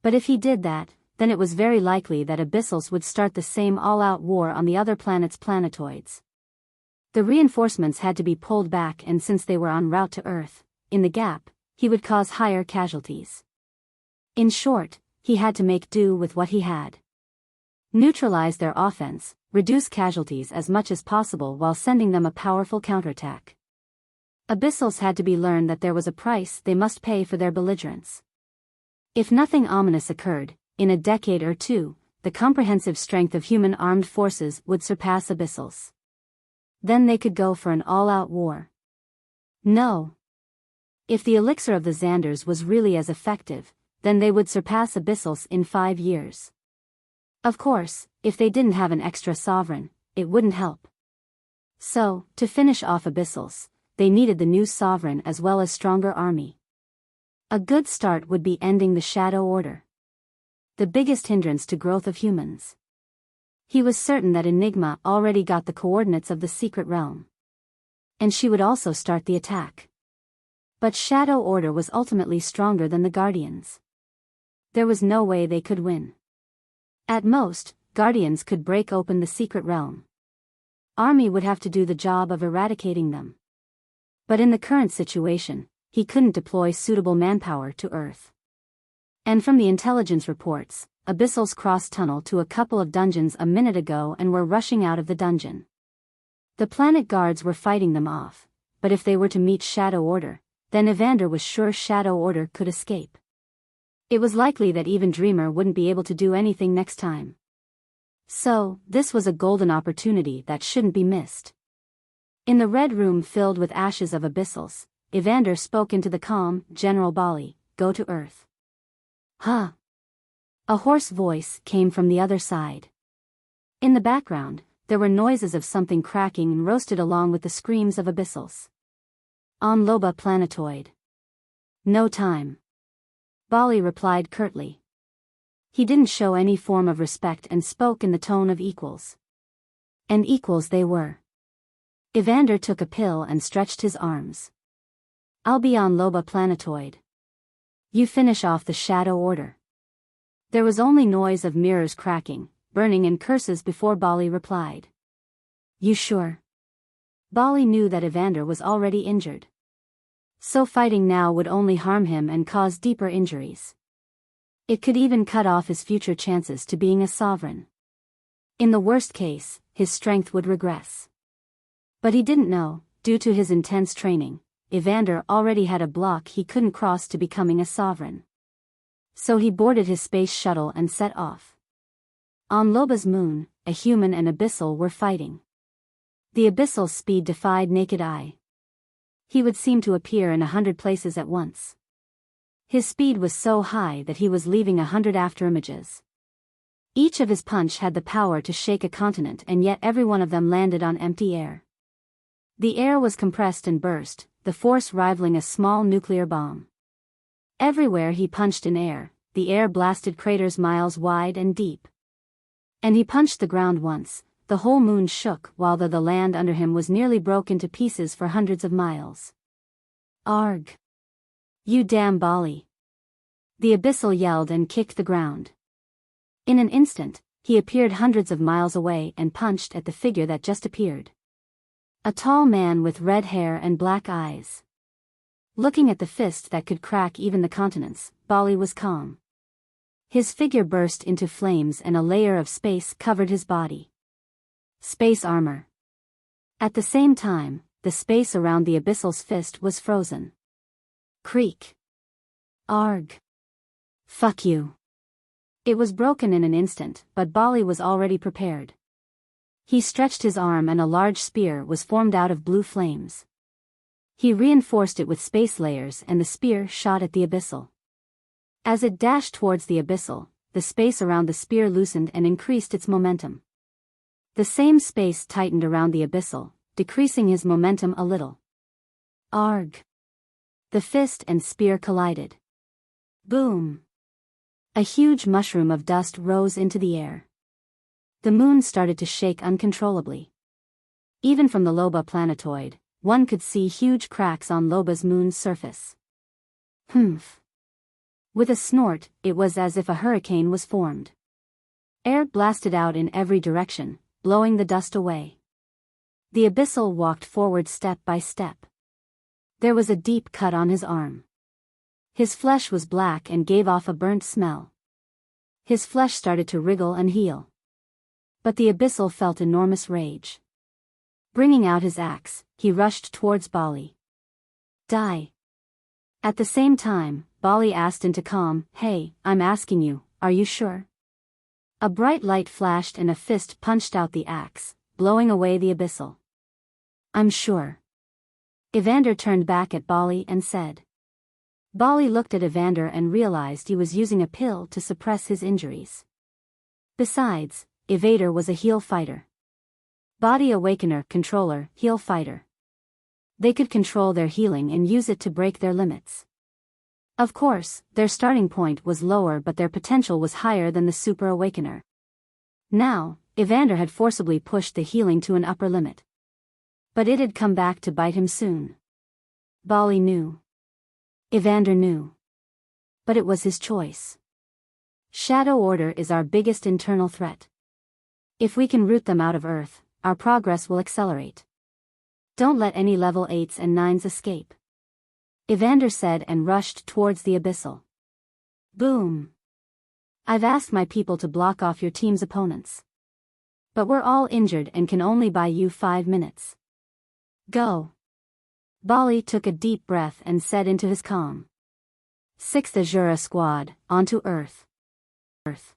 But if he did that, then it was very likely that Abyssals would start the same all-out war on the other planets' planetoids. The reinforcements had to be pulled back, and since they were en route to Earth, in the gap, he would cause higher casualties. In short, he had to make do with what he had. Neutralize their offense, reduce casualties as much as possible while sending them a powerful counterattack. Abyssals had to be learned that there was a price they must pay for their belligerence. If nothing ominous occurred, in a decade or two, the comprehensive strength of human armed forces would surpass Abyssals. Then they could go for an all-out war. No. If the elixir of the Xanders was really as effective, then they would surpass Abyssals in 5 years. Of course, if they didn't have an extra sovereign, it wouldn't help. So, to finish off Abyssals, they needed the new sovereign as well as stronger army. A good start would be ending the Shadow Order, the biggest hindrance to growth of humans. He was certain that Enigma already got the coordinates of the secret realm. And she would also start the attack. But Shadow Order was ultimately stronger than the Guardians. There was no way they could win. At most, Guardians could break open the secret realm. Army would have to do the job of eradicating them. But in the current situation, he couldn't deploy suitable manpower to Earth. And from the intelligence reports, Abyssals crossed tunnel to a couple of dungeons a minute ago and were rushing out of the dungeon. The planet guards were fighting them off, but if they were to meet Shadow Order, then Evander was sure Shadow Order could escape. It was likely that even Dreamer wouldn't be able to do anything next time. So, this was a golden opportunity that shouldn't be missed. In the red room filled with ashes of Abyssals, Evander spoke into the calm, General Bali, go to Earth. Huh? A hoarse voice came from the other side. In the background, there were noises of something cracking and roasted along with the screams of Abyssals. On Loba Planetoid. No time. Bali replied curtly. He didn't show any form of respect and spoke in the tone of equals. And equals they were. Evander took a pill and stretched his arms. I'll be on Loba Planetoid. You finish off the Shadow Order. There was only noise of mirrors cracking, burning and curses before Bali replied. You sure? Bali knew that Evander was already injured. So fighting now would only harm him and cause deeper injuries. It could even cut off his future chances to being a sovereign. In the worst case, his strength would regress. But he didn't know, due to his intense training, Evander already had a block he couldn't cross to becoming a sovereign. So he boarded his space shuttle and set off. On Loba's moon, a human and Abyssal were fighting. The Abyssal's speed defied naked eye. He would seem to appear in 100 places at once. His speed was so high that he was leaving 100 afterimages. Each of his punch had the power to shake a continent, and yet every one of them landed on empty air. The air was compressed and burst, the force rivaling a small nuclear bomb. Everywhere he punched in air, the air blasted craters miles wide and deep. And he punched the ground once, the whole moon shook while the land under him was nearly broke into pieces for hundreds of miles. Arg! You damn Bali! The Abyssal yelled and kicked the ground. In an instant, he appeared hundreds of miles away and punched at the figure that just appeared. A tall man with red hair and black eyes. Looking at the fist that could crack even the continents, Bali was calm. His figure burst into flames and a layer of space covered his body. Space armor. At the same time, the space around the Abyssal's fist was frozen. Creak. Arg. Fuck you. It was broken in an instant, but Bali was already prepared. He stretched his arm and a large spear was formed out of blue flames. He reinforced it with space layers and the spear shot at the Abyssal. As it dashed towards the Abyssal, the space around the spear loosened and increased its momentum. The same space tightened around the Abyssal, decreasing his momentum a little. Arg. The fist and spear collided. Boom. A huge mushroom of dust rose into the air. The moon started to shake uncontrollably. Even from the Loba planetoid, one could see huge cracks on Loba's moon's surface. Humph. With a snort, it was as if a hurricane was formed. Air blasted out in every direction, blowing the dust away. The Abyssal walked forward step by step. There was a deep cut on his arm. His flesh was black and gave off a burnt smell. His flesh started to wriggle and heal. But the Abyssal felt enormous rage. Bringing out his axe, he rushed towards Bali. Die. At the same time, Bali asked into calm, "Hey, I'm asking you, are you sure?" A bright light flashed and a fist punched out the axe, blowing away the Abyssal. "I'm sure." Evander turned back at Bali and said. Bali looked at Evander and realized he was using a pill to suppress his injuries. Besides, Evander was a heal fighter. Body Awakener, Controller, Heal Fighter. They could control their healing and use it to break their limits. Of course, their starting point was lower but their potential was higher than the Super Awakener. Now, Evander had forcibly pushed the healing to an upper limit. But it had come back to bite him soon. Bali knew. Evander knew. But it was his choice. Shadow Order is our biggest internal threat. If we can root them out of Earth, our progress will accelerate. Don't let any level 8s and 9s escape. Evander said and rushed towards the Abyssal. Boom. I've asked my people to block off your team's opponents. But we're all injured and can only buy you 5 minutes. Go. Bali took a deep breath and said into his calm. 6th Azura Squad, onto Earth. Earth.